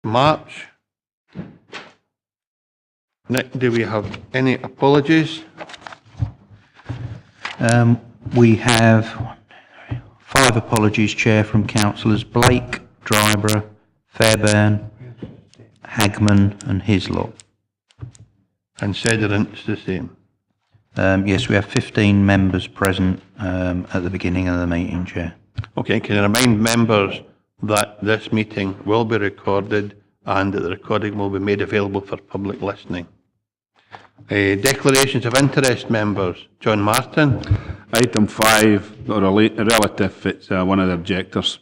March. Nick, do we have any apologies? We have 5 apologies, Chair, from councillors Blake, Dryborough, Fairbairn, Hagman and Hislop. And Sederunt's the same. Yes, we have 15 members present at the beginning of the meeting, Chair. Okay, can I remind members that this meeting will be recorded and that the recording will be made available for public listening. Declarations of interest, members. John Martin. Item 5, not a relative, it's one of the objectors.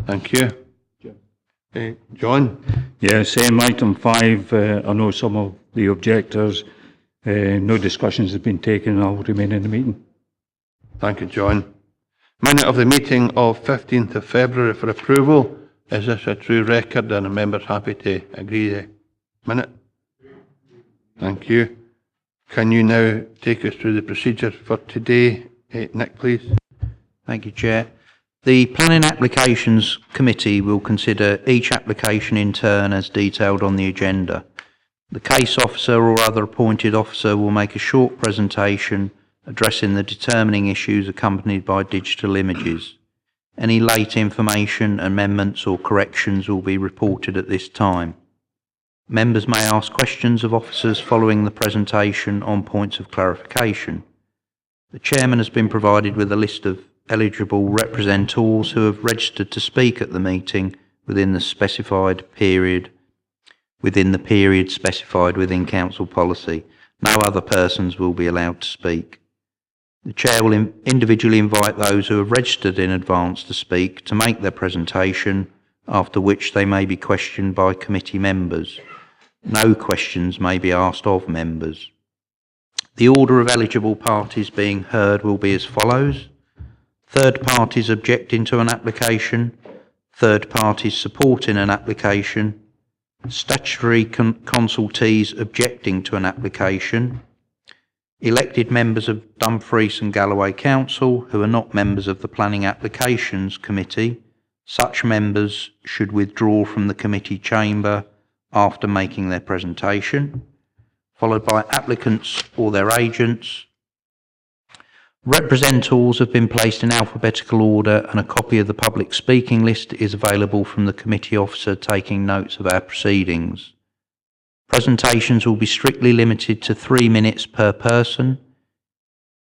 Thank you. John. Yeah, same item 5. I know some of the objectors. No discussions have been taken. I'll remain in the meeting. Thank you, John. Minute of the meeting of 15th of February for approval. Is this a true record and are members happy to agree the minute? Thank you. Can you now take us through the procedure for today, Nick, please? Thank you, Chair. The Planning Applications Committee will consider each application in turn as detailed on the agenda. The case officer or other appointed officer will make a short presentation addressing the determining issues accompanied by digital images. Any late information, amendments or corrections will be reported at this time. Members may ask questions of officers following the presentation on points of clarification. The Chairman has been provided with a list of eligible representatives who have registered to speak at the meeting within the specified period, specified within Council policy. No other persons will be allowed to speak. The Chair will individually invite those who have registered in advance to speak to make their presentation, after which they may be questioned by committee members. No questions may be asked of members. The order of eligible parties being heard will be as follows: third parties objecting to an application, third parties supporting an application, statutory consultees objecting to an application, elected members of Dumfries and Galloway Council who are not members of the Planning Applications Committee. Such members should withdraw from the committee chamber after making their presentation, followed by applicants or their agents. Representatives have been placed in alphabetical order and a copy of the public speaking list is available from the committee officer taking notes of our proceedings. Presentations will be strictly limited to 3 minutes per person,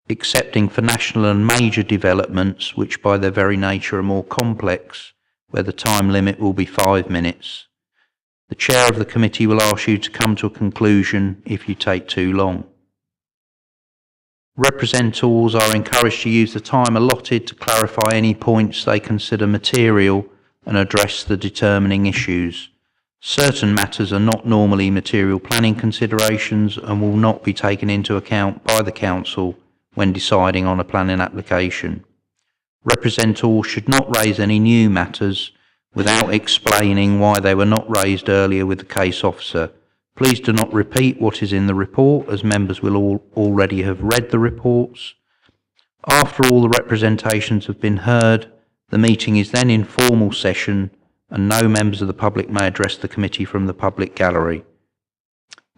excepting for national and major developments, which by their very nature are more complex, where the time limit will be 5 minutes. The Chair of the committee will ask you to come to a conclusion if you take too long. Representatives are encouraged to use the time allotted to clarify any points they consider material and address the determining issues. Certain matters are not normally material planning considerations and will not be taken into account by the Council when deciding on a planning application. Representatives should not raise any new matters without explaining why they were not raised earlier with the case officer. Please do not repeat what is in the report, as members will already have read the reports. After all the representations have been heard, the meeting is then in formal session and no members of the public may address the committee from the public gallery.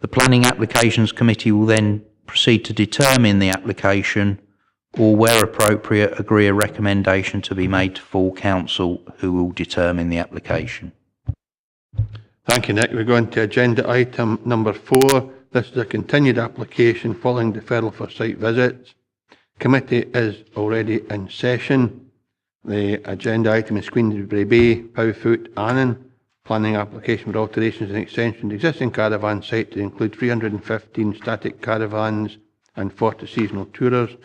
The Planning Applications Committee will then proceed to determine the application or, where appropriate, agree a recommendation to be made to full council, who will determine the application. Thank you, Nick. We're going to agenda item number 4. This is a continued application following deferral for site visits. Committee is already in session. The agenda item is Queensberry Bay, Powfoot, Annan. Planning application for alterations and extension to existing caravan site to include 315 static caravans and 40 seasonal tourers, to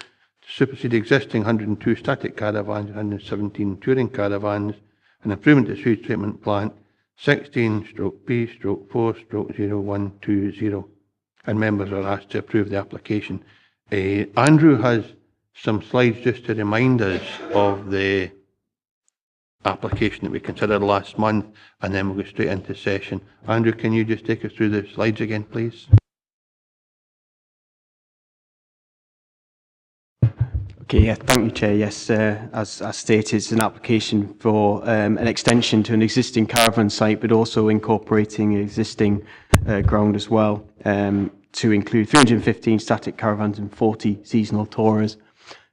supersede existing 102 static caravans and 117 touring caravans, an improvement to sewage treatment plant 16/B/4/0120, and members are asked to approve the application. Andrew has some slides just to remind us of the application that we considered last month, and then we'll go straight into session. Andrew, can you just take us through the slides again, please? Okay, yeah, thank you, Chair. Yes, as stated, it's an application for an extension to an existing caravan site, but also incorporating existing ground as well, to include 315 static caravans and 40 seasonal tourers.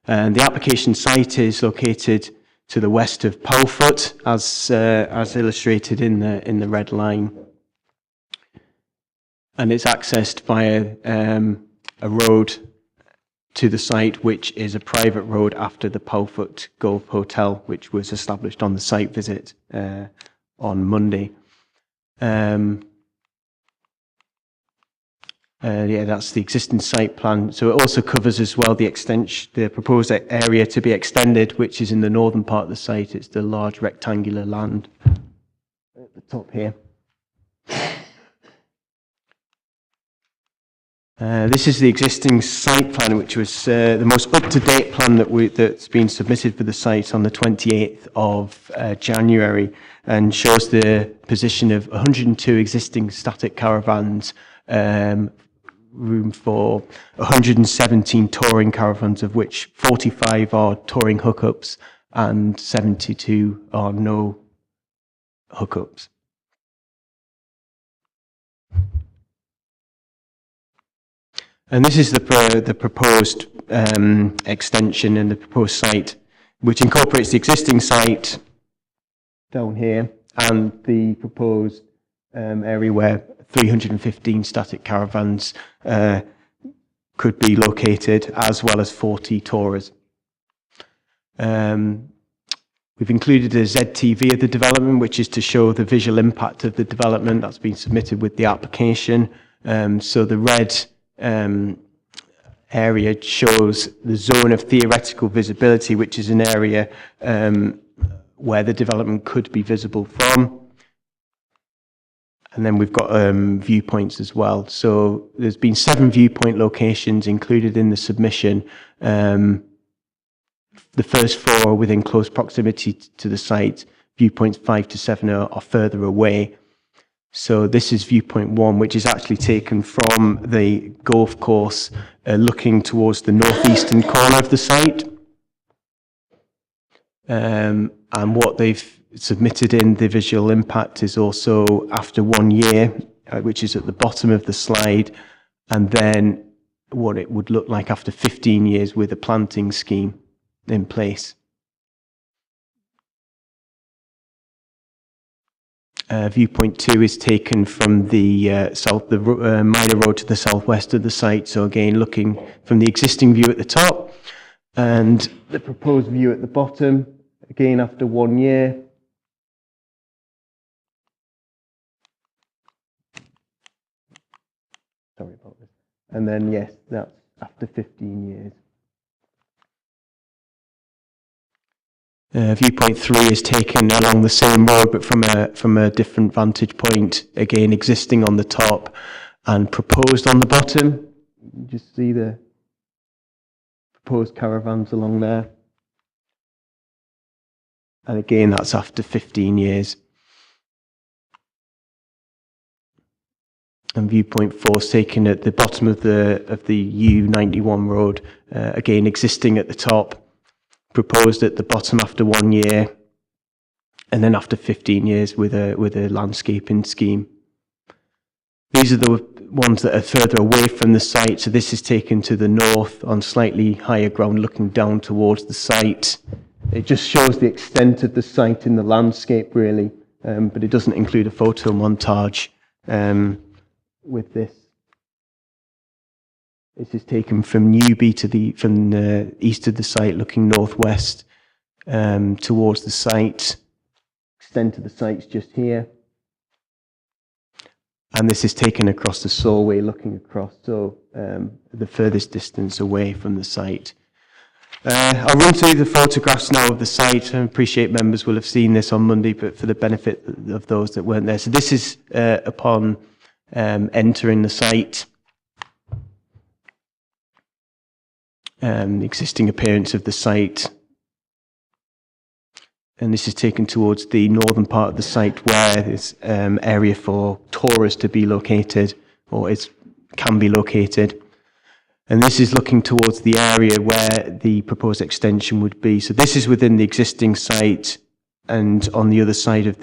And the application site is located to the west of Powfoot, as illustrated in the red line, and it's accessed via a road to the site, which is a private road after the Powfoot Golf Hotel, which was established on the site visit on Monday. Yeah, that's the existing site plan. So it also covers as well the extension, the proposed area to be extended, which is in the northern part of the site. It's the large rectangular land at the top here. This is the existing site plan, which was the most up-to-date plan that's been submitted for the site on the 28th of January, and shows the position of 102 existing static caravans, room for 117 touring caravans, of which 45 are touring hookups and 72 are no hookups. And this is the proposed extension and the proposed site, which incorporates the existing site down here and the proposed area where 315 static caravans could be located, as well as 40 tourers. We've included a ZTV of the development, which is to show the visual impact of the development that's been submitted with the application. So the red area shows the zone of theoretical visibility, which is an area where the development could be visible from. And then we've got viewpoints as well. So there's been 7 viewpoint locations included in the submission. The first 4 are within close proximity to the site. Viewpoints 5 to 7 are further away. So this is viewpoint 1, which is actually taken from the golf course, looking towards the northeastern corner of the site. And what they've submitted in the visual impact is also after 1 year, which is at the bottom of the slide, and then what it would look like after 15 years with a planting scheme in place. Viewpoint 2 is taken from the minor road to the southwest of the site. So again, looking from the existing view at the top and the proposed view at the bottom, again after 1 year. Sorry about this. And then yes, that's after 15 years. Viewpoint 3 is taken along the same road, but from a different vantage point, again existing on the top and proposed on the bottom. You just see the proposed caravans along there. And again, that's after 15 years. And viewpoint 4 is taken at the bottom of the U91 road, again existing at the top, proposed at the bottom after 1 year, and then after 15 years with a landscaping scheme. These are the ones that are further away from the site. So this is taken to the north on slightly higher ground, looking down towards the site. It just shows the extent of the site in the landscape, really, but it doesn't include a photo montage with this. This is taken from Newby from the east of the site, looking northwest towards the site. Extent of the site's just here. And this is taken across the Solway, looking across, so the furthest distance away from the site. I'll run through the photographs now of the site. I appreciate members will have seen this on Monday, but for the benefit of those that weren't there. So this is upon entering the site. The existing appearance of the site, and this is taken towards the northern part of the site where there's area for tourers to be located, or can be located. And this is looking towards the area where the proposed extension would be. So this is within the existing site, and on the other side of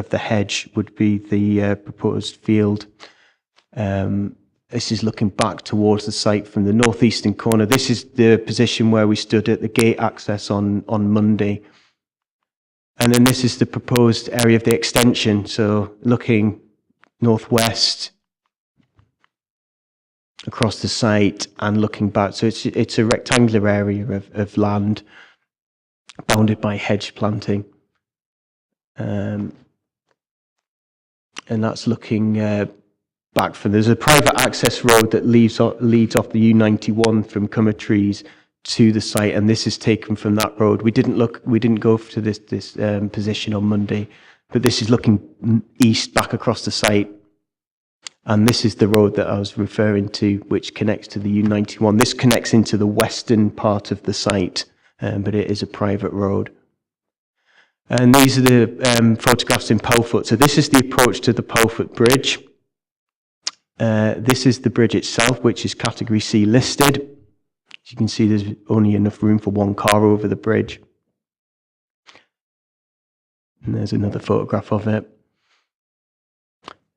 the hedge would be the proposed field. This is looking back towards the site from the northeastern corner. This is the position where we stood at the gate access on Monday. And then this is the proposed area of the extension. So looking northwest across the site and looking back. So it's a rectangular area of land bounded by hedge planting. And that's looking back from, there's a private access road that leads off the U91 from Cummertrees to the site, and this is taken from that road. We didn't go to this position on Monday, but this is looking east back across the site. And this is the road that I was referring to, which connects to the U91. This connects into the western part of the site, but it is a private road. And these are the photographs in Powfoot. So this is the approach to the Powfoot Bridge. This is the bridge itself, which is Category C listed. As you can see, there's only enough room for one car over the bridge. And there's another photograph of it.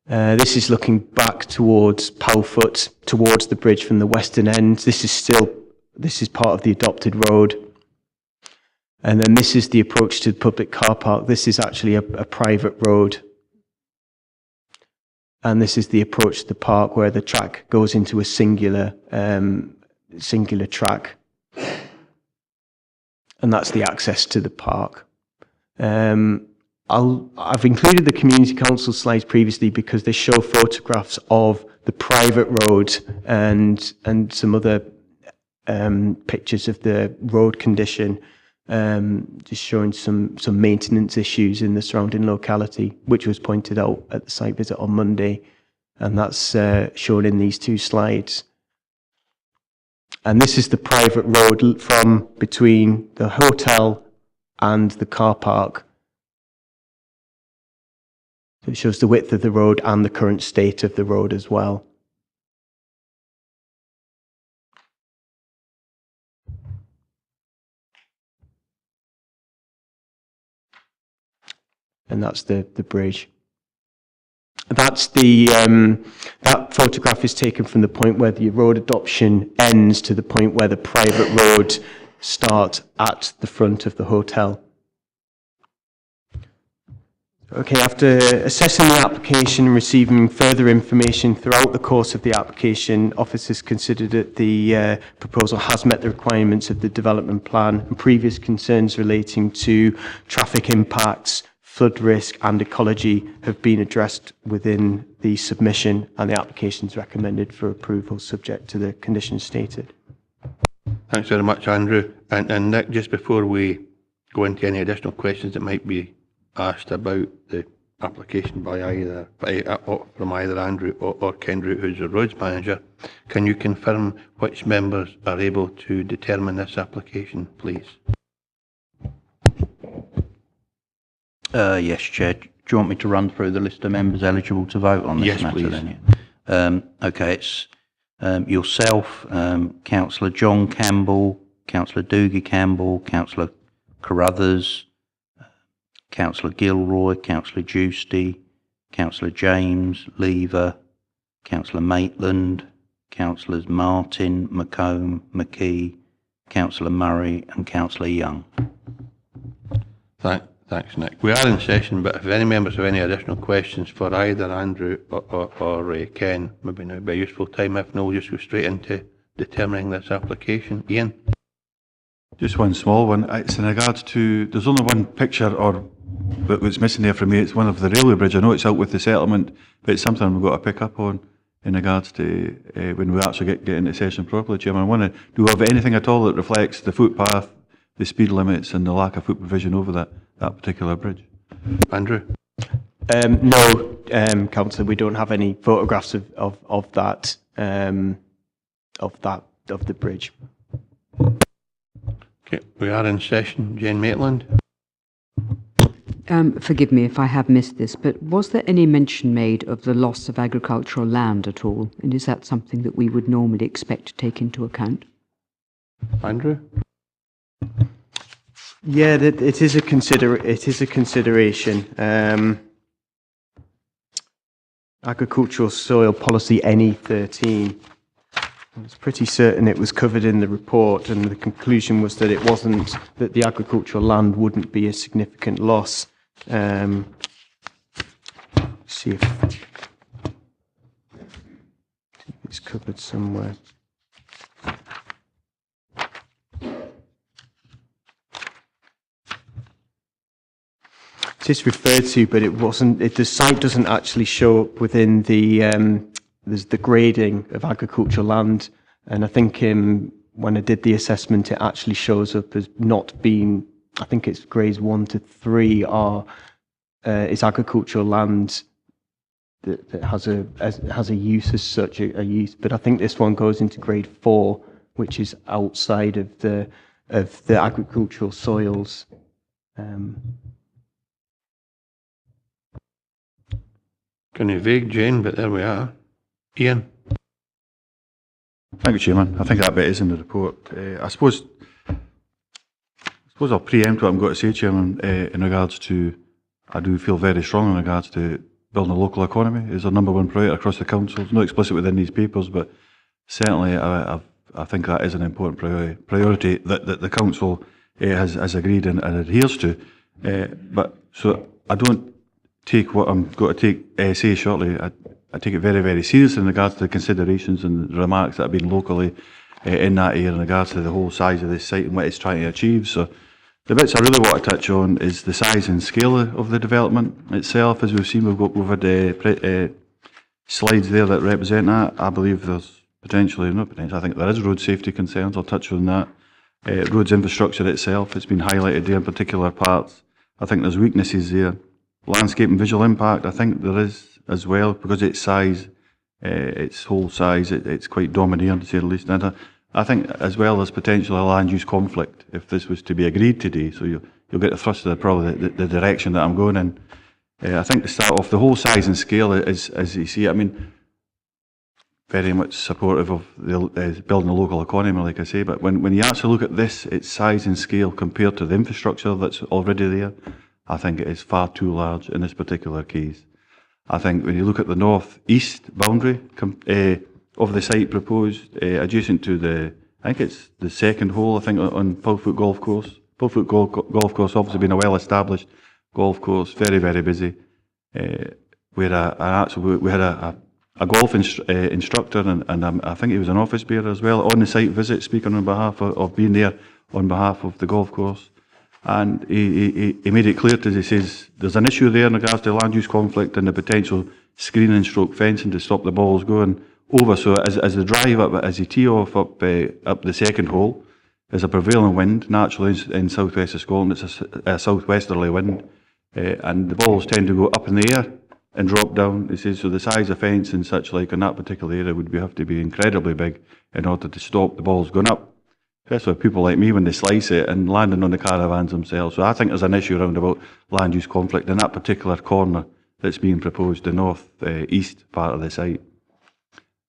This is looking back towards Powfoot, towards the bridge from the western end. This is part of the adopted road. And then this is the approach to the public car park. This is actually a private road. And this is the approach to the park where the track goes into a singular track. And that's the access to the park. I've included the community council slides previously because they show photographs of the private road and some other pictures of the road condition, just showing some maintenance issues in the surrounding locality, which was pointed out at the site visit on Monday, and that's shown in these two slides. And this is the private road from between the hotel and the car park. So it shows the width of the road and the current state of the road as well. And that's the bridge. That's that photograph is taken from the point where the road adoption ends to the point where the private road starts at the front of the hotel. Okay, after assessing the application and receiving further information throughout the course of the application, officers considered that the proposal has met the requirements of the development plan, and previous concerns relating to traffic impacts, flood risk and ecology have been addressed within the submission, and the application is recommended for approval subject to the conditions stated. Thanks very much, Andrew. And Nick, just before we go into any additional questions that might be asked about the application from either Andrew or Ken Root, who's the roads manager, can you confirm which members are able to determine this application, please? Yes, Chair. Do you want me to run through the list of members eligible to vote on this matter? Please. Then? Yeah. Okay, it's yourself, Councillor John Campbell, Councillor Doogie Campbell, Councillor Carruthers, Councillor Gilroy, Councillor Giusti, Councillor James, Lever, Councillor Maitland, Councillors Martin, McComb, McKee, Councillor Murray and Councillor Young. Thanks, Nick. We are in session, but if any members have any additional questions for either Andrew or Ken, maybe now would be a useful time. If no, we'll just go straight into determining this application. Ian? Just one small one. It's in regards to, there's only one picture but what's missing there for me. It's one of the railway bridge. I know it's out with the settlement, but it's something we've got to pick up on in regards to when we actually get into session properly, Chairman. Do we have anything at all that reflects the footpath, the speed limits and the lack of foot provision over that particular bridge? Andrew? No, Councillor, we don't have any photographs of that of the bridge. Okay, we are in session. Jane Maitland? Forgive me if I have missed this, but was there any mention made of the loss of agricultural land at all? And is that something that we would normally expect to take into account? Andrew? Yeah, it is a consideration. Agricultural soil policy NE 13. I was pretty certain it was covered in the report, and the conclusion was that it wasn't, that the agricultural land wouldn't be a significant loss. See if it's covered somewhere. It is referred to, but it wasn't. The site doesn't actually show up within the. There's the grading of agricultural land, and I think when I did the assessment, it actually shows up as not being. I think it's grades 1 to 3 is agricultural land that has a use as such, a use. But I think this one goes into grade 4, which is outside of the agricultural soils. Kind of vague, Jane, but there we are. Ian? Thank you, Chairman. I think that bit is in the report. I suppose I'll preempt what I'm going to say, Chairman, in regards to, I do feel very strong in regards to building a local economy is our number one priority across the council. It's not explicit within these papers, but certainly I think that is an important priority that the council has agreed and adheres to. But so I don't take what I'm going to say shortly. I take it very, very seriously in regards to the considerations and the remarks that have been locally in that area in regards to the whole size of this site and what it's trying to achieve. So the bits I really want to touch on is the size and scale of the development itself. As we've seen, we've had slides there that represent that. I believe there's not potentially, I think there is road safety concerns. I'll touch on that. Roads infrastructure itself, it's been highlighted there in particular parts. I think there's weaknesses there. Landscape and visual impact, I think there is as well, because its size, its whole size, it's quite domineering to say the least. And I think as well as potentially a land use conflict if this was to be agreed today. So you'll get the thrust of probably the direction that I'm going in. I think to start off, the whole size and scale is, as you see, I mean, very much supportive of building a local economy, like I say. But when you actually look at this, its size and scale compared to the infrastructure that's already there, I think it is far too large in this particular case. I think when you look at the north-east boundary of the site proposed, adjacent to I think it's the second hole, I think, on Powfoot Golf Course. Powfoot Golf Course obviously been a well-established golf course, very, very busy. We had a golf instructor and I think he was an office bearer as well on the site visit, speaking on behalf of being there on behalf of the golf course. And he made it clear to us, he says, there's an issue there in regards to land use conflict and the potential screening stroke fencing to stop the balls going over. So as the drive up, as you tee off up the second hole, there's a prevailing wind, naturally in southwest of Scotland, it's a southwesterly wind, and the balls tend to go up in the air and drop down. He says, so the size of fence and such like in that particular area would have to be incredibly big in order to stop the balls going up. Especially with people like me when they slice it and landing on the caravans themselves. So I think there's an issue around about land use conflict in that particular corner that's being proposed, the north-east part of the site.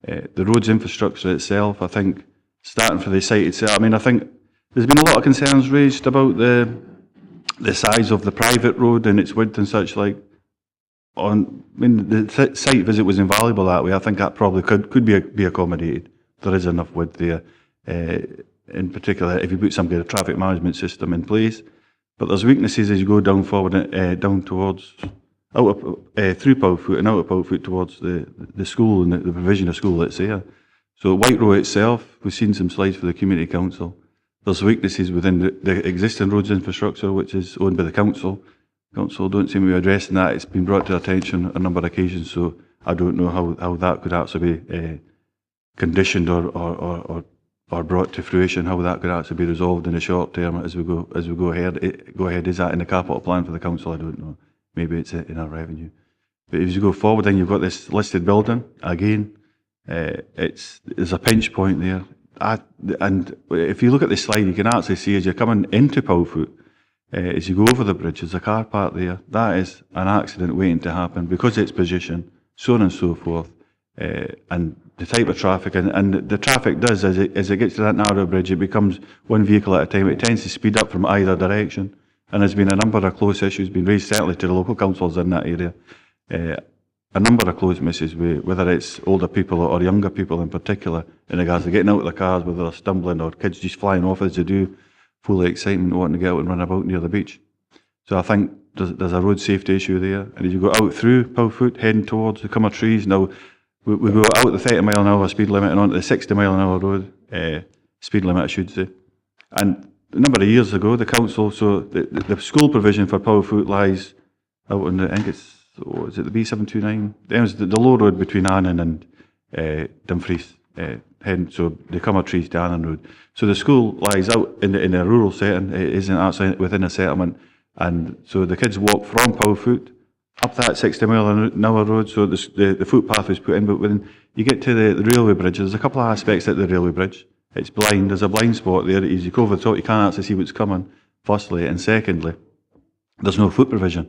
The roads infrastructure itself, I think, starting for the site itself, I mean, I think there's been a lot of concerns raised about the size of the private road and its width and such like. I mean, the site visit was invaluable that way. I think that probably could be accommodated. There is enough width there. In particular, if you put some kind of traffic management system in place. But there's weaknesses as you go down forward, down towards, through Powfoot and out of Powfoot towards the school and the provision of school that's there. So White Row itself, we've seen some slides for the Community Council. There's weaknesses within the existing roads infrastructure, which is owned by the council. Council don't seem to be addressing that. It's been brought to attention on a number of occasions, so I don't know how that could actually be conditioned or brought to fruition, how that could actually be resolved in the short term as we go ahead. Is that in the capital plan for the council? I don't know. Maybe it's in our revenue. But as you go forward, then you've got this listed building again. There's a pinch point there. And if you look at the slide, you can actually see as you're coming into Powfoot, as you go over the bridge, there's a car park there. That is an accident waiting to happen because its position, so on and so forth, and the type of traffic. And the traffic does, as it gets to that narrow bridge, it becomes one vehicle at a time. It tends to speed up from either direction. And there's been a number of close issues been raised, certainly to the local councils in that area. A number of close misses, whether it's older people or younger people in particular, in regards to getting out of the cars, whether they're stumbling or kids just flying off as they do, full of excitement, wanting to get out and run about near the beach. So I think there's a road safety issue there. And as you go out through Powfoot, heading towards the Cummer Trees, now we go out the 30 mile an hour speed limit and onto the 60 mile an hour road, speed limit I should say. And a number of years ago, the council, so the school provision for Powfoot lies out on the, I think it's, is it the B729? It was the low road between Annan and Dumfries, heading, so the Cummer Trees to Annan Road. So the school lies out in a rural setting, it isn't actually within a settlement, and so the kids walk from Powfoot up that 60 mile an hour road, so the footpath was put in, but when you get to the railway bridge, there's a couple of aspects at the railway bridge. It's blind, there's a blind spot there, as you go over the top, you can't actually see what's coming, firstly, and secondly, there's no foot provision.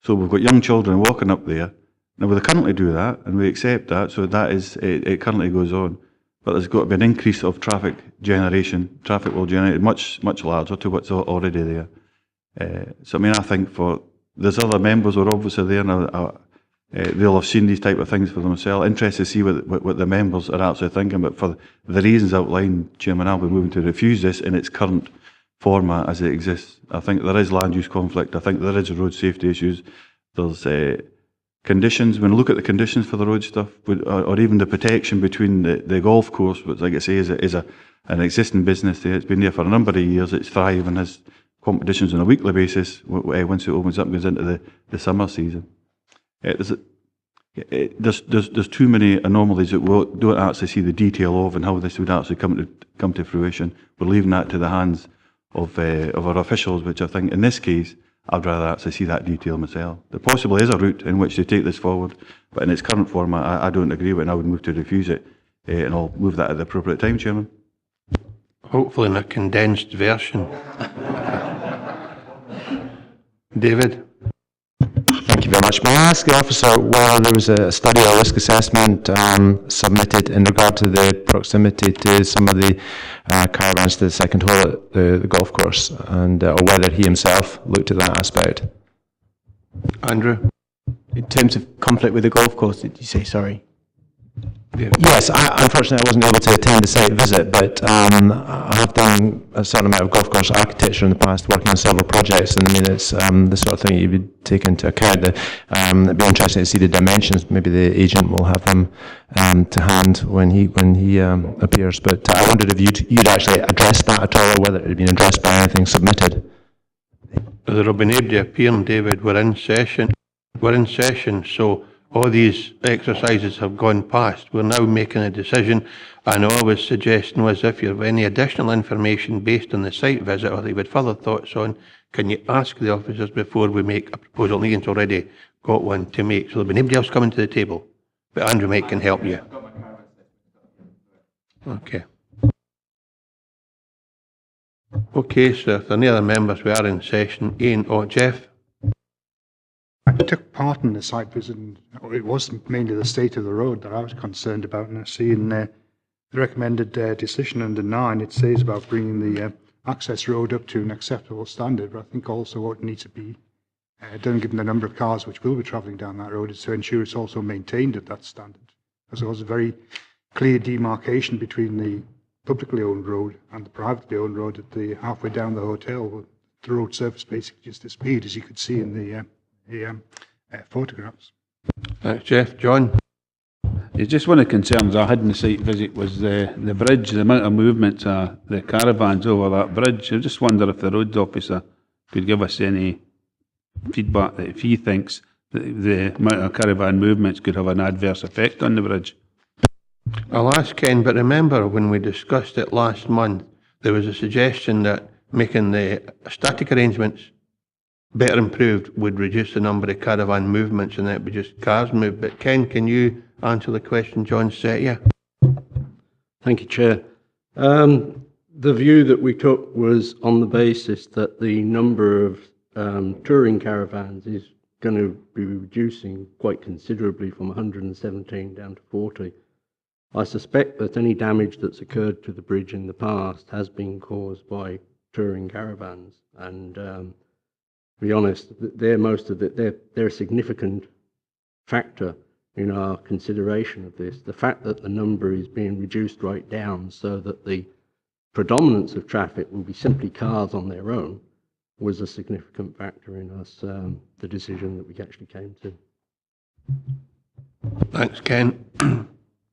So we've got young children walking up there. Now we currently do that, and we accept that, so that is, it currently goes on. But there's got to be an increase of traffic generation. Traffic will generate much larger to what's already there. So I mean, I think there's other members who are obviously there, and they'll have seen these type of things for themselves. Interested to see what the members are actually thinking, but for the reasons outlined, Chairman, I'll be moving to refuse this in its current format as it exists. I think there is land use conflict. I think there is road safety issues. There's conditions. When I look at the conditions for the road stuff, or even the protection between the golf course, which, like I say, is an existing business there. It's been there for a number of years. It's thriving, has competitions on a weekly basis once it opens up and goes into the summer season. There's too many anomalies that we don't actually see the detail of and how this would actually come to fruition. We're leaving that to the hands of our officials, which I think in this case I'd rather actually see that detail myself. There possibly is a route in which to take this forward, but in its current format I don't agree with it, and I would move to refuse it, and I'll move that at the appropriate time, Chairman. Hopefully in a condensed version. David? Thank you very much. May I ask the officer whether there was a study or risk assessment submitted in regard to the proximity to some of the caravans to the second hole at the golf course, and or whether he himself looked at that aspect? Andrew? In terms of conflict with the golf course, did you say, sorry? Yes, unfortunately I wasn't able to attend the site visit, but I have done a certain amount of golf course architecture in the past, working on several projects, and I mean it's the sort of thing you would take into account. It'd be interesting to see the dimensions. Maybe the agent will have them to hand when he appears. But I wondered if you'd actually addressed that at all, or whether it had been addressed by anything submitted. There will be nobody appearing, David. We're in session, so all these exercises have gone past. We're now making a decision, and all I was suggesting was if you have any additional information based on the site visit or you had further thoughts on, can you ask the officers before we make a proposal? Ian's already got one to make, so there'll be nobody else coming to the table, but Andrew Mike can help you. Okay. Okay, so if there are any other members, we are in session. Ian or Jeff? I took part in the site visit, and it was mainly the state of the road that I was concerned about. And I see in the recommended decision under 9, it says about bringing the access road up to an acceptable standard. But I think also what needs to be done, given the number of cars which will be travelling down that road, is to ensure it's also maintained at that standard. Because there was a very clear demarcation between the publicly owned road and the privately owned road at the halfway down the hotel. The road surface basically just disappeared, as you could see in the photographs. Jeff, John? Yeah, just one of the concerns I had in the site visit was the bridge, the amount of movement, the caravans over that bridge. I just wonder if the roads officer could give us any feedback that if he thinks that the amount of caravan movements could have an adverse effect on the bridge. I'll ask Ken, but remember when we discussed it last month, there was a suggestion that making the static arrangements better improved would reduce the number of caravan movements, and that would just cars move. But Ken, can you answer the question John set you? Thank you, Chair. The view that we took was on the basis that the number of touring caravans is going to be reducing quite considerably from 117 down to 40. I suspect that any damage that's occurred to the bridge in the past has been caused by touring caravans, and to be honest, they're a significant factor in our consideration of this. The fact that the number is being reduced right down so that the predominance of traffic will be simply cars on their own was a significant factor in us, the decision that we actually came to. Thanks, Ken.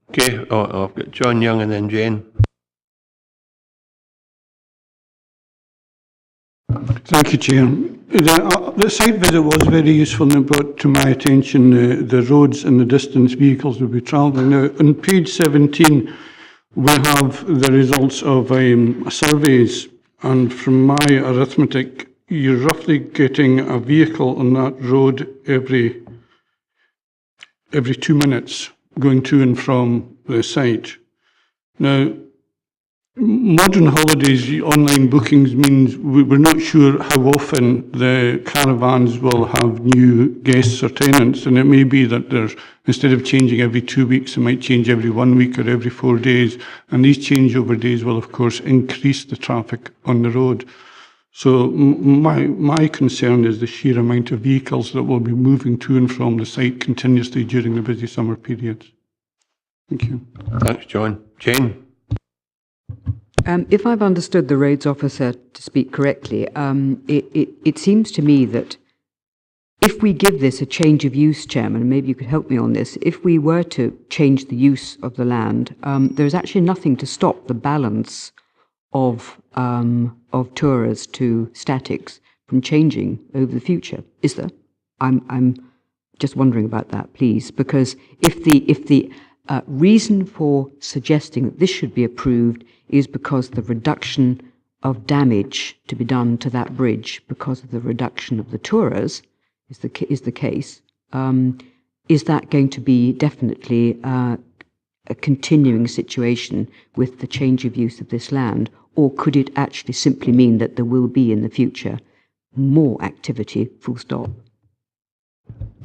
Okay, I've got John Young and then Jane. Thank you, Chair. The site visit was very useful and brought to my attention the roads and the distance vehicles will be travelling. Now, on page 17, we have the results of surveys, and from my arithmetic, you're roughly getting a vehicle on that road every 2 minutes going to and from the site. Now, modern holidays, online bookings means we're not sure how often the caravans will have new guests or tenants, and it may be that there's, instead of changing every 2 weeks, it might change every 1 week or every 4 days, and these changeover days will of course increase the traffic on the road. So my concern is the sheer amount of vehicles that will be moving to and from the site continuously during the busy summer periods. Thank you. Thanks, John. Jane? If I've understood the roads officer to speak correctly, it seems to me that if we give this a change of use, Chairman, and maybe you could help me on this, if we were to change the use of the land, there's actually nothing to stop the balance of tourers to statics from changing over the future, is there? I'm just wondering about that, please, because if the reason for suggesting that this should be approved is because the reduction of damage to be done to that bridge because of the reduction of the tourers is the case, is that going to be definitely a continuing situation with the change of use of this land, or could it actually simply mean that there will be in the future more activity, full stop?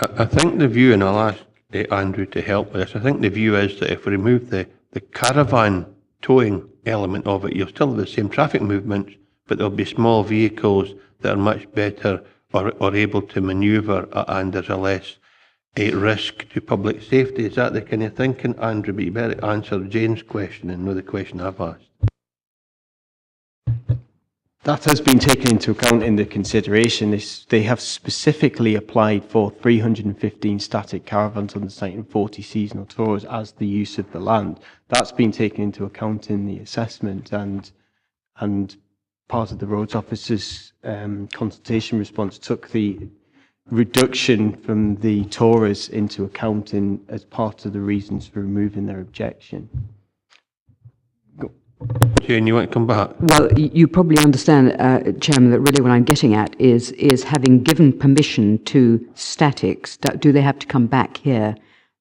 I think the view, and I'll ask Andrew to help with this, I think the view is that if we remove the caravan towing element of it, you'll still have the same traffic movements, but there'll be small vehicles that are much better or able to manoeuvre, and there's a less risk to public safety. Is that the kind of thinking, Andrew? But you better answer Jane's question and know the question I've asked. That has been taken into account in the consideration. They have specifically applied for 315 static caravans on the site and 40 seasonal tours as the use of the land. That's been taken into account in the assessment, and part of the roads officer's consultation response took the reduction from the tourers into account as part of the reasons for removing their objection. Jane, you want to come back? Well, you probably understand, Chairman, that really what I'm getting at is having given permission to statics, do they have to come back here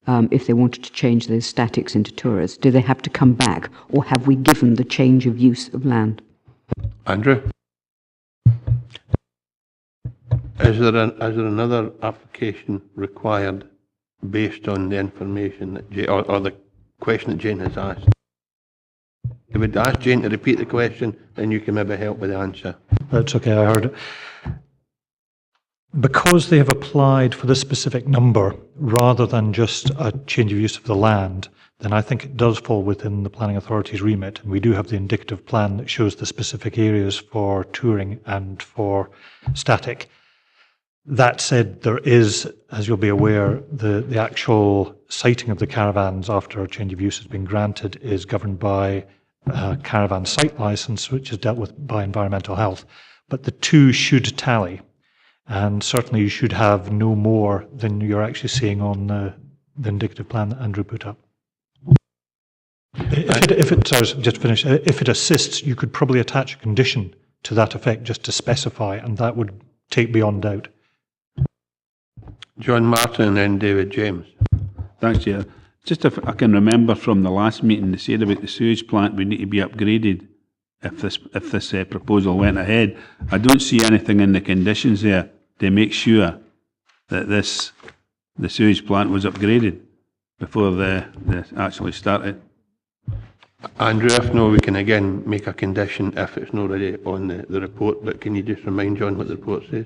if they wanted to change those statics into tourists? Do they have to come back, or have we given the change of use of land? Andrew? Is there another application required based on the information that Jane, or the question that Jane has asked? I would ask Jane to repeat the question, then you can maybe help with the answer. That's okay, I heard it. Because they have applied for this specific number rather than just a change of use of the land, then I think it does fall within the planning authority's remit. And we do have the indicative plan that shows the specific areas for touring and for static. That said, there is, as you'll be aware, the actual siting of the caravans after a change of use has been granted is governed by caravan site license, which is dealt with by environmental health. But the two should tally, and certainly you should have no more than you're actually seeing on the indicative plan that Andrew put up. If it assists, you could probably attach a condition to that effect just to specify, and that would take beyond doubt. John Martin and then David James. Thanks, Chair. Just if I can remember from the last meeting, they said about the sewage plant would need to be upgraded. if this proposal went ahead. I don't see anything in the conditions there to make sure that the sewage plant was upgraded before they actually started. Andrew, if no, we can again make a condition if it's not already on the report, but can you just remind John what the report says?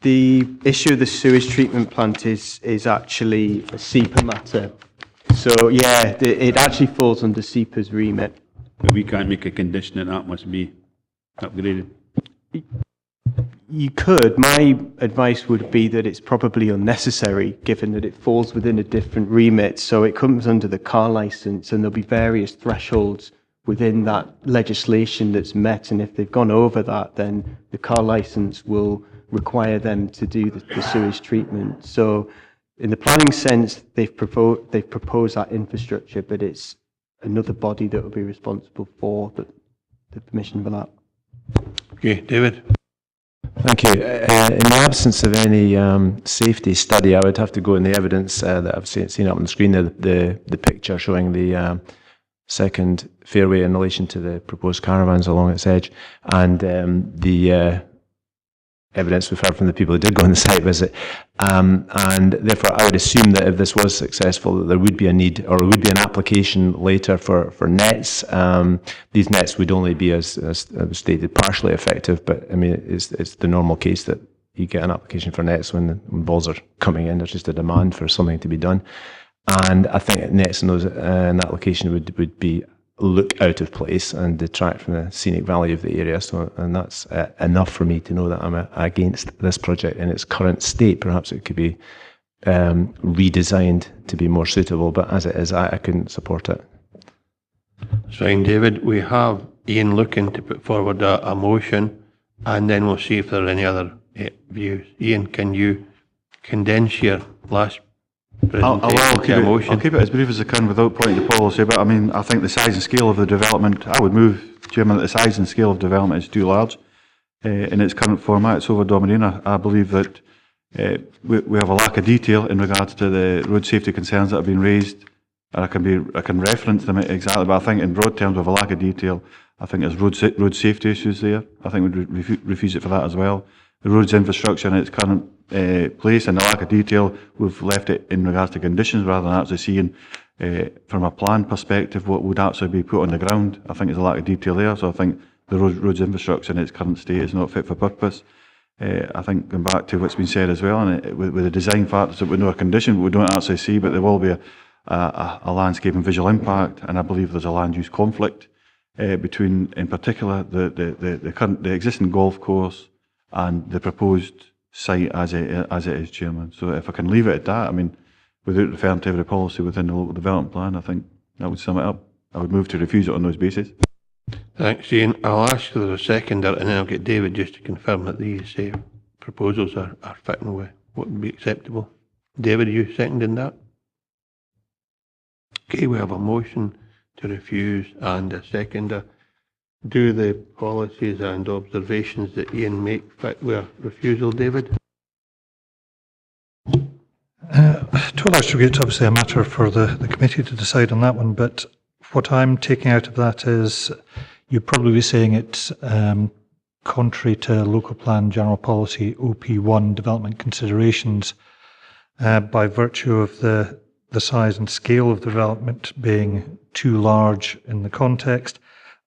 The issue of the sewage treatment plant is actually a SEPA matter. So yeah, it actually falls under SEPA's remit. But we can't make a condition that must be upgraded. You could. My advice would be that it's probably unnecessary, given that it falls within a different remit. So it comes under the car licence, and there'll be various thresholds within that legislation that's met. And if they've gone over that, then the car licence will require them to do the sewage treatment. So in the planning sense, they've proposed that infrastructure, but it's another body that will be responsible for the permission for that. Okay, David. Thank you. In the absence of any safety study, I would have to go in the evidence that I've seen up on the screen, the picture showing the second fairway in relation to the proposed caravans along its edge, and the evidence we've heard from the people who did go on the site visit. And therefore, I would assume that if this was successful, that there would be a need, or would be an application later for nets. These nets would only be, as stated, partially effective, but I mean, it's the normal case that you get an application for nets when balls are coming in. There's just a demand for something to be done. And I think nets in an application would be look out of place and detract from the scenic value of the area. So, and that's enough for me to know that I'm against this project in its current state. Perhaps it could be redesigned to be more suitable, but as it is, I couldn't support it. That's fine, David. We have Ian looking to put forward a motion, and then we'll see if there are any other views. Ian, can you condense your last I'll keep it as brief as I can without pointing to policy, but I mean, I think the size and scale of the development, I would move, Chairman, that the size and scale of development is too large in its current format. It's over dominating. I believe that we have a lack of detail in regards to the road safety concerns that have been raised. And I can reference them exactly, but I think in broad terms we have a lack of detail. I think there's road safety issues there. I think we'd refuse it for that as well. The roads infrastructure in its current place and the lack of detail, we've left it in regards to conditions rather than actually seeing from a plan perspective what would actually be put on the ground. I think there's a lack of detail there, so I think the roads infrastructure in its current state is not fit for purpose. I think going back to what's been said as well, and with the design factors that we know are conditioned, we don't actually see, but there will be a landscape and visual impact, and I believe there's a land use conflict between, in particular, the existing golf course and the proposed site as it is, Chairman. So if I can leave it at that, I mean, without referring to every policy within the local development plan, I think that would sum it up. I would move to refuse it on those bases. Thanks, Ian. I'll ask for a seconder, and then I'll get David just to confirm that these proposals are fitting with what would be acceptable. David, are you seconding that? Okay, we have a motion to refuse and a seconder. Do the policies and observations that Ian make fit with refusal, David? To a large degree, it's obviously a matter for the committee to decide on that one, but what I'm taking out of that is you'd probably be saying it's contrary to local plan general policy OP1 development considerations by virtue of the size and scale of the development being too large in the context.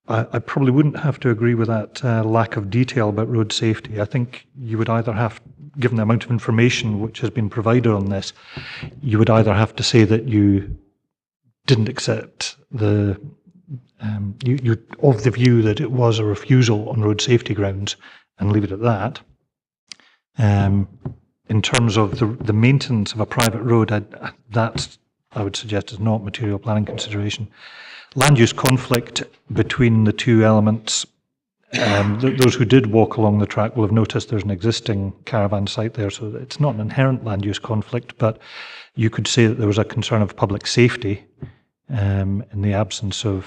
I probably wouldn't have to agree with that lack of detail about road safety. I think you would either have, given the amount of information which has been provided on this, you would either have to say that you didn't accept you of the view that it was a refusal on road safety grounds and leave it at that. In terms of the maintenance of a private road, that I would suggest is not material planning consideration. Land use conflict between the two elements. Those who did walk along the track will have noticed there's an existing caravan site there, so it's not an inherent land use conflict, but you could say that there was a concern of public safety in the absence of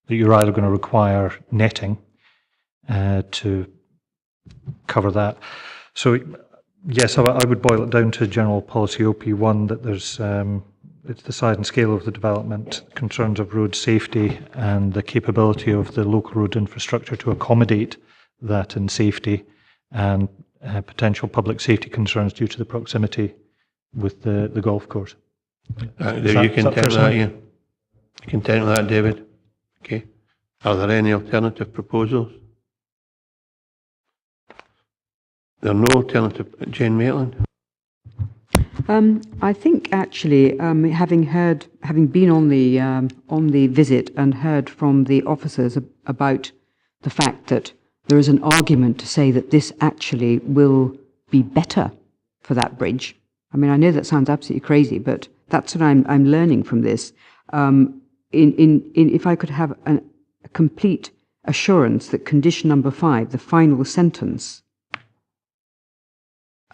that you're either going to require netting to cover that. So yes, I would boil it down to general policy OP1 that there's it's the size and scale of the development, concerns of road safety, and the capability of the local road infrastructure to accommodate that in safety, and potential public safety concerns due to the proximity with the golf course. You content with that, Ian? You content with that, David? Okay. Are there any alternative proposals? There are no alternative. Jane Maitland? I think actually, having been on the visit and heard from the officers about the fact that there is an argument to say that this actually will be better for that bridge. I mean, I know that sounds absolutely crazy, but that's what I'm learning from this. If I could have a complete assurance that condition number 5, the final sentence,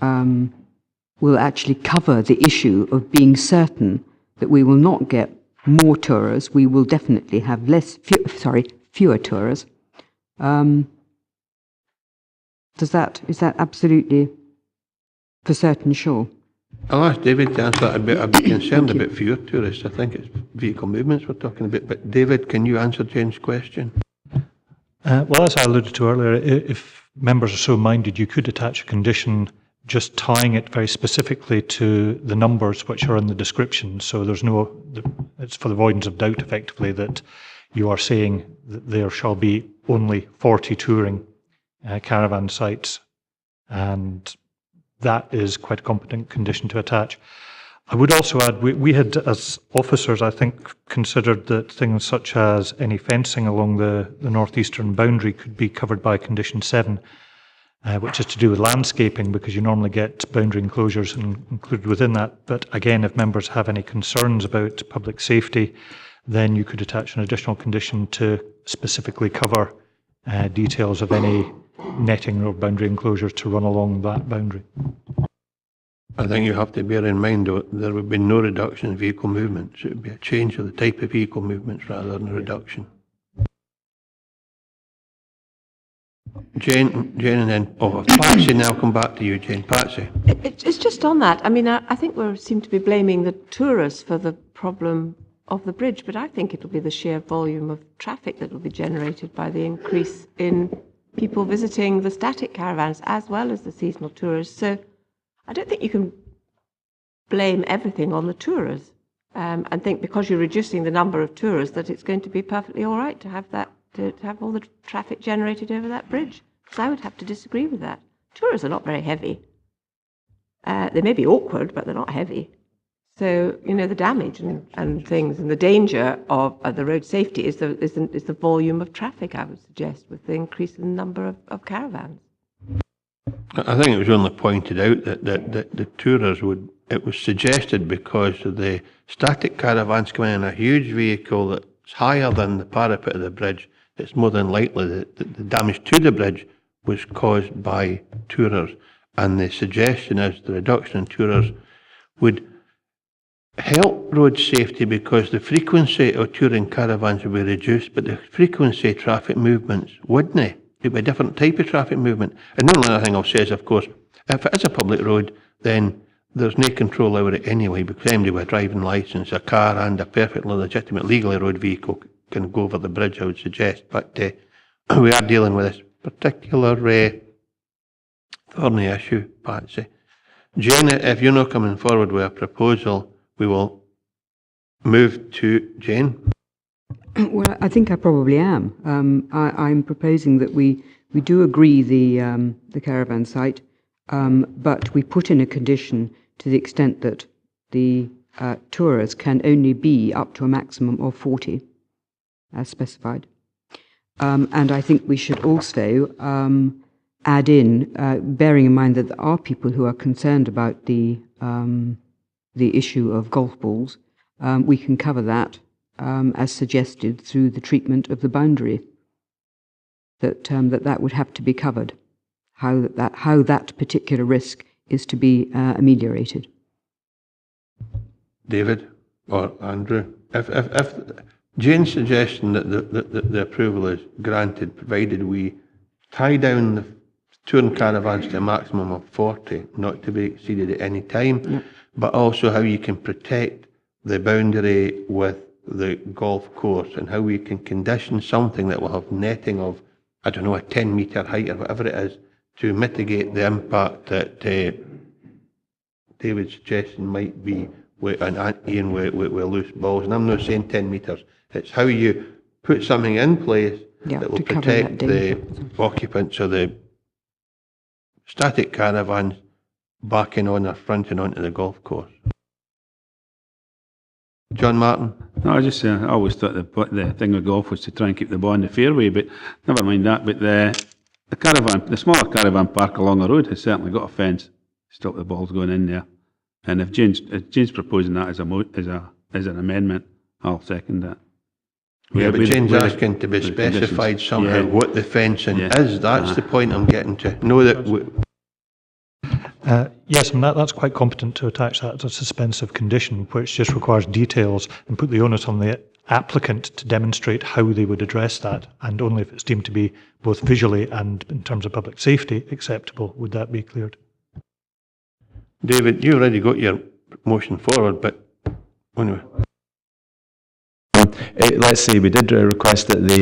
will actually cover the issue of being certain that we will not get more tourers. We will definitely have fewer tourers. Is that absolutely for certain sure? I'll ask David to answer that. I'd be concerned about fewer tourists. I think it's vehicle movements we're talking about. But David, can you answer Jane's question? Well, as I alluded to earlier, if members are so minded, you could attach a condition just tying it very specifically to the numbers which are in the description. So it's for the avoidance of doubt, effectively, that you are saying that there shall be only 40 touring caravan sites, and that is quite a competent condition to attach. I would also add, we had, as officers, I think, considered that things such as any fencing along the northeastern boundary could be covered by condition 7, which is to do with landscaping, because you normally get boundary enclosures included within that. But again, if members have any concerns about public safety, then you could attach an additional condition to specifically cover details of any netting or boundary enclosures to run along that boundary. I think you have to bear in mind, though, there would be no reduction in vehicle movements. It would be a change of the type of vehicle movements rather than a reduction. Jane, and then Patsy. Now come back to you, Jane. Patsy. It's just on that. I mean, I think we seem to be blaming the tourists for the problem of the bridge, but I think it'll be the sheer volume of traffic that will be generated by the increase in people visiting the static caravans as well as the seasonal tourists. So I don't think you can blame everything on the tourists and think because you're reducing the number of tourists that it's going to be perfectly all right to have that, to have all the traffic generated over that bridge. Because I would have to disagree with that. Tourists are not very heavy. They may be awkward, but they're not heavy. So, the damage and things and the danger of the road safety is the volume of traffic, I would suggest, with the increase in the number of caravans. I think it was only pointed out that the tourers it was suggested because of the static caravans coming in a huge vehicle that's higher than the parapet of the bridge, it's more than likely that the damage to the bridge was caused by tourers. And the suggestion is the reduction in tourers would help road safety because the frequency of touring caravans would be reduced, but the frequency of traffic movements wouldn't. It'd be a different type of traffic movement. And the only other thing I'll say is, of course, if it is a public road, then there's no control over it anyway, because anybody with a driving licence, a car and a perfectly legitimate legally road vehicle can go over the bridge, I would suggest. But we are dealing with this particular thorny issue, Patsy. Jane, if you're not coming forward with a proposal, we will move to Jane. Well, I think I probably am. I'm proposing that we do agree the caravan site, but we put in a condition to the extent that the tourers can only be up to a maximum of 40, as specified. And I think we should also add in, bearing in mind that there are people who are concerned about the issue of golf balls, we can cover that as suggested through the treatment of the boundary. That would have to be covered. How that particular risk is to be ameliorated. David or Andrew, if Jane's suggestion that the approval is granted, provided we tie down the touring caravans to a maximum of 40, not to be exceeded at any time, but also how you can protect the boundary with the golf course and how we can condition something that will have netting of, I don't know, a 10-metre height or whatever it is, to mitigate the impact that David's suggestion might be with, and Ian with loose balls. And I'm not saying 10 metres. It's how you put something in place that will protect the occupants of the static caravans backing on or fronting onto the golf course. John Martin? No, I always thought the thing with golf was to try and keep the ball in the fairway, but never mind that. But the smaller caravan park along the road has certainly got a fence to stop the balls going in there. And if Jane's proposing that as an amendment, I'll second that. Yeah, but Jane's asking to be specified somehow what the fencing is. That's the point I'm getting to. Know that. Yes, and that's quite competent to attach that as a suspensive condition, which just requires details and put the onus on the applicant to demonstrate how they would address that, and only if it's deemed to be both visually and in terms of public safety acceptable would that be cleared. David, you already got your motion forward, but anyway. Let's say we did request that they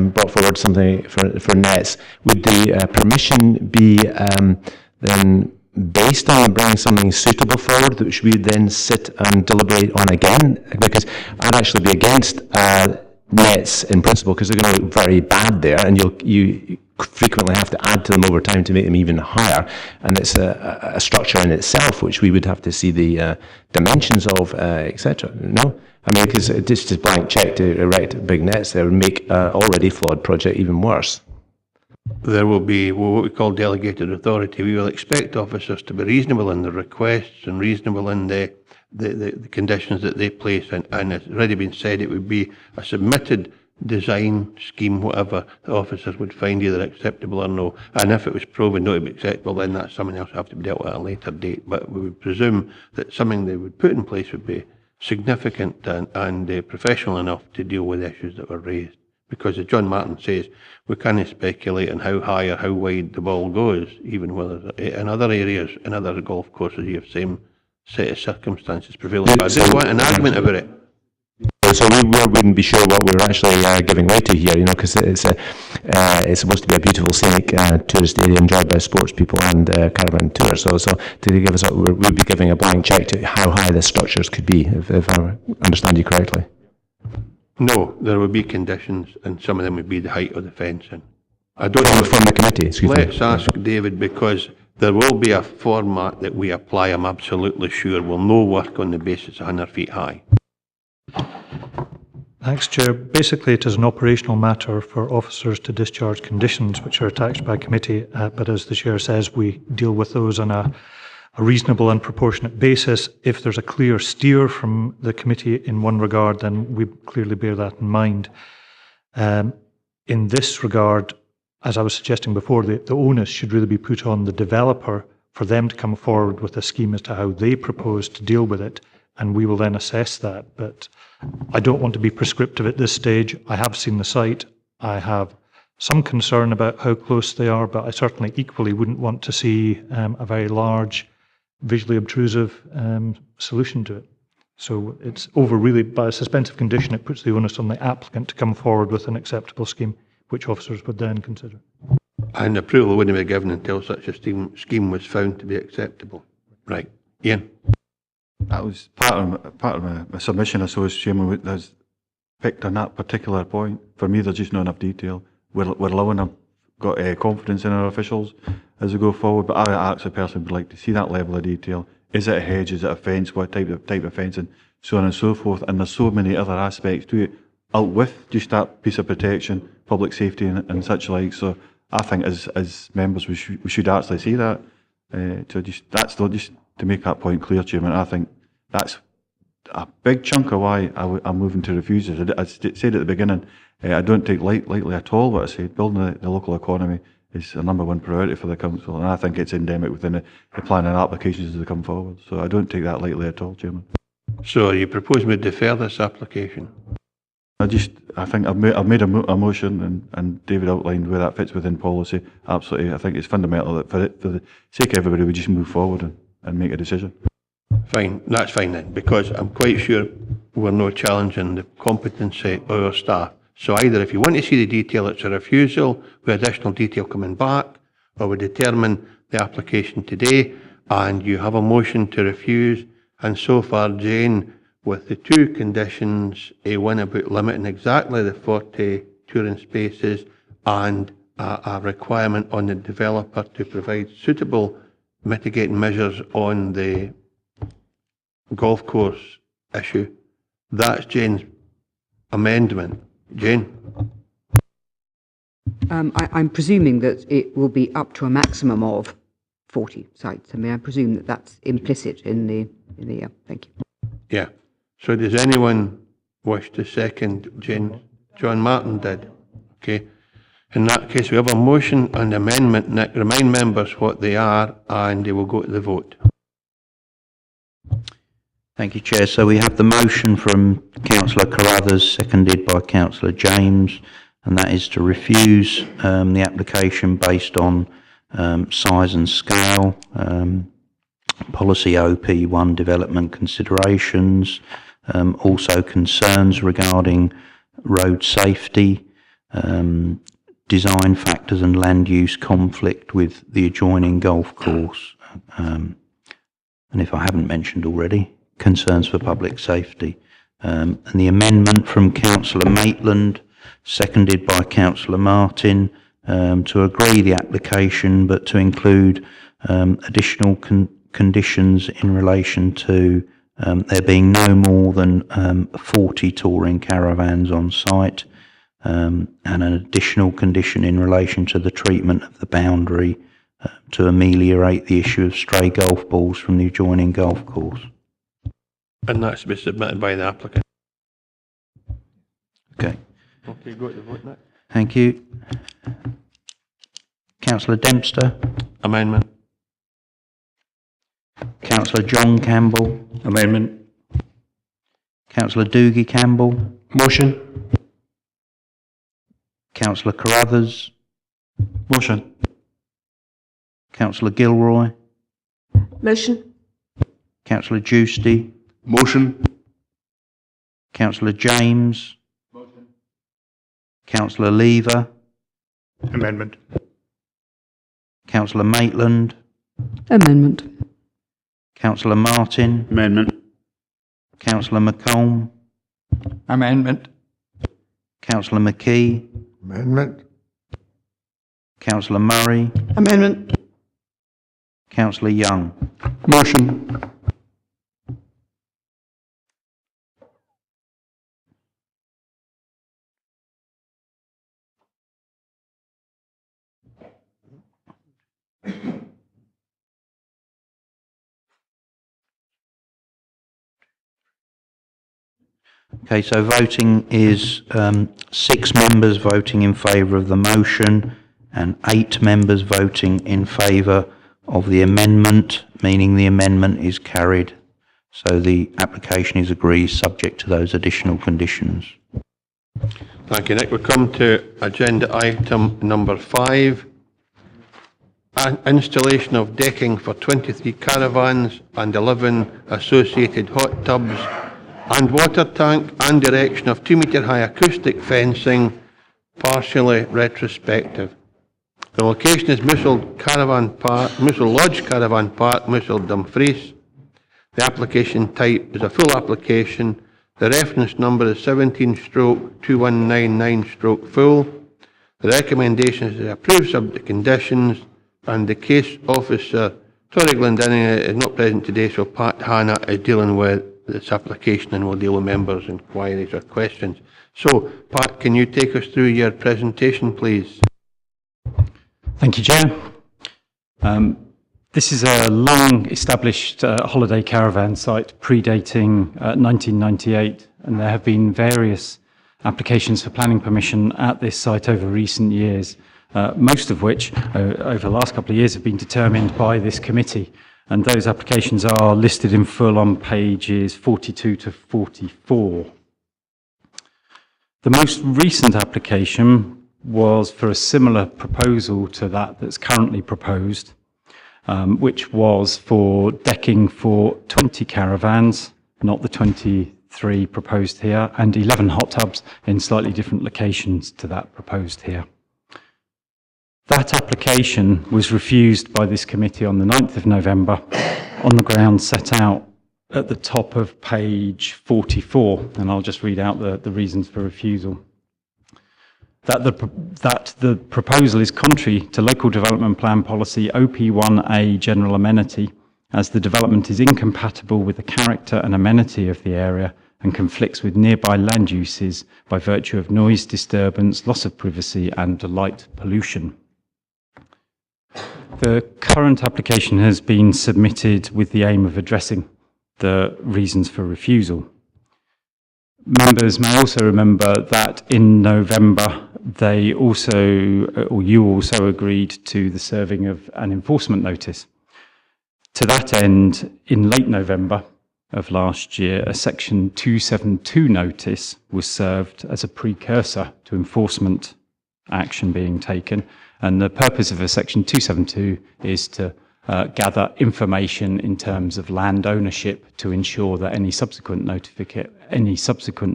brought forward something for nets. Would the permission be then based on bringing something suitable forward, which we then sit and deliberate on again? Because I'd actually be against nets in principle, because they're going to look very bad there, and you frequently have to add to them over time to make them even higher, and it's a structure in itself which we would have to see the dimensions of, etc. No? I mean, because just a blank check to erect big nets there would make an already flawed project even worse. There will be what we call delegated authority. We will expect officers to be reasonable in the requests and reasonable in the conditions that they place, and it's already been said it would be a submitted design scheme, whatever the officers would find either acceptable or no. And if it was proven not to be acceptable, then that's something else have to be dealt with at a later date. But we would presume that something they would put in place would be significant and professional enough to deal with issues that were raised. Because as John Martin says, we can't speculate on how high or how wide the ball goes, even whether in other areas, in other golf courses, you have the same set of circumstances prevailing. But I don't want an argument about it. So we wouldn't be sure what we were actually giving way to here, because it's supposed to be a beautiful scenic tourist area enjoyed by sports people and caravan tours. So to give us, we'd be giving a blank check to how high the structures could be, if I understand you correctly. No, there would be conditions, and some of them would be the height of the fencing. I don't know from the committee. Let's ask David, because there will be a format that we apply. I'm absolutely sure will no work on the basis of 100 feet high. Thanks, Chair. Basically, it is an operational matter for officers to discharge conditions which are attached by committee, but as the Chair says, we deal with those on a reasonable and proportionate basis. If there's a clear steer from the committee in one regard, then we clearly bear that in mind. In this regard, as I was suggesting before, the onus should really be put on the developer for them to come forward with a scheme as to how they propose to deal with it, and we will then assess that. But I don't want to be prescriptive at this stage. I have seen the site. I have some concern about how close they are, but I certainly equally wouldn't want to see a very large, visually obtrusive solution to it. So it's over really by a suspensive condition. It puts the onus on the applicant to come forward with an acceptable scheme, which officers would then consider. And approval wouldn't be given until such a scheme was found to be acceptable. Right. Ian? That was part of my submission, I suppose, Chairman, has picked on that particular point. For me, there's just not enough detail. We're allowing them, got confidence in our officials as we go forward, but I actually personally would like to see that level of detail. Is it a hedge? Is it a fence? What type of fencing? So on and so forth. And there's so many other aspects to it, out with just that piece of protection, public safety and such like. So I think as members we should actually see that. That's just to make that point clear, Chairman. I think that's a big chunk of why I'm moving to refuse it. I said at the beginning, I don't take lightly at all what I said. Building the local economy is a number one priority for the council, and I think it's endemic within the planning applications as they come forward. So I don't take that lightly at all, Chairman. So you propose me to defer this application? I think I've made a motion, and David outlined where that fits within policy. Absolutely, I think it's fundamental that for the sake of everybody, we just move forward and make a decision. Fine, that's fine then, because I'm quite sure we're not challenging the competency of our staff. So either if you want to see the detail, it's a refusal with additional detail coming back, or we determine the application today and you have a motion to refuse. And so far, Jane, with the two conditions, one about limiting exactly the 40 touring spaces and a requirement on the developer to provide suitable mitigating measures on the golf course issue. That's Jane's amendment. Jane? I'm presuming that it will be up to a maximum of 40 sites. I mean, I presume that that's implicit in the thank you. Yeah. So does anyone wish to second Jane? John Martin did. Okay. In that case, we have a motion and amendment. Nick, remind members what they are and they will go to the vote. Thank you, Chair. So we have the motion from Councillor Carruthers, seconded by Councillor James, and that is to refuse the application based on size and scale, policy OP1 development considerations, also concerns regarding road safety, design factors and land use conflict with the adjoining golf course, and if I haven't mentioned already, concerns for public safety. And the amendment from Councillor Maitland, seconded by Councillor Martin, to agree the application but to include additional conditions in relation to there being no more than 40 touring caravans on site, and an additional condition in relation to the treatment of the boundary to ameliorate the issue of stray golf balls from the adjoining golf course. And that's to be submitted by the applicant. Okay. Okay, go to the vote now. Thank you. Councillor Dempster. Amendment. Councillor John Campbell. Amendment. Councillor Doogie Campbell. Motion. Councillor Carruthers. Motion. Councillor Gilroy. Motion. Councillor Giusti. Motion. Councillor James. Motion. Councillor Lever. Amendment. Councillor Maitland. Amendment. Councillor Martin. Amendment. Councillor McComb. Amendment. Councillor McKee. Amendment. Councillor Murray. Amendment. Councillor Young. Motion. Okay, so voting is 6 members voting in favour of the motion and 8 members voting in favour of the amendment, meaning the amendment is carried. So the application is agreed subject to those additional conditions. Thank you, Nick. We come to agenda item number 5. Installation of decking for 23 caravans and 11 associated hot tubs and water tank and erection of 2 metre high acoustic fencing, partially retrospective. The location is Mouswald Lodge Caravan Park, Mouswald, Dumfries. The application type is a full application. The reference number is 17/2199/full. The recommendation is to approve subject to conditions, and the case officer, Tori Glendinning, is not present today, so Pat Hanna is dealing with this application and will deal with members' inquiries or questions. So, Pat, can you take us through your presentation, please? Thank you, Chair. This is a long-established holiday caravan site predating 1998, and there have been various applications for planning permission at this site over recent years, most of which, over the last couple of years, have been determined by this committee. And those applications are listed in full on pages 42 to 44. The most recent application was for a similar proposal to that that's currently proposed, which was for decking for 20 caravans, not the 23 3 proposed here, and 11 hot tubs in slightly different locations to that proposed here. That application was refused by this committee on the 9th of November on the grounds set out at the top of page 44, and I'll just read out the reasons for refusal. That the proposal is contrary to Local Development Plan Policy OP1A General Amenity, as the development is incompatible with the character and amenity of the area and conflicts with nearby land uses by virtue of noise disturbance, loss of privacy and light pollution. The current application has been submitted with the aim of addressing the reasons for refusal. Members may also remember that in November you also agreed to the serving of an enforcement notice. To that end, in late November of last year, a Section 272 notice was served as a precursor to enforcement action being taken, and the purpose of a Section 272 is to gather information in terms of land ownership to ensure that any subsequent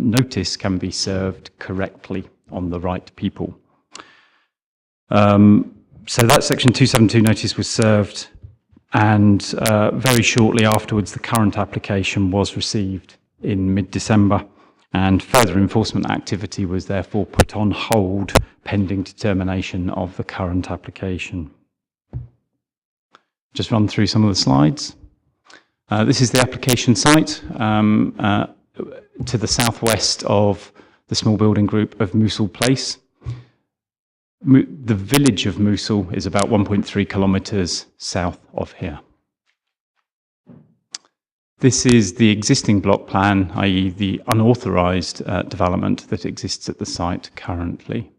notice can be served correctly on the right people. So that Section 272 notice was served, and very shortly afterwards the current application was received in mid-December, and further enforcement activity was therefore put on hold pending determination of the current application. Just run through some of the slides. This is the application site to the southwest of the small building group of Mouswald Place. The village of Mouswald is about 1.3 kilometres south of here. This is the existing block plan, i.e. the unauthorised development that exists at the site currently.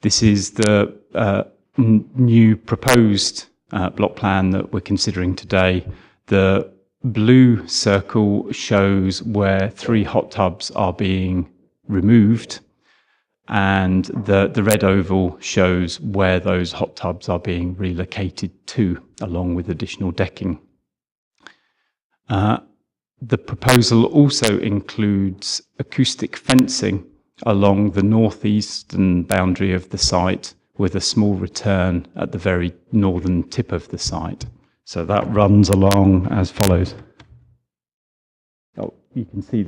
This is the new proposed block plan that we're considering today. The blue circle shows where 3 hot tubs are being removed, and the red oval shows where those hot tubs are being relocated to, along with additional decking. The proposal also includes acoustic fencing along the northeastern boundary of the site, with a small return at the very northern tip of the site. So that runs along as follows. Oh, you can see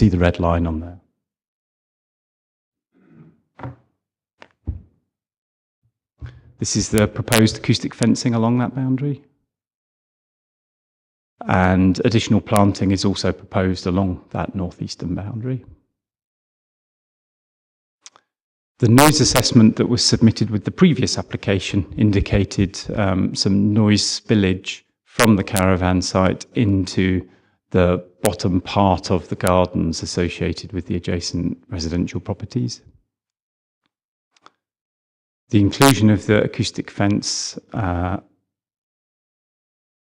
the red line on there. This is the proposed acoustic fencing along that boundary. And additional planting is also proposed along that northeastern boundary. The noise assessment that was submitted with the previous application indicated some noise spillage from the caravan site into the bottom part of the gardens associated with the adjacent residential properties. The inclusion of the acoustic fence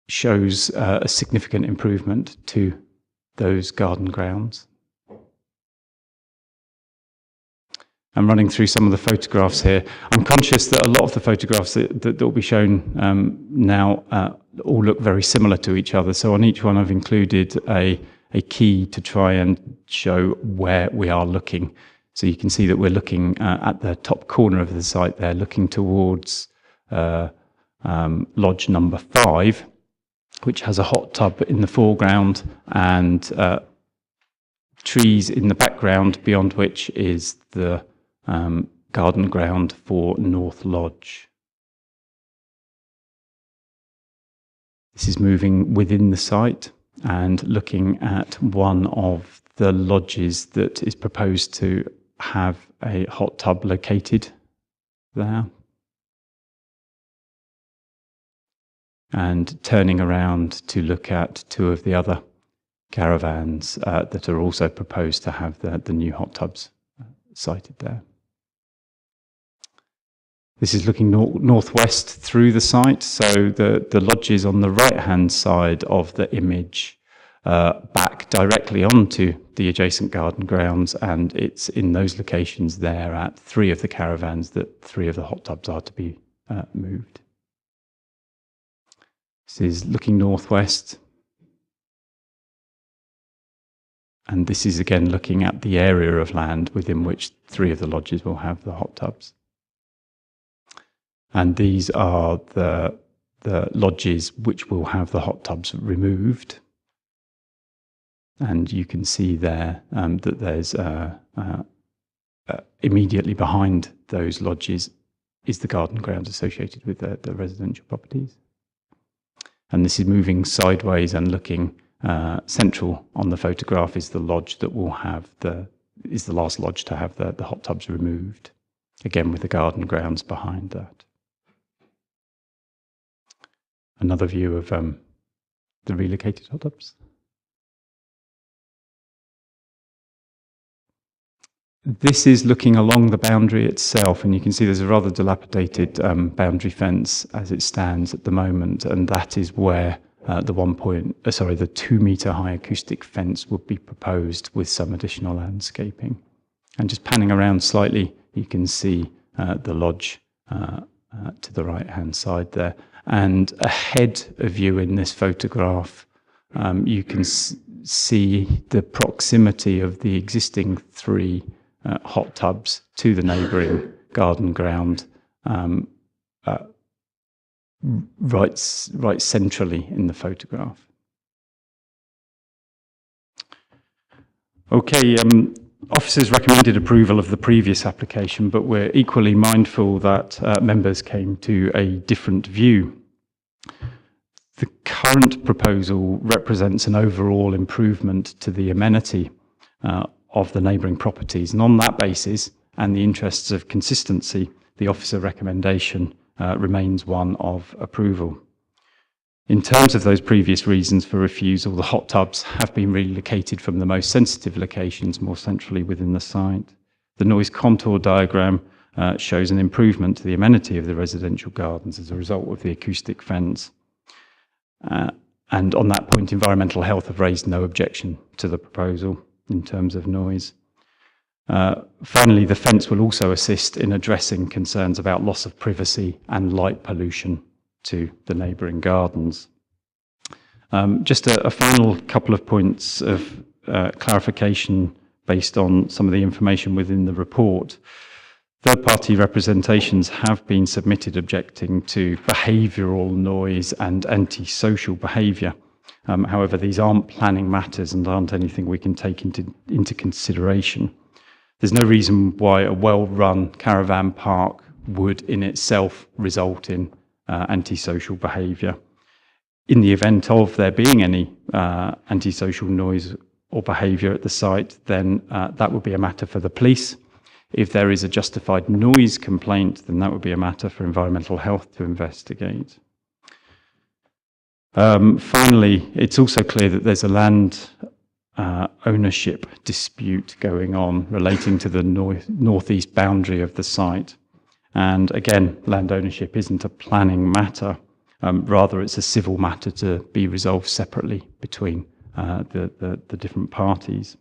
shows a significant improvement to those garden grounds. I'm running through some of the photographs here. I'm conscious that a lot of the photographs that will be shown now all look very similar to each other. So on each one I've included a key to try and show where we are looking. So you can see that we're looking at the top corner of the site there, looking towards lodge number 5, which has a hot tub in the foreground and trees in the background, beyond which is the garden ground for North Lodge. This is moving within the site and looking at one of the lodges that is proposed to have a hot tub located there. And turning around to look at 2 of the other caravans that are also proposed to have the new hot tubs sited there. This is looking northwest through the site, so the lodges on the right-hand side of the image back directly onto the adjacent garden grounds, and it's in those locations there at 3 of the caravans that 3 of the hot tubs are to be moved. This is looking northwest. And this is again looking at the area of land within which 3 of the lodges will have the hot tubs. And these are the lodges which will have the hot tubs removed. And you can see there that there's immediately behind those lodges is the garden grounds associated with the residential properties. And this is moving sideways and looking central on the photograph is the lodge that will have is the last lodge to have the hot tubs removed, again with the garden grounds behind that. Another view of the relocated hot tubs. This is looking along the boundary itself, and you can see there's a rather dilapidated boundary fence as it stands at the moment, and that is where the 2 metre high acoustic fence would be proposed with some additional landscaping. And just panning around slightly, you can see the lodge to the right hand side there. And ahead of you in this photograph, you can see the proximity of the existing 3 hot tubs to the neighbouring garden ground, right centrally in the photograph. Okay, officers recommended approval of the previous application, but we're equally mindful that members came to a different view. The current proposal represents an overall improvement to the amenity of the neighbouring properties, and on that basis and the interests of consistency, the officer recommendation remains one of approval. In terms of those previous reasons for refusal, the hot tubs have been relocated from the most sensitive locations more centrally within the site. The noise contour diagram shows an improvement to the amenity of the residential gardens as a result of the acoustic fence. And on that point, environmental health have raised no objection to the proposal in terms of noise. Finally, the fence will also assist in addressing concerns about loss of privacy and light pollution to the neighbouring gardens. Just a final couple of points of clarification based on some of the information within the report. Third-party representations have been submitted objecting to behavioural noise and antisocial behaviour. However, these aren't planning matters and aren't anything we can take into consideration. There's no reason why a well-run caravan park would in itself result in antisocial behaviour. In the event of there being any antisocial noise or behaviour at the site, then that would be a matter for the police. If there is a justified noise complaint, then that would be a matter for environmental health to investigate. Finally, it's also clear that there's a land ownership dispute going on relating to the northeast boundary of the site. And again, land ownership isn't a planning matter, rather it's a civil matter to be resolved separately between the different parties.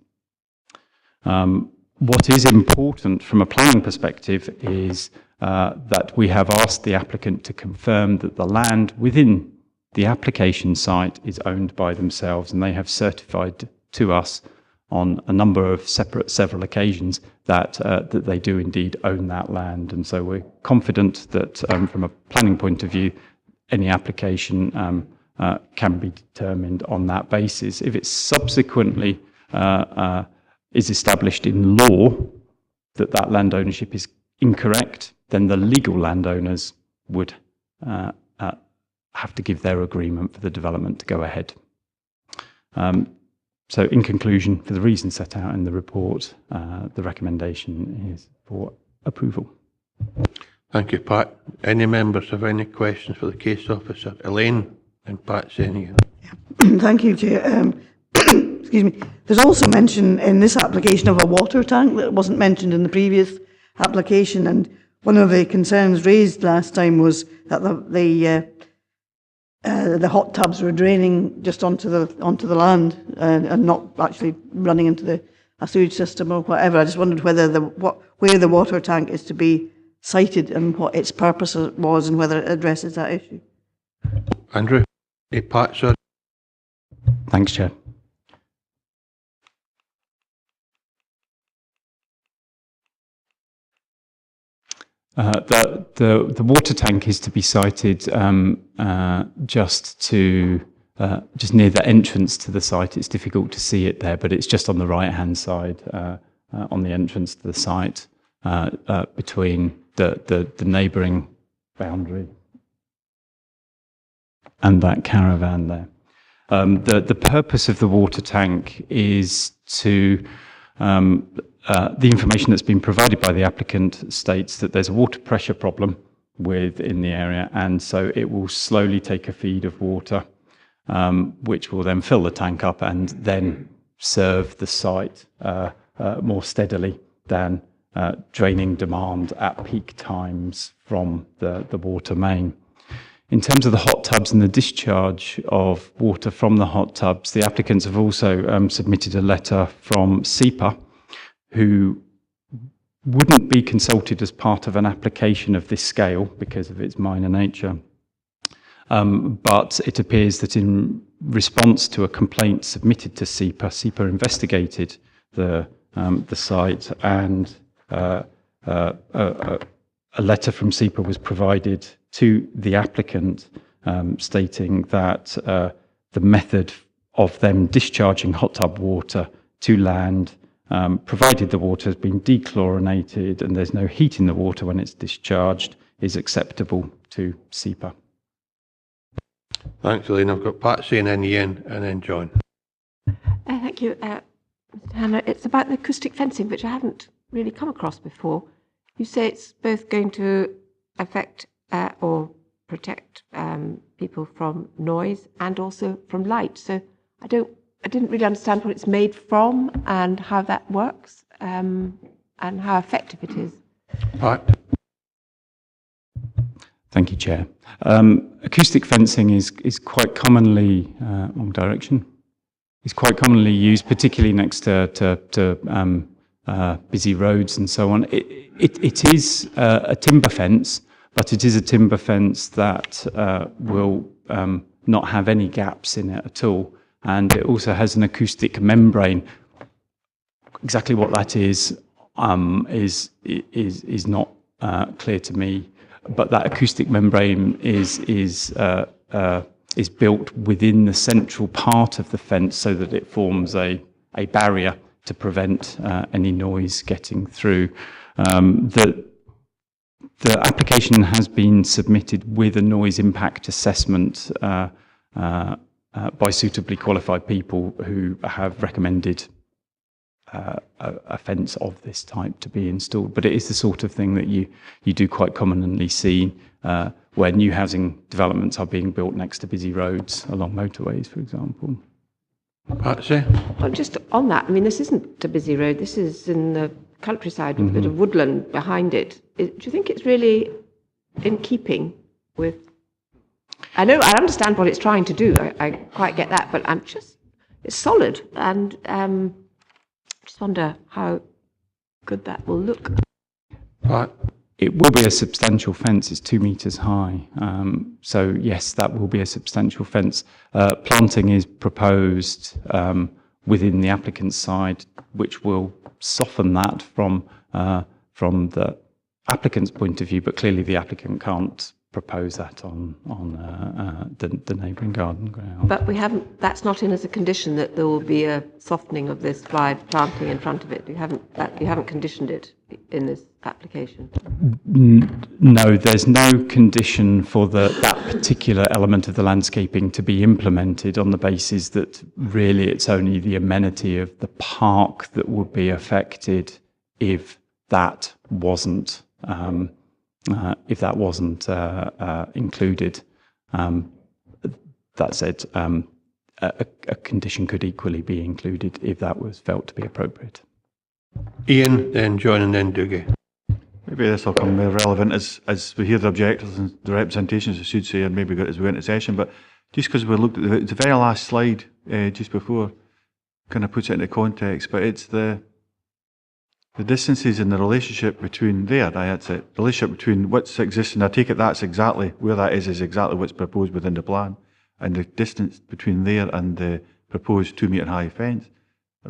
What is important from a planning perspective is that we have asked the applicant to confirm that the land within the application site is owned by themselves, and they have certified to us on a number of several occasions that they do indeed own that land. And so we're confident that from a planning point of view, any application can be determined on that basis. If it subsequently is established in law that that land ownership is incorrect, then the legal landowners would have to give their agreement for the development to go ahead. So in conclusion, for the reasons set out in the report, the recommendation is for approval. Thank you, Pat. Any members have any questions for the case officer? Elaine and Pat Senior. Thank you, Chair. Excuse me. There's also mention in this application of a water tank that wasn't mentioned in the previous application, and one of the concerns raised last time was that the hot tubs were draining just onto the land and not actually running into a sewage system or whatever. I just wondered whether where the water tank is to be sited and what its purpose was and whether it addresses that issue. Andrew? Pat, sir. Thanks, Chair. The water tank is to be sited just near the entrance to the site. It's difficult to see it there, but it's just on the right-hand side on the entrance to the site between the neighbouring boundary and that caravan there. The purpose of the water tank is to the information that's been provided by the applicant states that there's a water pressure problem within the area, and so it will slowly take a feed of water, which will then fill the tank up and then serve the site more steadily than draining demand at peak times from the water main. In terms of the hot tubs and the discharge of water from the hot tubs, the applicants have also submitted a letter from SEPA, who wouldn't be consulted as part of an application of this scale because of its minor nature. But it appears that in response to a complaint submitted to SEPA, SEPA investigated the site, and a letter from SEPA was provided to the applicant stating that the method of them discharging hot tub water to land, provided the water has been dechlorinated and there's no heat in the water when it's discharged, is acceptable to SEPA. Thanks, Elaine. I've got Patsy and then Ian and then John. Thank you, Mr. Hannah. It's about the acoustic fencing, which I haven't really come across before. You say it's both going to affect or protect people from noise and also from light. So I didn't really understand what it's made from and how that works and how effective it is. Pat. Thank you, Chair. Acoustic fencing is quite commonly, wrong direction, is quite commonly used, particularly next to busy roads and so on. It is a timber fence, but it is a timber fence that will not have any gaps in it at all. And it also has an acoustic membrane. Exactly what that is not clear to me. But that acoustic membrane is built within the central part of the fence so that it forms a barrier to prevent any noise getting through. The application has been submitted with a noise impact assessment by suitably qualified people who have recommended a fence of this type to be installed. But it is the sort of thing that you do quite commonly see where new housing developments are being built next to busy roads along motorways, for example. Patsy? Well, just on that, I mean, this isn't a busy road. This is in the countryside with a bit of woodland behind it. Do you think it's really in keeping with... I understand what it's trying to do. I quite get that, but it's solid, and just wonder how good that will look. It will be a substantial fence. It's 2 metres high. So yes, that will be a substantial fence. Planting is proposed within the applicant's side, which will soften that from the applicant's point of view, but clearly the applicant can't propose that on the neighbouring garden ground. But that's not in as a condition that there will be a softening of this by planting in front of it. You haven't conditioned it in this application. No, there's no condition for that particular element of the landscaping to be implemented on the basis that really it's only the amenity of the park that would be affected if that wasn't included. That said, a condition could equally be included if that was felt to be appropriate. Ian, then John, and then Dougie. Maybe this will come more relevant as we hear the objectors and the representations, I should say, and maybe as we go into session. But just because we looked at the very last slide just before, kind of puts it into context. But it's the distances and the relationship between that's it. Relationship between what's existing. I take it that's exactly where that is exactly what's proposed within the plan. and the distance between there and the proposed 2 metre high fence.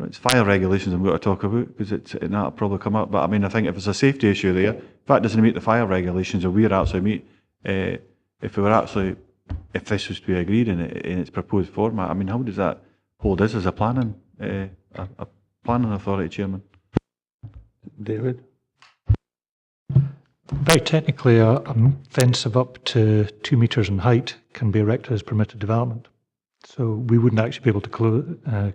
It's fire regulations I'm going to talk about, because that'll probably come up. But I mean, I think if it's a safety issue there, if that doesn't meet the fire regulations, or we're actually meet, if this was to be agreed in its proposed format, I mean, how does that hold us as a planning authority, Chairman? David? Very technically, a fence of up to 2 metres in height can be erected as permitted development. So we wouldn't actually be able to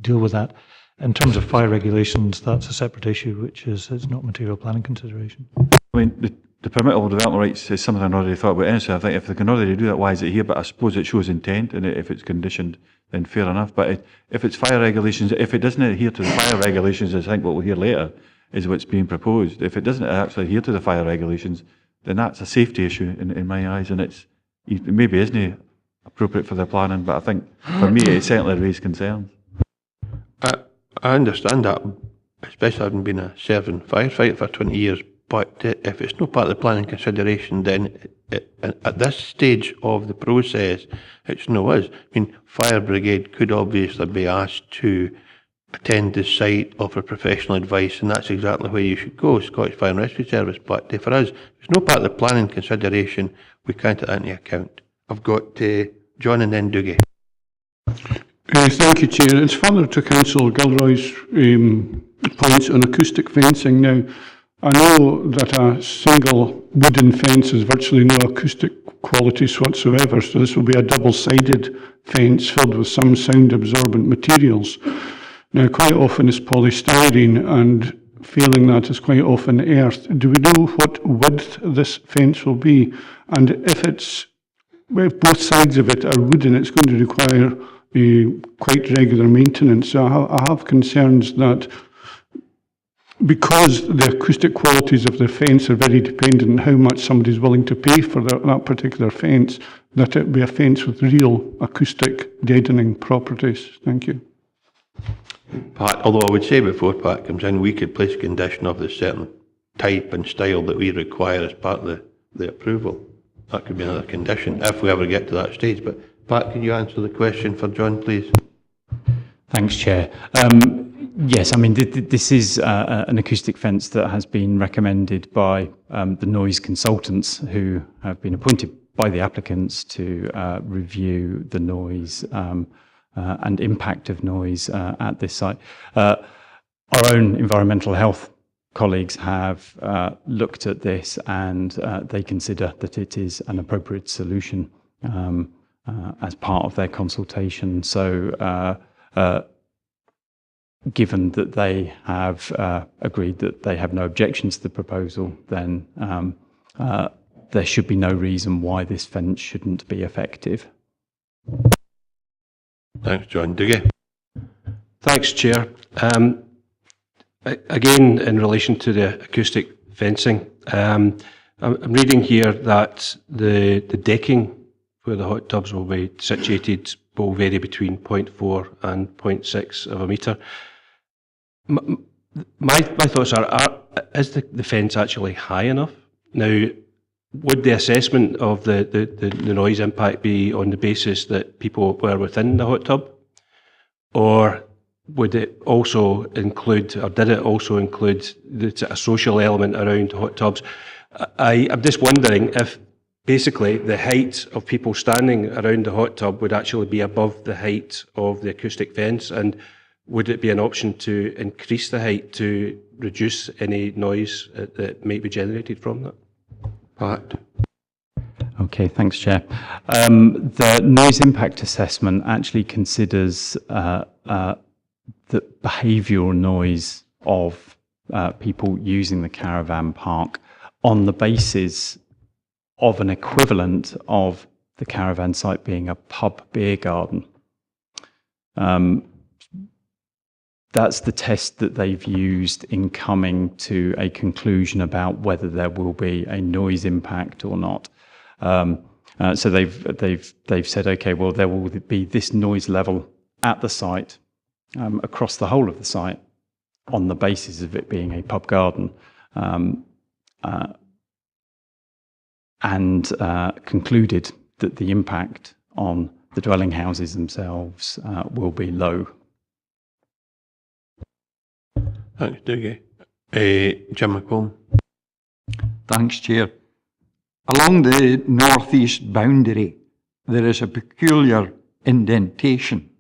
deal with that. In terms of fire regulations, that's a separate issue, which is not material planning consideration. I mean, the permittable development rights is something I've already thought about. Anyway, I think if they can already do that, why is it here? But I suppose it shows intent, and if it's conditioned, then fair enough. But if it's fire regulations, if it doesn't adhere to the fire regulations, I think what we'll hear later is what's being proposed. If it doesn't actually adhere to the fire regulations, then that's a safety issue in my eyes, and it maybe isn't appropriate for their planning, but I think for me it certainly raised concerns. I understand that, especially having been a serving firefighter for 20 years, but if it's not part of the planning consideration, then at this stage of the process, it's no us. I mean, fire brigade could obviously be asked to attend the site, offer professional advice, and that's exactly where you should go, Scottish Fire and Rescue Service. But for us, if it's not part of the planning consideration, we can't take that into account. I've got John and then Dougie. Thank you, Chair. It's further to Councillor Gilroy's points on acoustic fencing. Now, I know that a single wooden fence has virtually no acoustic qualities whatsoever, so this will be a double-sided fence filled with some sound-absorbent materials. Now, quite often it's polystyrene, and failing that is quite often earth. Do we know what width this fence will be? And if both sides of it are wooden, it's going to require quite regular maintenance. So I have concerns that because the acoustic qualities of the fence are very dependent on how much somebody's willing to pay for that particular fence, that it be a fence with real acoustic deadening properties. Thank you. Pat, although I would say before Pat comes in, we could place a condition of the certain type and style that we require as part of the approval. That could be another condition if we ever get to that stage. But Pat, can you answer the question for John, please? Thanks, Chair. Yes, I mean, this is an acoustic fence that has been recommended by the noise consultants who have been appointed by the applicants to review the noise and impact of noise at this site. Our own environmental health colleagues have looked at this, and they consider that it is an appropriate solution as part of their consultation. So given that they have agreed that they have no objections to the proposal, then there should be no reason why this fence shouldn't be effective. Thanks, John. Dougie? Thanks, Chair. Again, in relation to the acoustic fencing, I'm reading here that the decking where the hot tubs will be situated will vary between 0.4 and 0.6 of a metre. My thoughts are is the fence actually high enough? Now, would the assessment of the noise impact be on the basis that people were within the hot tub? Or would it also include, or did it also include a social element around hot tubs? I'm just wondering if basically the height of people standing around the hot tub would actually be above the height of the acoustic fence, and would it be an option to increase the height to reduce any noise that might be generated from that? Pat? Okay, thanks, Chair. The noise impact assessment actually considers the behavioural noise of people using the caravan park on the basis of an equivalent of the caravan site being a pub beer garden. That's the test that they've used in coming to a conclusion about whether there will be a noise impact or not. So they've said, okay, well, there will be this noise level at the site across the whole of the site on the basis of it being a pub garden, and concluded that the impact on the dwelling houses themselves will be low. Thanks, Dougie. Jim McComb. Thanks, Chair. Along the northeast boundary, there is a peculiar indentation.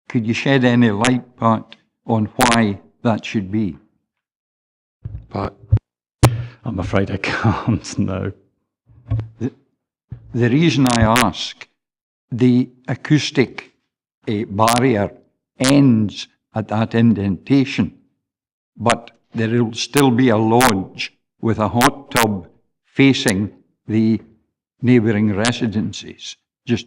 Could you shed any light, Pat, on why that should be? Pat? I'm afraid I can't, no. The reason I ask, the acoustic barrier ends at that indentation, but there will still be a lodge with a hot tub facing the neighbouring residences, just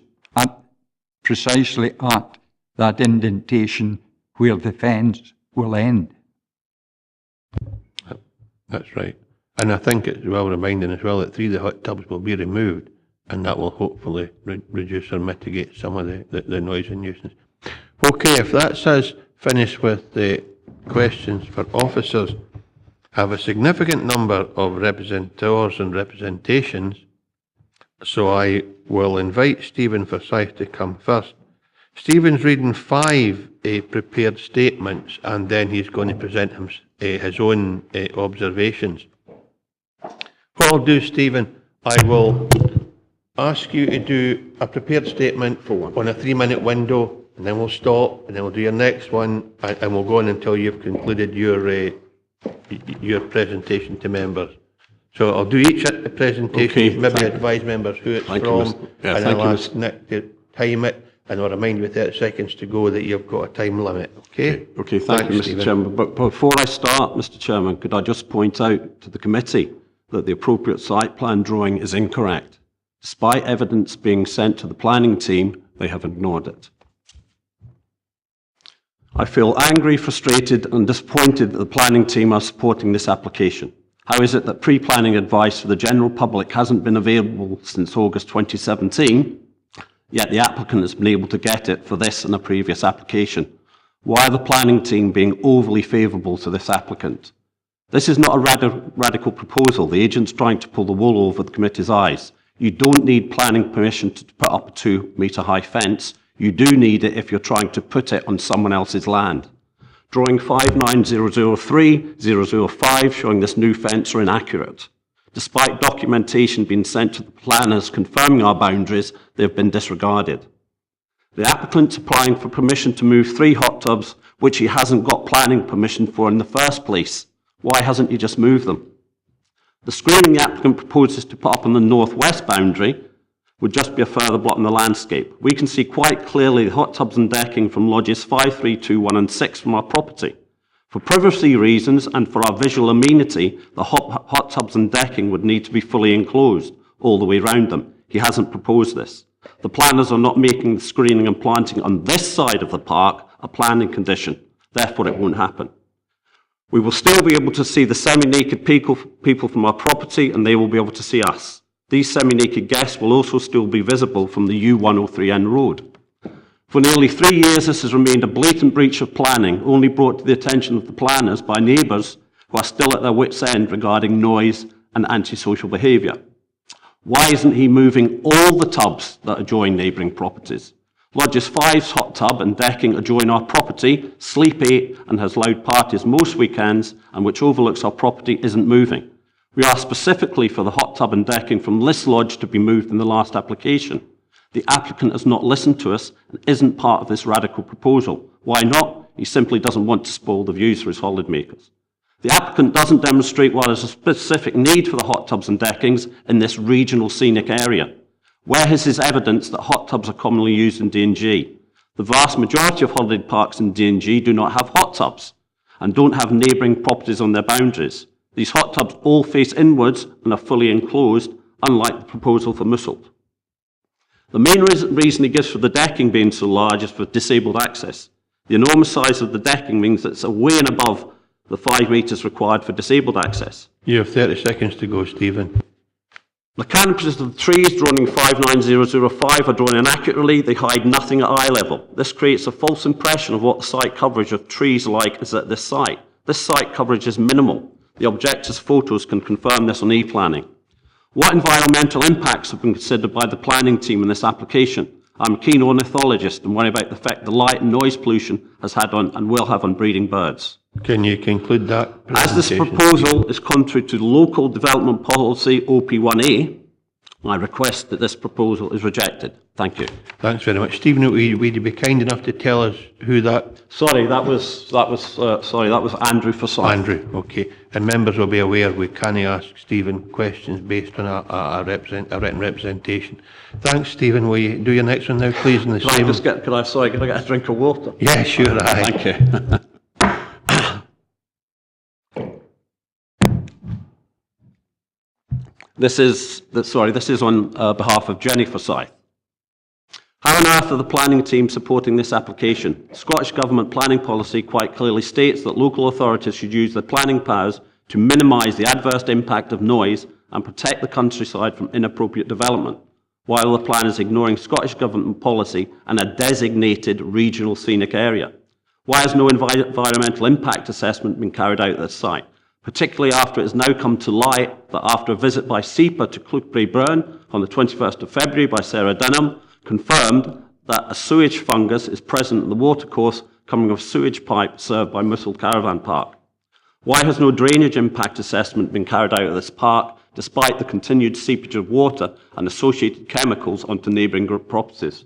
precisely at that indentation where the fence will end. That's right. And I think it's well reminding as well that 3 of the hot tubs will be removed, and that will hopefully reduce or mitigate some of the noise and nuisance. Okay, if that's us finished with the questions for officers, I have a significant number of representatives and representations, so I will invite Stephen Forsyth to come first. Stephen's reading 5 prepared statements, and then he's going to present his own observations. What I'll do, Stephen, I will ask you to do a prepared statement on a 3-minute window, and then we'll stop, and then we'll do your next one, and we'll go on until you've concluded your presentation to members. So I'll do each presentation, maybe advise members who it's from, and I'll ask Nick to time it, and I'll remind you with 30 seconds to go that you've got a time limit, okay? Okay, thank you, Mr. Stephen. Chairman. But before I start, Mr. Chairman, could I just point out to the committee that the appropriate site plan drawing is incorrect. Despite evidence being sent to the planning team, they have ignored it. I feel angry, frustrated and disappointed that the planning team are supporting this application. How is it that pre-planning advice for the general public hasn't been available since August 2017, yet the applicant has been able to get it for this and a previous application? Why are the planning team being overly favourable to this applicant? This is not a radical proposal. The agent's trying to pull the wool over the committee's eyes. You don't need planning permission to put up a 2-metre high fence. You do need it if you're trying to put it on someone else's land. Drawing 59003-005 showing this new fence are inaccurate. Despite documentation being sent to the planners confirming our boundaries, they have been disregarded. The applicant applying for permission to move 3 hot tubs, which he hasn't got planning permission for in the first place. Why hasn't he just moved them? The screening the applicant proposes to put up on the northwest boundary would just be a further blot in the landscape. We can see quite clearly the hot tubs and decking from lodges 5, 3, 2, 1 and 6 from our property. For privacy reasons and for our visual amenity, the hot tubs and decking would need to be fully enclosed all the way around them. He hasn't proposed this. The planners are not making the screening and planting on this side of the park a planning condition. Therefore, it won't happen. We will still be able to see the semi-naked people from our property, and they will be able to see us. These semi-naked guests will also still be visible from the U103N road. For nearly 3 years, this has remained a blatant breach of planning, only brought to the attention of the planners by neighbours who are still at their wits' end regarding noise and antisocial behaviour. Why isn't he moving all the tubs that adjoin neighbouring properties? Lodges 5's hot tub and decking adjoin our property, Sleep 8 and has loud parties most weekends, and which overlooks our property, isn't moving. We asked specifically for the hot tub and decking from this lodge to be moved in the last application. The applicant has not listened to us and isn't part of this radical proposal. Why not? He simply doesn't want to spoil the views for his holidaymakers. The applicant doesn't demonstrate why there's a specific need for the hot tubs and deckings in this regional scenic area. Where is his evidence that hot tubs are commonly used in D&G? The vast majority of holiday parks in D&G do not have hot tubs and don't have neighbouring properties on their boundaries. These hot tubs all face inwards and are fully enclosed, unlike the proposal for Mouswald. The main reason he gives for the decking being so large is for disabled access. The enormous size of the decking means that it's way and above the 5 metres required for disabled access. You have 30 seconds to go, Stephen. The canopies of the trees drawn in 59005 are drawn inaccurately. They hide nothing at eye level. This creates a false impression of what the site coverage of trees like is at this site. This site coverage is minimal. The objector's photos can confirm this on e-planning. What environmental impacts have been considered by the planning team in this application? I'm a keen ornithologist and worry about the effect the light and noise pollution has had on and will have on breeding birds. Can you conclude that? As this proposal is contrary to local development policy OP1A, I request that this proposal is rejected. Thank you. Thanks very much. Stephen, would you be kind enough to tell us who that... Sorry, that was Andrew Forsyth. Andrew, okay. And members will be aware we can't ask Stephen questions based on a written representation. Thanks, Stephen. Will you do your next one now, please? In the same... Can I get a drink of water? Yeah, sure. Aye. Thank you. This is on behalf of Jenny Forsyth. How on earth are the planning team supporting this application? Scottish Government planning policy quite clearly states that local authorities should use their planning powers to minimise the adverse impact of noise and protect the countryside from inappropriate development, while the plan is ignoring Scottish Government policy and a designated regional scenic area. Why has no environmental impact assessment been carried out at this site? Particularly after it has now come to light that after a visit by SEPA to Cuckoo Bridge on the 21st of February by Sarah Denham, confirmed that a sewage fungus is present in the watercourse coming off sewage pipe served by Mouswald Caravan Park. Why has no drainage impact assessment been carried out at this park, despite the continued seepage of water and associated chemicals onto neighbouring properties?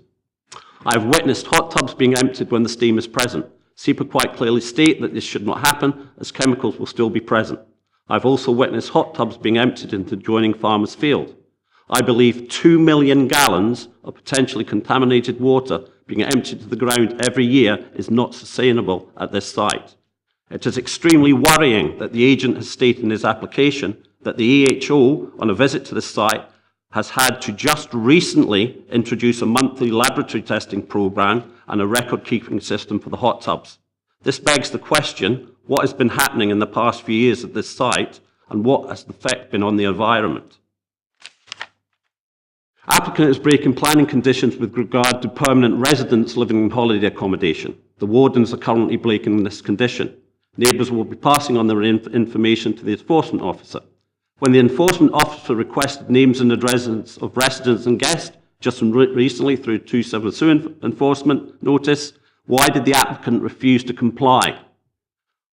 I have witnessed hot tubs being emptied when the steam is present. SEPA quite clearly state that this should not happen, as chemicals will still be present. I've also witnessed hot tubs being emptied into adjoining farmers' field. I believe 2 million gallons of potentially contaminated water being emptied to the ground every year is not sustainable at this site. It is extremely worrying that the agent has stated in his application that the AHO, on a visit to this site, has had to just recently introduce a monthly laboratory testing programme and a record-keeping system for the hot tubs. This begs the question, what has been happening in the past few years at this site, and what has the effect been on the environment? Applicant is breaking planning conditions with regard to permanent residents living in holiday accommodation. The wardens are currently breaking this condition. Neighbours will be passing on their information to the enforcement officer. When the enforcement officer requested names and addresses of residents and guests, just recently through 272 enforcement notice, why did the applicant refuse to comply?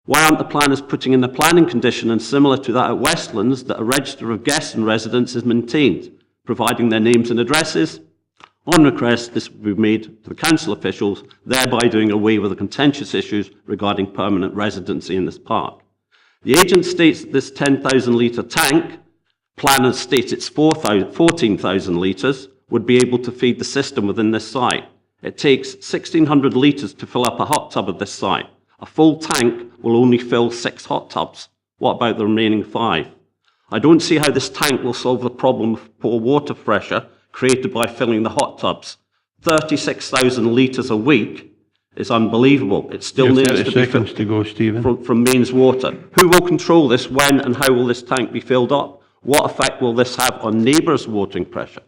Why aren't the planners putting in a planning condition and similar to that at Westlands that a register of guests and residents is maintained, providing their names and addresses? On request, this will be made to the council officials, thereby doing away with the contentious issues regarding permanent residency in this park. The agent states that this 10,000 litre tank, planners state it's 14,000 litres, would be able to feed the system within this site. It takes 1,600 litres to fill up a hot tub at this site. A full tank will only fill 6 hot tubs. What about the remaining 5? I don't see how this tank will solve the problem of poor water pressure created by filling the hot tubs. 36,000 litres a week is unbelievable. It still needs to be filled to go, Stephen. From mains water. Who will control this? When and how will this tank be filled up? What effect will this have on neighbours' watering pressure?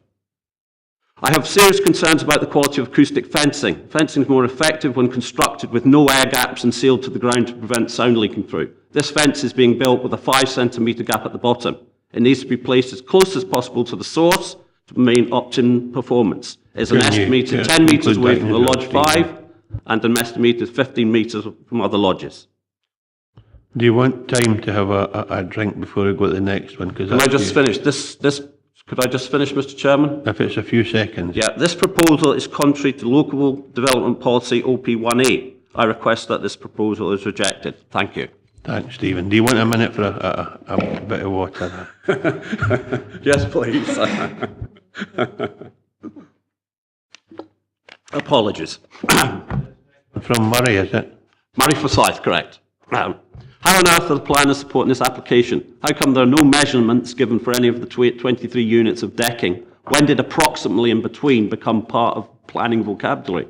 I have serious concerns about the quality of acoustic fencing. Fencing is more effective when constructed with no air gaps and sealed to the ground to prevent sound leaking through. This fence is being built with a 5 centimetre gap at the bottom. It needs to be placed as close as possible to the source to maintain optimum performance. It is an estimated 10 metres away from the Lodge 5 and an estimated 15 metres from other lodges. Do you want time to have a drink before we go to the next one? Can I just finish? Could I just finish, Mr. Chairman? If it's a few seconds. Yeah, this proposal is contrary to local development policy OP1A. I request that this proposal is rejected. Thank you. Thanks, Stephen. Do you want a minute for a bit of water? Yes, please. Apologies. From Murray, is it? Murray Forsyth, correct. How on earth are the planners supporting this application? How come there are no measurements given for any of the 23 units of decking? When did approximately in between become part of planning vocabulary?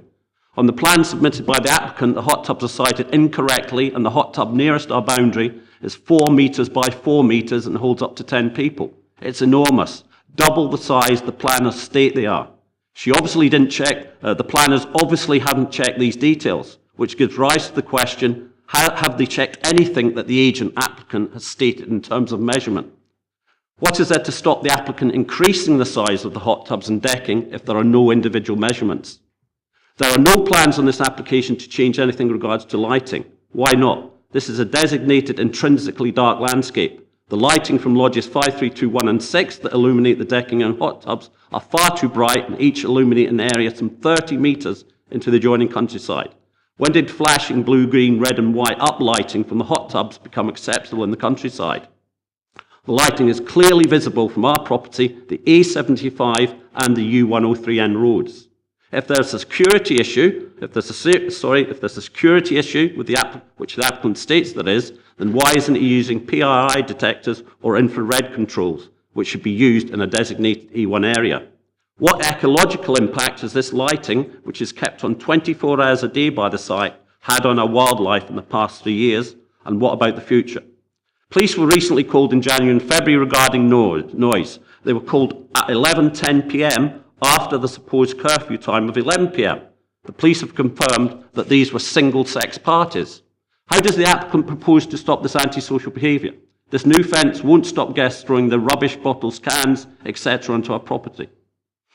On the plan submitted by the applicant, the hot tubs are cited incorrectly, and the hot tub nearest our boundary is 4 metres by 4 metres and holds up to 10 people. It's enormous, double the size the planners state they are. She obviously didn't check, the planners obviously haven't checked these details, which gives rise to the question, how have they checked anything that the agent applicant has stated in terms of measurement? What is there to stop the applicant increasing the size of the hot tubs and decking if there are no individual measurements? There are no plans on this application to change anything in regards to lighting. Why not? This is a designated intrinsically dark landscape. The lighting from lodges 5, 3, 2, 1 and 6 that illuminate the decking and hot tubs are far too bright and each illuminate an area some 30 metres into the adjoining countryside. When did flashing blue, green, red and white uplighting from the hot tubs become acceptable in the countryside? The lighting is clearly visible from our property, the A75 and the U103N roads. If there's a security issue, if there's a security issue with which the applicant states there is, then why isn't he using PII detectors or infrared controls, which should be used in a designated E1 area? What ecological impact has this lighting, which is kept on 24 hours a day by the site, had on our wildlife in the past 3 years? And what about the future? Police were recently called in January and February regarding noise. They were called at 11:10 p.m. after the supposed curfew time of 11 p.m. The police have confirmed that these were single-sex parties. How does the applicant propose to stop this antisocial behaviour? This new fence won't stop guests throwing their rubbish, bottles, cans, etc. onto our property.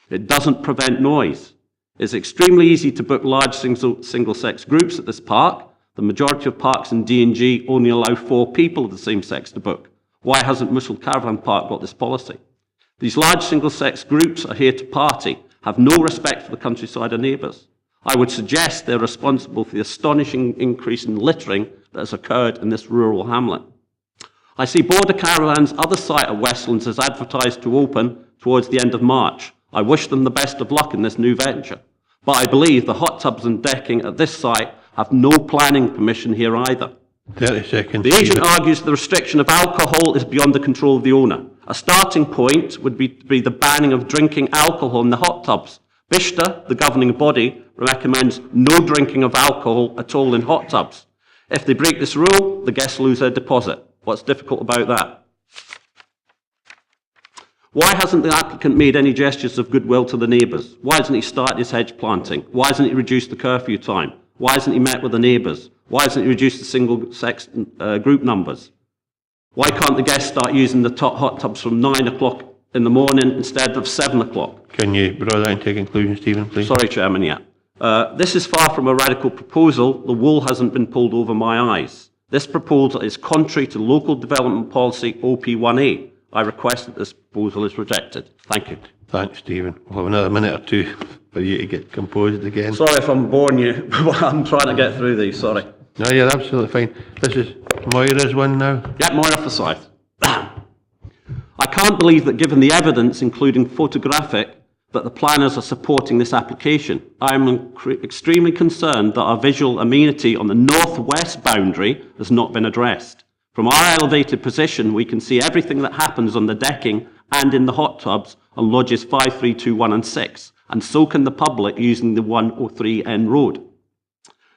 It doesn't prevent noise. It's extremely easy to book large single-sex groups at this park. The majority of parks in D&G only allow 4 people of the same sex to book. Why hasn't Mouswald Caravan Park got this policy? These large single-sex groups are here to party, have no respect for the countryside or neighbours. I would suggest they're responsible for the astonishing increase in littering that has occurred in this rural hamlet. I see Border Caravan's other site at Westlands is advertised to open towards the end of March. I wish them the best of luck in this new venture. But I believe the hot tubs and decking at this site have no planning permission here either. 30 seconds. The agent argues the restriction of alcohol is beyond the control of the owner. A starting point would be the banning of drinking alcohol in the hot tubs. BISTA, the governing body, recommends no drinking of alcohol at all in hot tubs. If they break this rule, the guests lose their deposit. What's difficult about that? Why hasn't the applicant made any gestures of goodwill to the neighbours? Why hasn't he started his hedge planting? Why hasn't he reduced the curfew time? Why hasn't he met with the neighbours? Why hasn't he reduced the single-sex group numbers? Why can't the guests start using the hot tubs from 9 o'clock in the morning instead of 7 o'clock? Can you draw that into conclusion, Stephen, please? Sorry, Chairman, yeah. This is far from a radical proposal. The wool hasn't been pulled over my eyes. This proposal is contrary to Local Development Policy OP1A. I request that this proposal is rejected. Thank you. Thanks, Stephen. We'll have another minute or two for you to get composed again. Sorry if I'm boring you, but I'm trying to get through these, sorry. No, you're absolutely fine. This is Moira's one now. Yeah, Moira Forsyth. I can't believe that given the evidence, including photographic, that the planners are supporting this application. I am extremely concerned that our visual amenity on the northwest boundary has not been addressed. From our elevated position, we can see everything that happens on the decking and in the hot tubs on lodges 5, 3, 2, 1 and 6, and so can the public using the 103N road.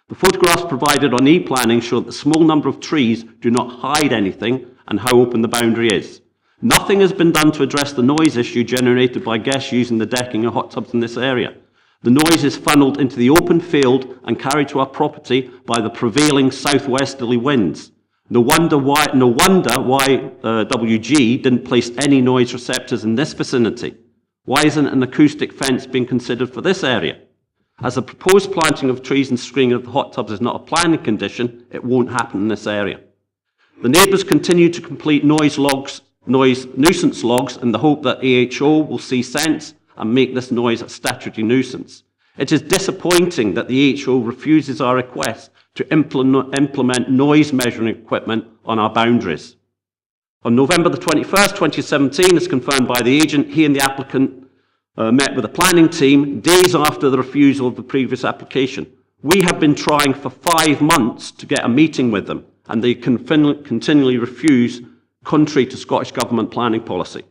The photographs provided on e-planning show that the small number of trees do not hide anything and how open the boundary is. Nothing has been done to address the noise issue generated by guests using the decking and hot tubs in this area. The noise is funneled into the open field and carried to our property by the prevailing southwesterly winds. No wonder why WG didn't place any noise receptors in this vicinity. Why isn't an acoustic fence being considered for this area? As the proposed planting of trees and screening of the hot tubs is not a planning condition, it won't happen in this area. The neighbours continue to complete nuisance logs in the hope that AHO will see sense and make this noise a statutory nuisance. It is disappointing that the AHO refuses our request to implement noise measuring equipment on our boundaries. On November the 21st, 2017, as confirmed by the agent, he and the applicant met with the planning team days after the refusal of the previous application. We have been trying for 5 months to get a meeting with them, and they continually refuse, contrary to Scottish Government planning policy.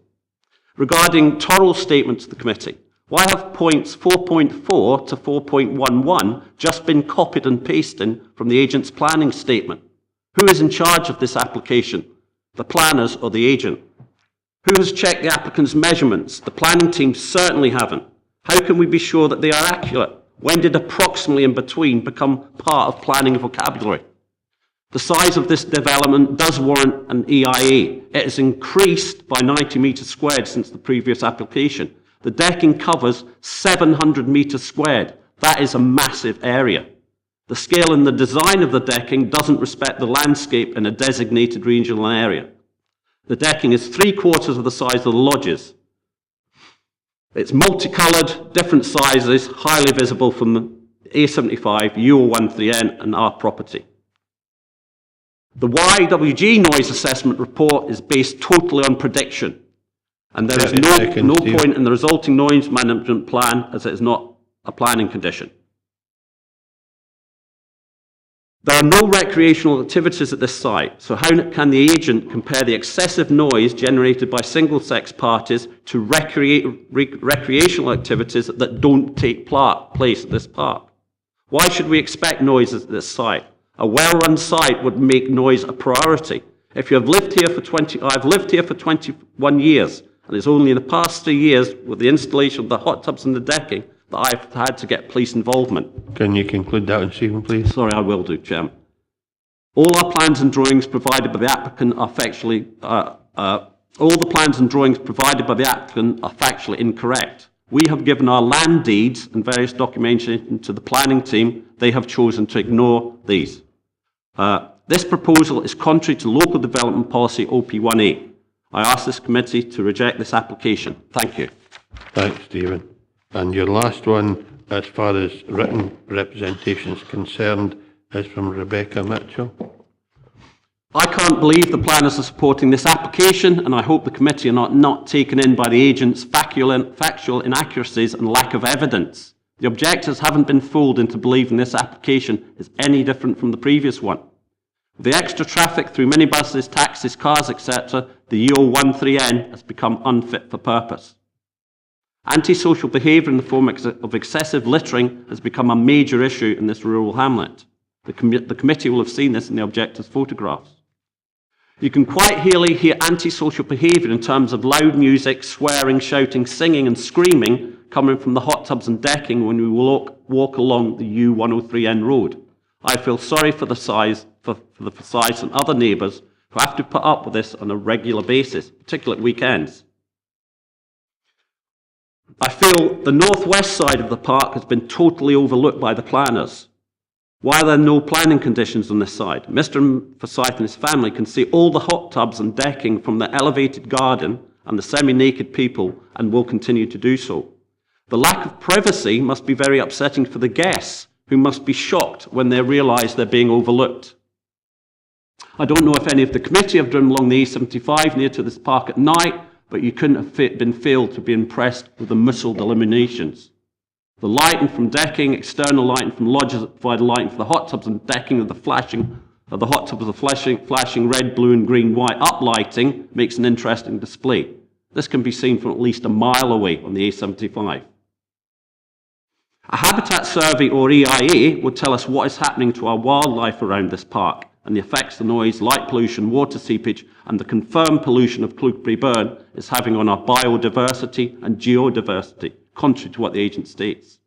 Regarding Torrell's statement to the committee, why have points 4.4 to 4.11 just been copied and pasted from the agent's planning statement? Who is in charge of this application? The planners or the agent? Who has checked the applicant's measurements? The planning team certainly haven't. How can we be sure that they are accurate? When did approximately in between become part of planning vocabulary? The size of this development does warrant an EIA. It has increased by 90 metres squared since the previous application. The decking covers 700 metres squared. That is a massive area. The scale and the design of the decking doesn't respect the landscape in a designated regional area. The decking is 3/4 of the size of the lodges. It's multicoloured, different sizes, highly visible from the A75, U013N and our property. The YWG noise assessment report is based totally on prediction, and there is no point in the resulting noise management plan as it is not a planning condition. There are no recreational activities at this site, so how can the agent compare the excessive noise generated by single-sex parties to recreational activities that don't take place at this park? Why should we expect noise at this site? A well-run site would make noise a priority. If you have lived here I've lived here for 21 years, and it's only in the past 3 years with the installation of the hot tubs and the decking that I've had to get police involvement. Can you conclude that one, Stephen, please? Sorry, I will do, Chairman. All our plans and drawings provided by the applicant are factually, all the plans and drawings provided by the applicant are factually incorrect. We have given our land deeds and various documentation to the planning team. They have chosen to ignore these. This proposal is contrary to local development policy OP1A. I ask this committee to reject this application. Thank you. Thanks, Stephen. And your last one, as far as written representation is concerned, is from Rebecca Mitchell. I can't believe the planners are supporting this application, and I hope the committee are not taken in by the agent's factual inaccuracies and lack of evidence. The objectors haven't been fooled into believing this application is any different from the previous one. With the extra traffic through minibuses, taxis, cars, etc., the U013N has become unfit for purpose. Antisocial behaviour in the form of excessive littering has become a major issue in this rural hamlet. The committee will have seen this in the objectors' photographs. You can quite clearly hear antisocial behaviour in terms of loud music, swearing, shouting, singing and screaming coming from the hot tubs and decking when we walk along the U103N road. I feel sorry for the Forsyths and other neighbours who have to put up with this on a regular basis, particularly at weekends. I feel the northwest side of the park has been totally overlooked by the planners. Why are there no planning conditions on this side? Mr. Forsyth and his family can see all the hot tubs and decking from the elevated garden and the semi-naked people and will continue to do so. The lack of privacy must be very upsetting for the guests, who must be shocked when they realise they're being overlooked. I don't know if any of the committee have driven along the A75 near to this park at night, but you couldn't have been failed to be impressed with the Mouswald illuminations. The lighting from decking, external lighting from lodges that provide lighting for the hot tubs and decking of the hot tubs, the flashing red, blue and green, white uplighting makes an interesting display. This can be seen from at least a mile away on the A75. A habitat survey or EIA would tell us what is happening to our wildlife around this park and the effects the noise, light pollution, water seepage and the confirmed pollution of Queensberry Bay is having on our biodiversity and geodiversity, contrary to what the agent states.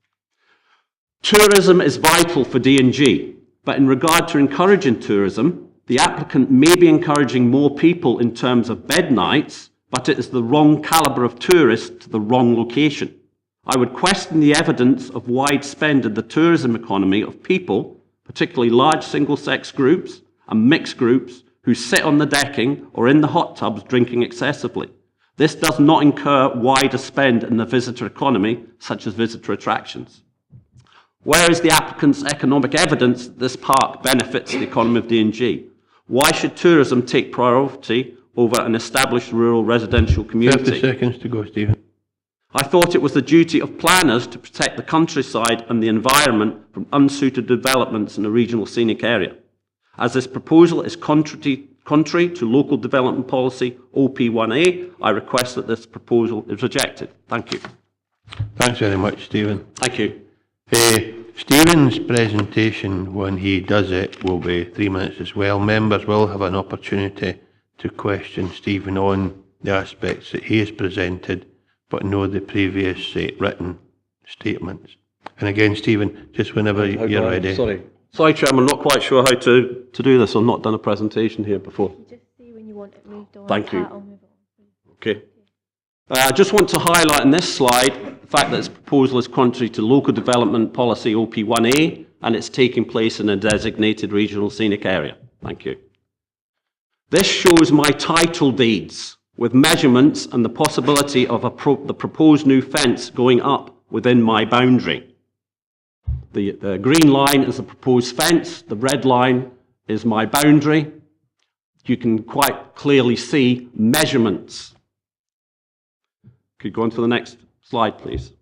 Tourism is vital for D&G, but in regard to encouraging tourism, the applicant may be encouraging more people in terms of bed nights, but it is the wrong calibre of tourists to the wrong location. I would question the evidence of wide spend in the tourism economy of people, particularly large single-sex groups and mixed groups, who sit on the decking or in the hot tubs drinking excessively. This does not incur wider spend in the visitor economy, such as visitor attractions. Where is the applicant's economic evidence that this park benefits the economy of D&G? Why should tourism take priority over an established rural residential community? 30 seconds to go, Stephen. I thought it was the duty of planners to protect the countryside and the environment from unsuited developments in a regional scenic area. As this proposal is contrary to local development policy OP1A, I request that this proposal is rejected. Thank you. Thanks very much, Stephen. Thank you. Stephen's presentation, when he does it, will be 3 minutes as well. Members will have an opportunity to question Stephen on the aspects that he has presented, but know the previous written statements. And again, Stephen, just whenever you're ready. Sorry, Sorry, Chairman, I'm not quite sure how to do this. I've not done a presentation here before. Just see when you want it moved on. Thank you. Okay. I just want to highlight in this slide the fact that this proposal is contrary to Local Development Policy OP1A and it's taking place in a designated regional scenic area. Thank you. This shows my title deeds with measurements and the possibility of the proposed new fence going up within my boundary. The green line is the proposed fence, the red line is my boundary. You can quite clearly see measurements. Could you go on to the next slide, please?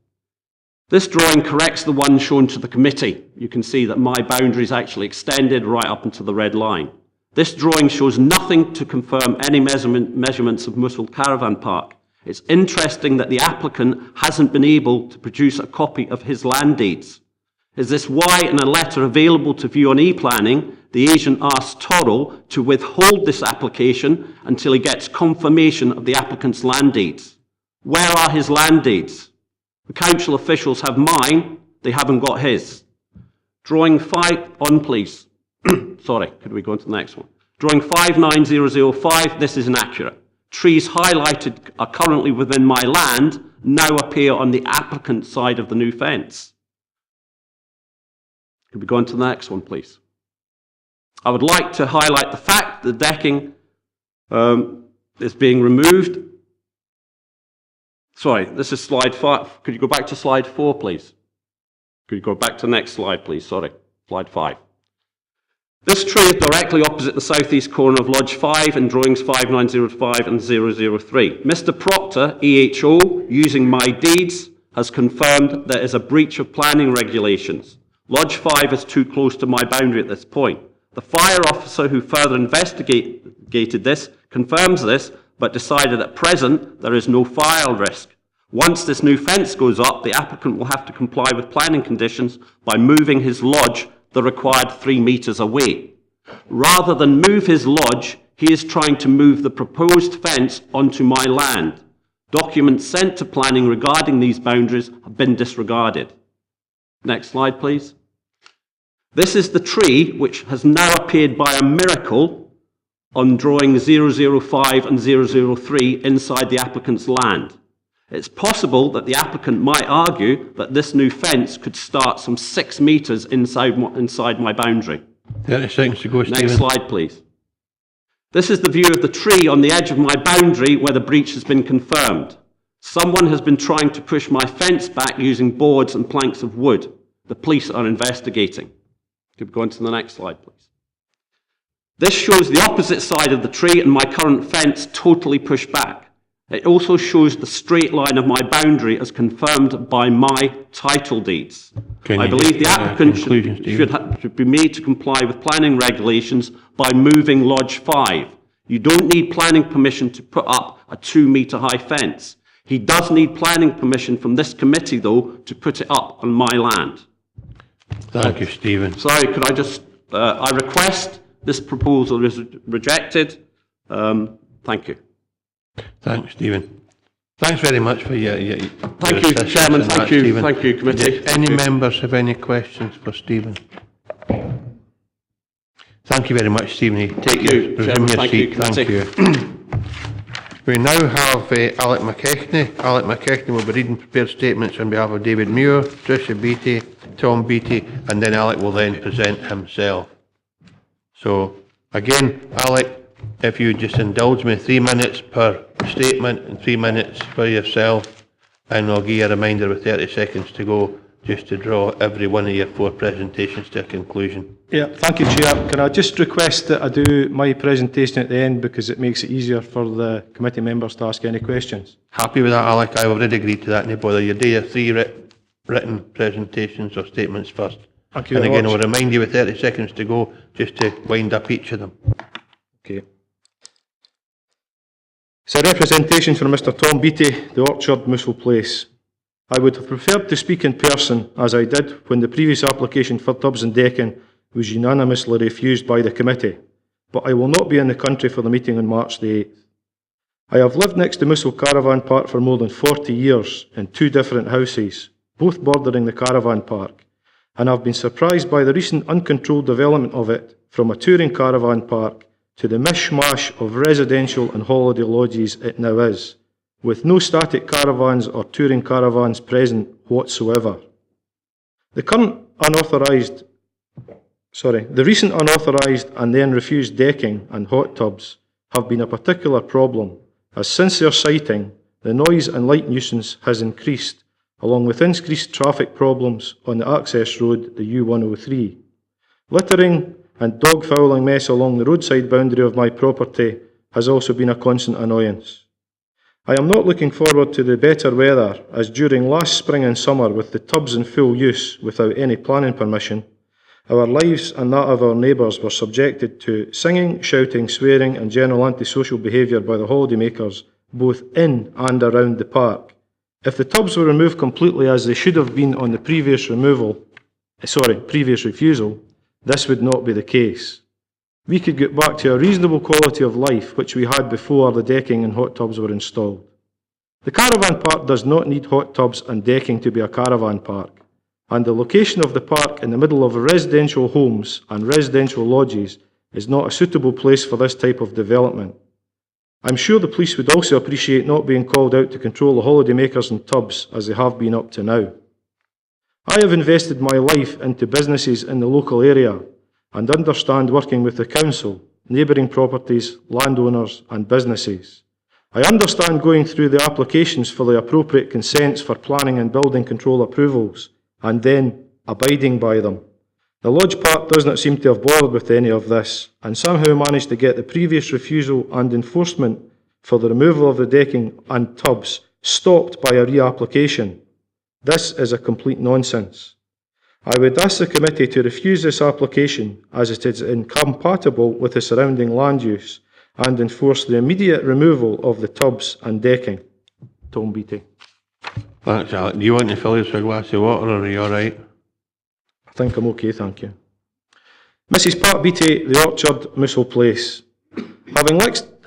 This drawing corrects the one shown to the committee. You can see that my boundary is actually extended right up into the red line. This drawing shows nothing to confirm any measurements of Mouswald Caravan Park. It's interesting that the applicant hasn't been able to produce a copy of his land deeds. Is this why, in a letter available to view on e-planning, the agent asked Toro to withhold this application until he gets confirmation of the applicant's land deeds? Where are his land deeds? The council officials have mine, they haven't got his. Drawing 5, on please. Sorry, could we go on to the next one? Drawing 59005, this is inaccurate. Trees highlighted are currently within my land, now appear on the applicant's side of the new fence. Could we go on to the next one, please? I would like to highlight the fact that the decking is being removed. Sorry, this is slide 5. Could you go back to slide 4, please? Could you go back to the next slide, please? Sorry, slide 5. This tree is directly opposite the southeast corner of Lodge 5 in drawings 5905 and 003. Mr. Proctor, EHO, using my deeds, has confirmed there is a breach of planning regulations. Lodge 5 is too close to my boundary at this point. The fire officer who further investigated this confirms this, but decided at present there is no fire risk. Once this new fence goes up, the applicant will have to comply with planning conditions by moving his lodge the required 3 metres away. Rather than move his lodge, he is trying to move the proposed fence onto my land. Documents sent to planning regarding these boundaries have been disregarded. Next slide, please. This is the tree which has now appeared by a miracle on drawing 005 and 003 inside the applicant's land. It's possible that the applicant might argue that this new fence could start some 6 metres inside my boundary. 30 seconds to go, Stephen. Next slide, please. This is the view of the tree on the edge of my boundary where the breach has been confirmed. Someone has been trying to push my fence back using boards and planks of wood. The police are investigating. Could we go on to the next slide, please? This shows the opposite side of the tree and my current fence totally pushed back. It also shows the straight line of my boundary as confirmed by my title deeds. I believe the applicant should be made to comply with planning regulations by moving Lodge 5. You don't need planning permission to put up a 2 metre high fence. He does need planning permission from this committee, though, to put it up on my land. Thank you, Stephen. Sorry, could I just, I request this proposal is rejected. Thank you. Thanks, Stephen. Thanks very much for your Thank you, Chairman. Thank you. Stephen. Thank you, committee. Do any members have any questions for Stephen? Thank you very much, Stephen. Resume your seat. Thank you. We now have Alec McKechnie. Alec McKechnie will be reading prepared statements on behalf of David Muir, Tricia Beattie, Tom Beattie, and then Alec will then present himself. So, again, Alec, if you just indulge me, 3 minutes per statement and 3 minutes for yourself, and I'll give you a reminder with 30 seconds to go, just to draw every one of your 4 presentations to a conclusion. Yeah, thank you, Chair. Can I just request that I do my presentation at the end because it makes it easier for the committee members to ask any questions? Happy with that, Alec. I've already agreed to that. No bother. You do your 3 written presentations or statements first. Thank you. And again, I'll remind you with 30 seconds to go, just to wind up each of them. Okay. It's a representation from Mr. Tom Beattie, the Orchard, Mouswald Place. I would have preferred to speak in person, as I did when the previous application for tubs and decking was unanimously refused by the committee, but I will not be in the country for the meeting on March the 8th. I have lived next to Mouswald Caravan Park for more than 40 years in 2 different houses, both bordering the caravan park, and I've been surprised by the recent uncontrolled development of it from a touring caravan park to the mishmash of residential and holiday lodges it now is, with no static caravans or touring caravans present whatsoever. The recent unauthorised and then refused decking and hot tubs have been a particular problem, as since their siting, the noise and light nuisance has increased, along with increased traffic problems on the access road, the U103. Littering and dog fouling mess along the roadside boundary of my property has also been a constant annoyance. I am not looking forward to the better weather, as during last spring and summer, with the tubs in full use without any planning permission, our lives and that of our neighbours were subjected to singing, shouting, swearing and general antisocial behaviour by the holidaymakers, both in and around the park. If the tubs were removed completely as they should have been on the previous refusal, this would not be the case. We could get back to a reasonable quality of life which we had before the decking and hot tubs were installed. The caravan park does not need hot tubs and decking to be a caravan park, and the location of the park in the middle of residential homes and residential lodges is not a suitable place for this type of development. I'm sure the police would also appreciate not being called out to control the holidaymakers and tubs as they have been up to now. I have invested my life into businesses in the local area and understand working with the council, neighbouring properties, landowners and businesses. I understand going through the applications for the appropriate consents for planning and building control approvals and then abiding by them. The Lodge Park does not seem to have bothered with any of this and somehow managed to get the previous refusal and enforcement for the removal of the decking and tubs stopped by a reapplication. This is a complete nonsense. I would ask the committee to refuse this application as it is incompatible with the surrounding land use and enforce the immediate removal of the tubs and decking. Tom Beattie. Thanks, Alec. Do you want to fill us with a glass of water, or are you all right? I think I'm okay, thank you. Mrs. Pat Beattie, The Orchard, Mouswald Place.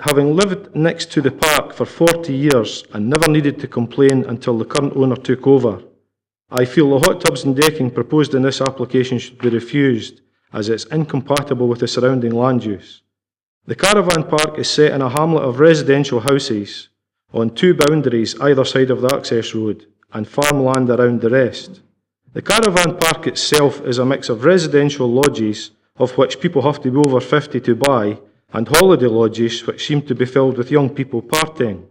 Having lived next to the park for 40 years and never needed to complain until the current owner took over, I feel the hot tubs and decking proposed in this application should be refused as it's incompatible with the surrounding land use. The caravan park is set in a hamlet of residential houses on two boundaries either side of the access road and farmland around the rest. The caravan park itself is a mix of residential lodges, of which people have to be over 50 to buy, and holiday lodges which seem to be filled with young people partying.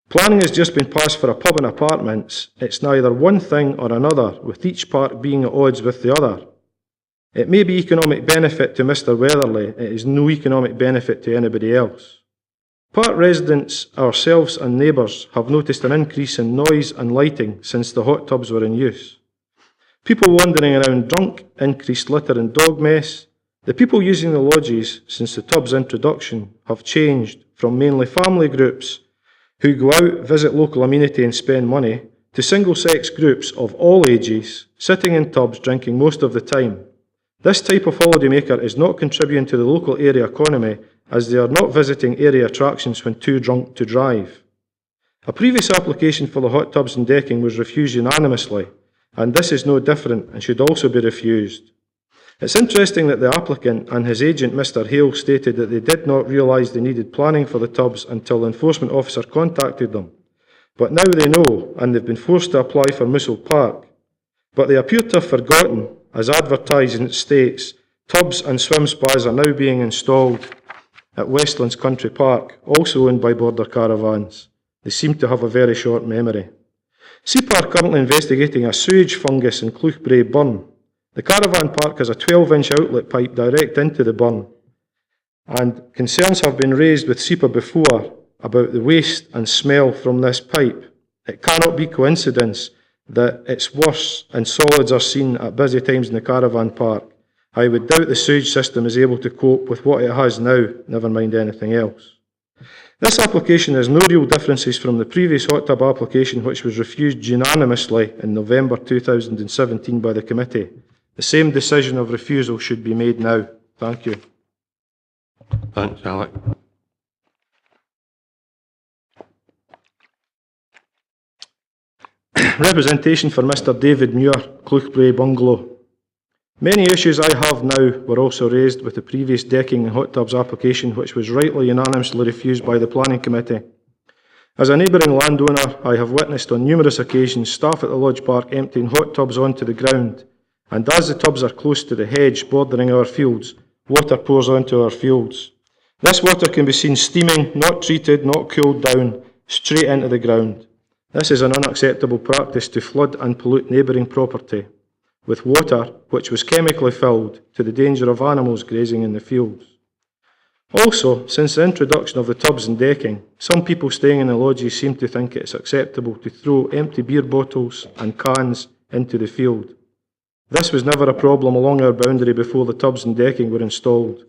Planning has just been passed for a pub and apartments. It's neither one thing or another, with each park being at odds with the other. It may be economic benefit to Mr. Weatherly, it is no economic benefit to anybody else. Park residents, ourselves and neighbours have noticed an increase in noise and lighting since the hot tubs were in use. People wandering around drunk, increased litter and dog mess. The people using the lodges since the tub's introduction have changed from mainly family groups who go out, visit local amenity and spend money, to single-sex groups of all ages, sitting in tubs drinking most of the time. This type of holidaymaker is not contributing to the local area economy as they are not visiting area attractions when too drunk to drive. A previous application for the hot tubs and decking was refused unanimously, and this is no different and should also be refused. It's interesting that the applicant and his agent, Mr. Hale, stated that they did not realise they needed planning for the tubs until the enforcement officer contacted them. But now they know, and they've been forced to apply for Mouswald Park. But they appear to have forgotten, as advertising states, tubs and swim spas are now being installed at Westlands Country Park, also owned by Border Caravans. They seem to have a very short memory. SEPA are currently investigating a sewage fungus in Cuckoo burn. The caravan park has a 12-inch outlet pipe direct into the burn, and concerns have been raised with SEPA before about the waste and smell from this pipe. It cannot be coincidence that it's worse and solids are seen at busy times in the caravan park. I would doubt the sewage system is able to cope with what it has now, never mind anything else. This application has no real differences from the previous hot tub application, which was refused unanimously in November 2017 by the committee. The same decision of refusal should be made now. Thank you. Thanks, Alec. Representation for Mr. David Muir, Clough Bungalow. Many issues I have now were also raised with the previous decking and hot tubs application, which was rightly unanimously refused by the Planning Committee. As a neighbouring landowner, I have witnessed on numerous occasions staff at the Lodge Park emptying hot tubs onto the ground, and as the tubs are close to the hedge bordering our fields, water pours onto our fields. This water can be seen steaming, not treated, not cooled down, straight into the ground. This is an unacceptable practice to flood and pollute neighbouring property with water which was chemically filled, to the danger of animals grazing in the fields. Also, since the introduction of the tubs and decking, some people staying in the lodges seem to think it's acceptable to throw empty beer bottles and cans into the field. This was never a problem along our boundary before the tubs and decking were installed.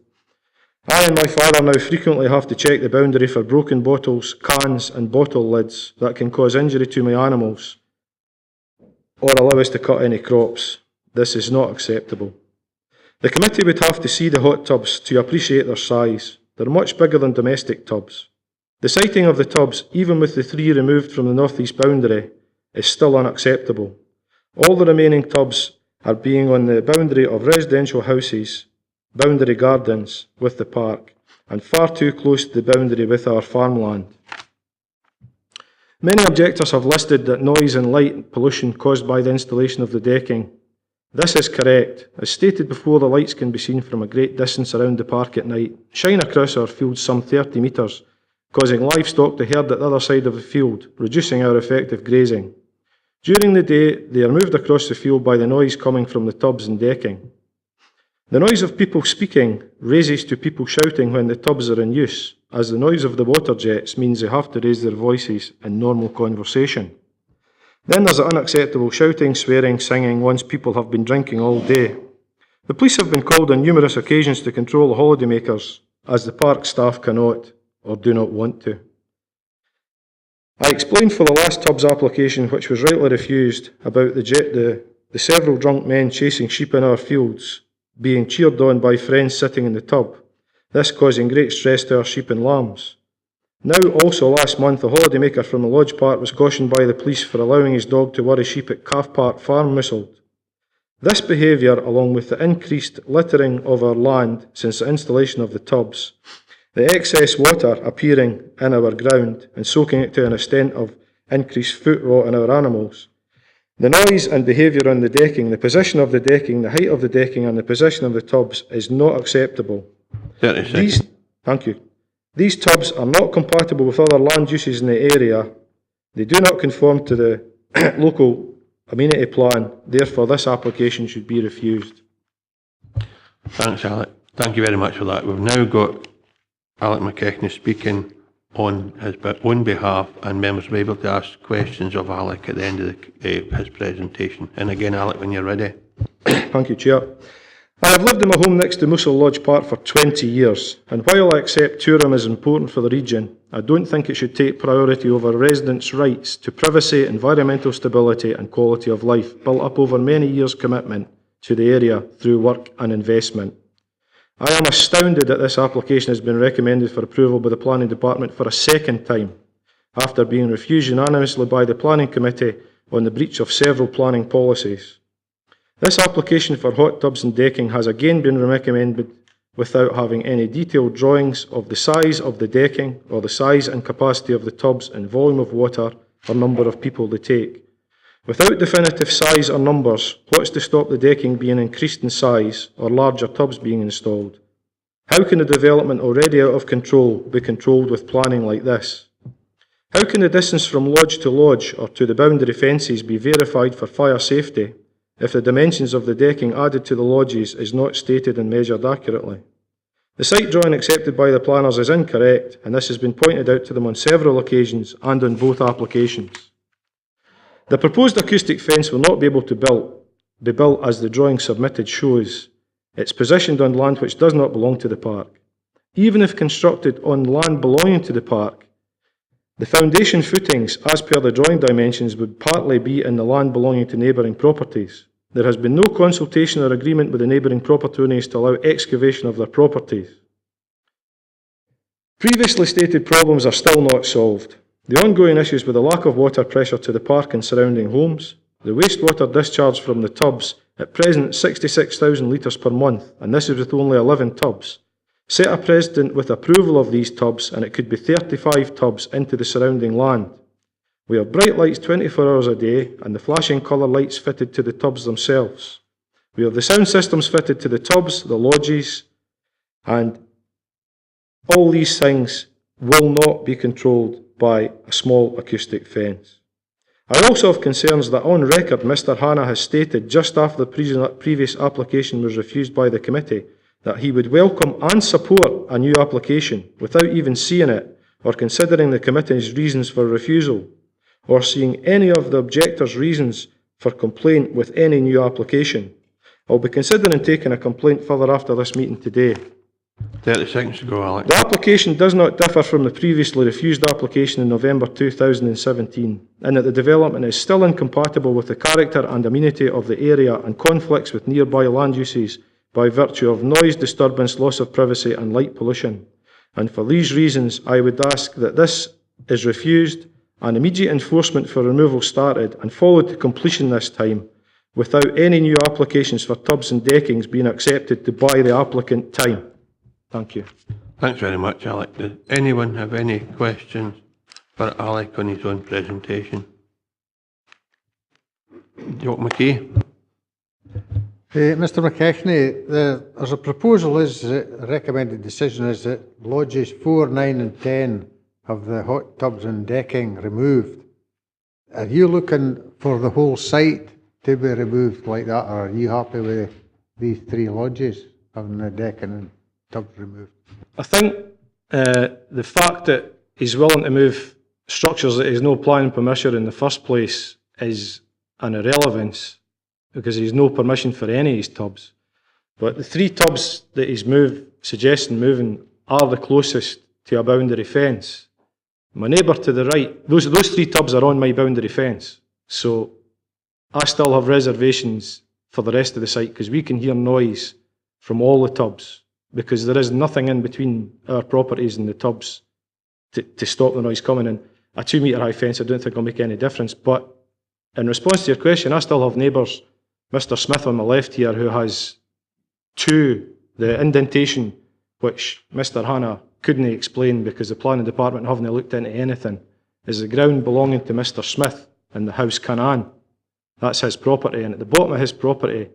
I and my father now frequently have to check the boundary for broken bottles, cans and bottle lids that can cause injury to my animals or allow us to cut any crops. This is not acceptable. The committee would have to see the hot tubs to appreciate their size. They're much bigger than domestic tubs. The siting of the tubs, even with the 3 removed from the north-east boundary, is still unacceptable. All the remaining tubs are being on the boundary of residential houses, boundary gardens with the park, and far too close to the boundary with our farmland. Many objectors have listed that noise and light pollution caused by the installation of the decking. This is correct. As stated before, the lights can be seen from a great distance around the park at night, shine across our fields some 30 metres, causing livestock to herd at the other side of the field, reducing our effective grazing. During the day, they are moved across the field by the noise coming from the tubs and decking. The noise of people speaking raises to people shouting when the tubs are in use, as the noise of the water jets means they have to raise their voices in normal conversation. Then there's the unacceptable shouting, swearing, singing once people have been drinking all day. The police have been called on numerous occasions to control the holidaymakers, as the park staff cannot or do not want to. I explained for the last tubs application, which was rightly refused, about the several drunk men chasing sheep in our fields, being cheered on by friends sitting in the tub, this causing great stress to our sheep and lambs. Now, also last month, a holidaymaker from the Lodge Park was cautioned by the police for allowing his dog to worry sheep at Calf Park Farm, Mouswald. This behaviour, along with the increased littering of our land since the installation of the tubs, the excess water appearing in our ground and soaking it to an extent of increased foot rot in our animals, the noise and behaviour on the decking, the position of the decking, the height of the decking and the position of the tubs is not acceptable. 30 seconds. Thank you. These tubs are not compatible with other land uses in the area. They do not conform to the local amenity plan. Therefore, this application should be refused. Thanks, Alec. Thank you very much for that. We've now got Alec McKechnie speaking on his own behalf, and members will be able to ask questions of Alec at the end of his presentation. And again, Alec, when you're ready. Thank you, Chair. I have lived in my home next to Mouswald Lodge Park for 20 years, and while I accept tourism is important for the region, I don't think it should take priority over residents' rights to privacy, environmental stability and quality of life built up over many years' commitment to the area through work and investment. I am astounded that this application has been recommended for approval by the Planning Department for a second time, after being refused unanimously by the Planning Committee on the breach of several planning policies. This application for hot tubs and decking has again been recommended without having any detailed drawings of the size of the decking or the size and capacity of the tubs and volume of water or number of people they take. Without definitive size or numbers, what's to stop the decking being increased in size or larger tubs being installed? How can a development already out of control be controlled with planning like this? How can the distance from lodge to lodge or to the boundary fences be verified for fire safety if the dimensions of the decking added to the lodges is not stated and measured accurately? The site drawing accepted by the planners is incorrect, and this has been pointed out to them on several occasions and on both applications. The proposed acoustic fence will not be able to be built as the drawing submitted shows. It's positioned on land which does not belong to the park. Even if constructed on land belonging to the park, the foundation footings, as per the drawing dimensions, would partly be in the land belonging to neighbouring properties. There has been no consultation or agreement with the neighbouring property owners to allow excavation of their properties. Previously stated problems are still not solved. The ongoing issues with the lack of water pressure to the park and surrounding homes, The wastewater discharge from the tubs at present 66,000 litres per month, and this is with only 11 tubs. Set a precedent with approval of these tubs, and it could be 35 tubs into the surrounding land. We have bright lights 24 hours a day, and the flashing colour lights fitted to the tubs themselves. We have the sound systems fitted to the tubs, the lodges, and all these things will not be controlled by a small acoustic fence. I also have concerns that on record Mr Hanna has stated just after the previous application was refused by the committee that he would welcome and support a new application without even seeing it or considering the committee's reasons for refusal or seeing any of the objectors' reasons for complaint with any new application. I'll be considering taking a complaint further after this meeting today. 30 seconds to go, Alex. The application does not differ from the previously refused application in November 2017, in that the development is still incompatible with the character and amenity of the area and conflicts with nearby land uses by virtue of noise disturbance, loss of privacy and light pollution. And for these reasons, I would ask that this is refused and immediate enforcement for removal started and followed to completion this time, without any new applications for tubs and deckings being accepted to buy the applicant time. Thank you. Thanks very much, Alec. Does anyone have any questions for Alec on his own presentation? Jock McKay. Mr McKechnie, there's a proposal, a recommended decision is that lodges 4, 9 and 10 have the hot tubs and decking removed. Are you looking for the whole site to be removed like that, or are you happy with these 3 lodges having the decking and tubs removed? I think the fact that he's willing to move structures that he's no planning permission in the first place is an irrelevance, because he's no permission for any of his tubs. But the 3 tubs that he's suggesting moving are the closest to a boundary fence. My neighbour to the right, those 3 tubs are on my boundary fence, so I still have reservations for the rest of the site, because we can hear noise from all the tubs, because there is nothing in between our properties and the tubs to stop the noise coming in. A 2 metre high fence I don't think will make any difference, but in response to your question, I still have neighbours, Mr Smith on my left here, who has 2, the indentation, which Mr Hanna couldn't explain because the planning department haven't looked into anything, is the ground belonging to Mr Smith in the house Annan. That's his property, and at the bottom of his property,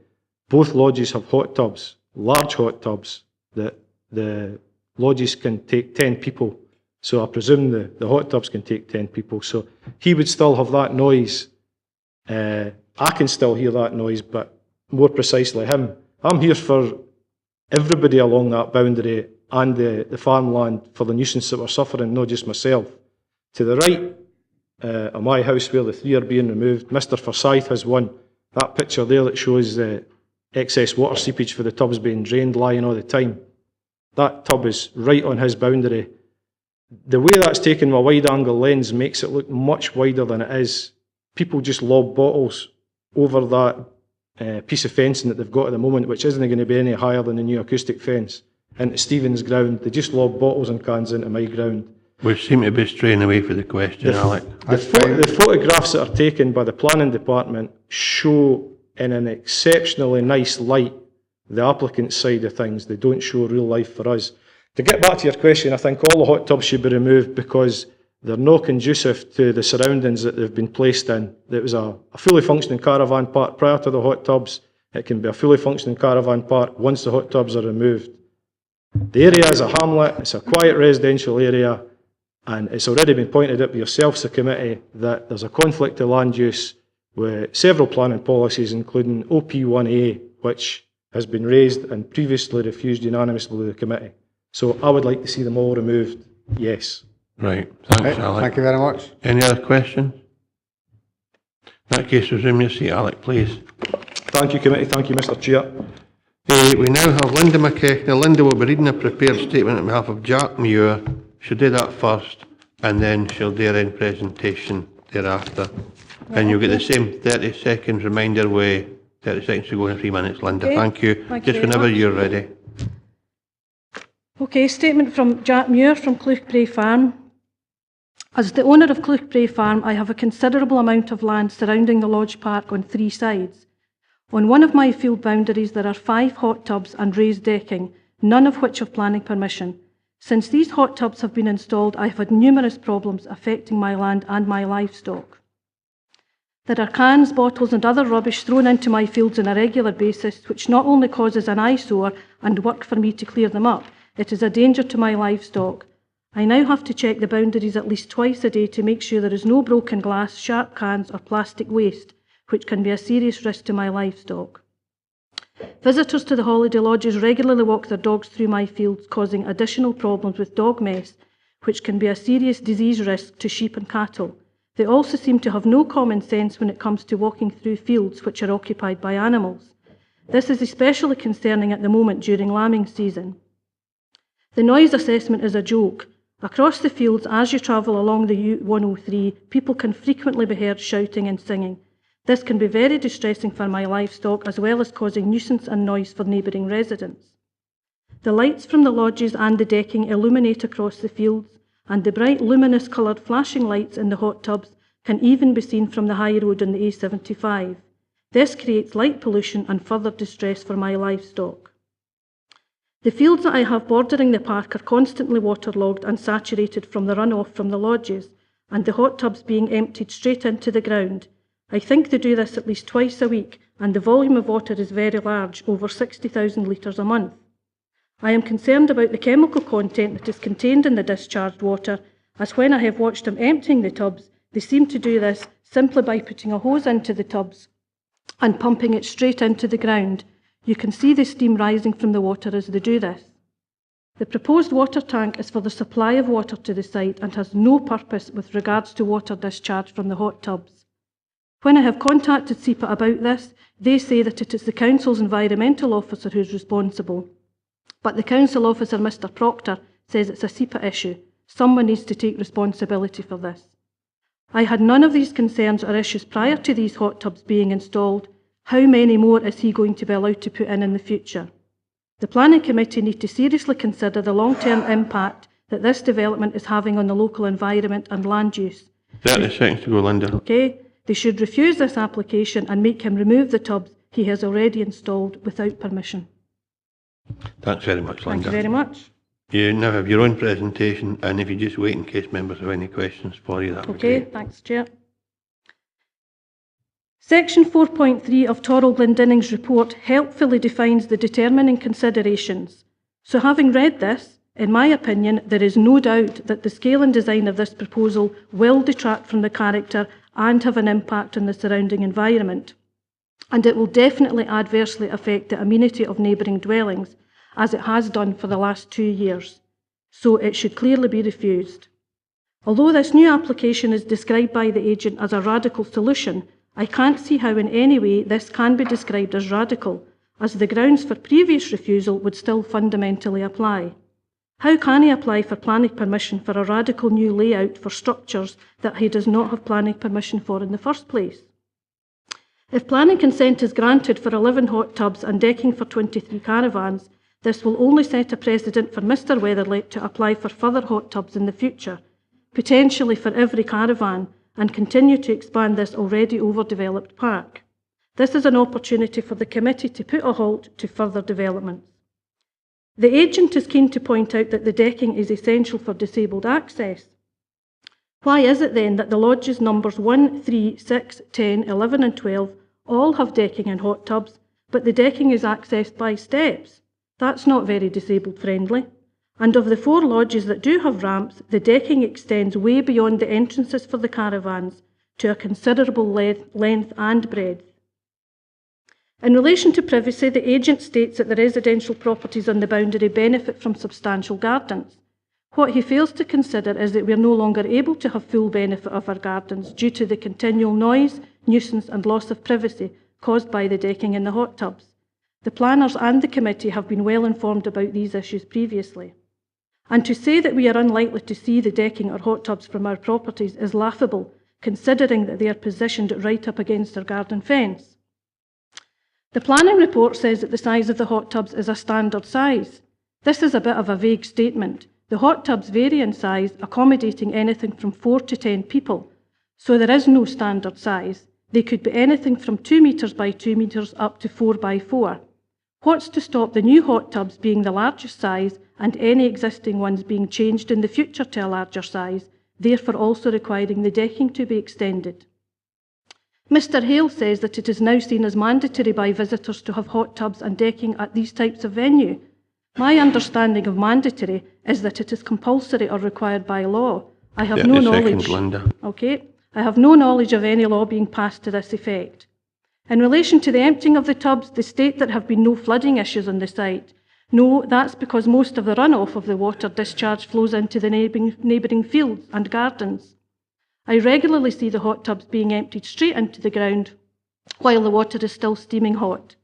both lodges have hot tubs, large hot tubs, that the lodges can take 10 people. So I presume the hot tubs can take 10 people. So he would still have that noise. I can still hear that noise, but more precisely him. I'm here for everybody along that boundary and the farmland for the nuisance that we're suffering, not just myself. To the right of my house where the 3 are being removed, Mr Forsyth has one. That picture there that shows the excess water seepage for the tubs being drained lying all the time. That tub is right on his boundary. The way that's taken with a wide angle lens makes it look much wider than it is. People just lob bottles over that piece of fencing that they've got at the moment, which isn't going to be any higher than the new acoustic fence, into Stephen's ground. They just lob bottles and cans into my ground. We seem to be straying away from the question, Alec. The photographs that are taken by the planning department show in an exceptionally nice light the applicant's side of things. They don't show real life for us. To get back to your question, I think all the hot tubs should be removed because they're not conducive to the surroundings that they've been placed in. It was a fully functioning caravan park prior to the hot tubs. It can be a fully functioning caravan park once the hot tubs are removed. The area is a hamlet, it's a quiet residential area, and it's already been pointed out by yourselves, the committee, that there's a conflict of land use with several planning policies, including OP1A, which has been raised and previously refused unanimously by the committee. So I would like to see them all removed, yes. Right, thanks, Alec. Thank you very much. Any other questions? In that case, resume your seat, Alec, please. Thank you, committee. Thank you, Mr Chair. We now have Linda McKechnie. Linda will be reading a prepared statement on behalf of Jack Muir. She'll do that first, and then she'll do her own presentation thereafter. And you'll get the same 30 seconds reminder with 30 seconds to go in 3 minutes, Linda. Okay. Thank you. Thank you Just very whenever much. you're ready. Okay, statement from Jack Muir from Cuckoo Bridge Farm. As the owner of Cuckoo Farm, I have a considerable amount of land surrounding the Lodge Park on 3 sides. On one of my field boundaries there are 5 hot tubs and raised decking, none of which have planning permission. Since these hot tubs have been installed, I have had numerous problems affecting my land and my livestock. There are cans, bottles and other rubbish thrown into my fields on a regular basis, which not only causes an eyesore and work for me to clear them up, it is a danger to my livestock. I now have to check the boundaries at least twice a day to make sure there is no broken glass, sharp cans or plastic waste, which can be a serious risk to my livestock. Visitors to the holiday lodges regularly walk their dogs through my fields, causing additional problems with dog mess, which can be a serious disease risk to sheep and cattle. They also seem to have no common sense when it comes to walking through fields which are occupied by animals. This is especially concerning at the moment during lambing season. The noise assessment is a joke. Across the fields, as you travel along the U103, people can frequently be heard shouting and singing. This can be very distressing for my livestock, as well as causing nuisance and noise for neighbouring residents. The lights from the lodges and the decking illuminate across the fields, and the bright luminous coloured flashing lights in the hot tubs can even be seen from the high road on the A75. This creates light pollution and further distress for my livestock. The fields that I have bordering the park are constantly waterlogged and saturated from the runoff from the lodges, and the hot tubs being emptied straight into the ground. I think they do this at least twice a week, and the volume of water is very large, over 60,000 litres a month. I am concerned about the chemical content that is contained in the discharged water, as when I have watched them emptying the tubs, they seem to do this simply by putting a hose into the tubs and pumping it straight into the ground. You can see the steam rising from the water as they do this. The proposed water tank is for the supply of water to the site and has no purpose with regards to water discharge from the hot tubs. When I have contacted SEPA about this, they say that it is the Council's environmental officer who is responsible. But the Council officer, Mr Proctor, says it's a SEPA issue. Someone needs to take responsibility for this. I had none of these concerns or issues prior to these hot tubs being installed. How many more is he going to be allowed to put in the future? The Planning Committee need to seriously consider the long-term impact that this development is having on the local environment and land use. 30 seconds to go, Linda. Okay, they should refuse this application and make him remove the tubs he has already installed without permission. Thanks very much, Linda. Thank you very much. You now have your own presentation, and if you just wait in case members have any questions for you, that would be Okay, great. thanks, Chair. Section 4.3 of Torrell Glendinning's report helpfully defines the determining considerations. So having read this, in my opinion, there is no doubt that the scale and design of this proposal will detract from the character and have an impact on the surrounding environment. And it will definitely adversely affect the amenity of neighbouring dwellings, as it has done for the last 2 years. So it should clearly be refused. Although this new application is described by the agent as a radical solution, I can't see how in any way this can be described as radical, as the grounds for previous refusal would still fundamentally apply. How can he apply for planning permission for a radical new layout for structures that he does not have planning permission for in the first place? If planning consent is granted for 11 hot tubs and decking for 23 caravans, this will only set a precedent for Mr Weatherly to apply for further hot tubs in the future, potentially for every caravan, and continue to expand this already overdeveloped park. This is an opportunity for the committee to put a halt to further developments. The agent is keen to point out that the decking is essential for disabled access. Why is it then that the lodges numbers 1, 3, 6, 10, 11 and 12 all have decking and hot tubs, but the decking is accessed by steps? That's not very disabled friendly. And of the 4 lodges that do have ramps, the decking extends way beyond the entrances for the caravans to a considerable length and breadth. In relation to privacy, the agent states that the residential properties on the boundary benefit from substantial gardens. What he fails to consider is that we are no longer able to have full benefit of our gardens due to the continual noise, nuisance and loss of privacy caused by the decking in the hot tubs. The planners and the committee have been well informed about these issues previously. And to say that we are unlikely to see the decking or hot tubs from our properties is laughable, considering that they are positioned right up against our garden fence. The planning report says that the size of the hot tubs is a standard size. This is a bit of a vague statement. The hot tubs vary in size, accommodating anything from 4 to 10 people, so there is no standard size. They could be anything from 2 metres by 2 metres up to 4 by 4. What's to stop the new hot tubs being the largest size and any existing ones being changed in the future to a larger size, therefore also requiring the decking to be extended? Mr. Hale says that it is now seen as mandatory by visitors to have hot tubs and decking at these types of venue. My understanding of mandatory is that it is compulsory or required by law. I have no knowledge. Okay, I have no knowledge of any law being passed to this effect. In relation to the emptying of the tubs, they state there have been no flooding issues on the site. No, that's because most of the runoff of the water discharge flows into the neighbouring fields and gardens. I regularly see the hot tubs being emptied straight into the ground while the water is still steaming hot.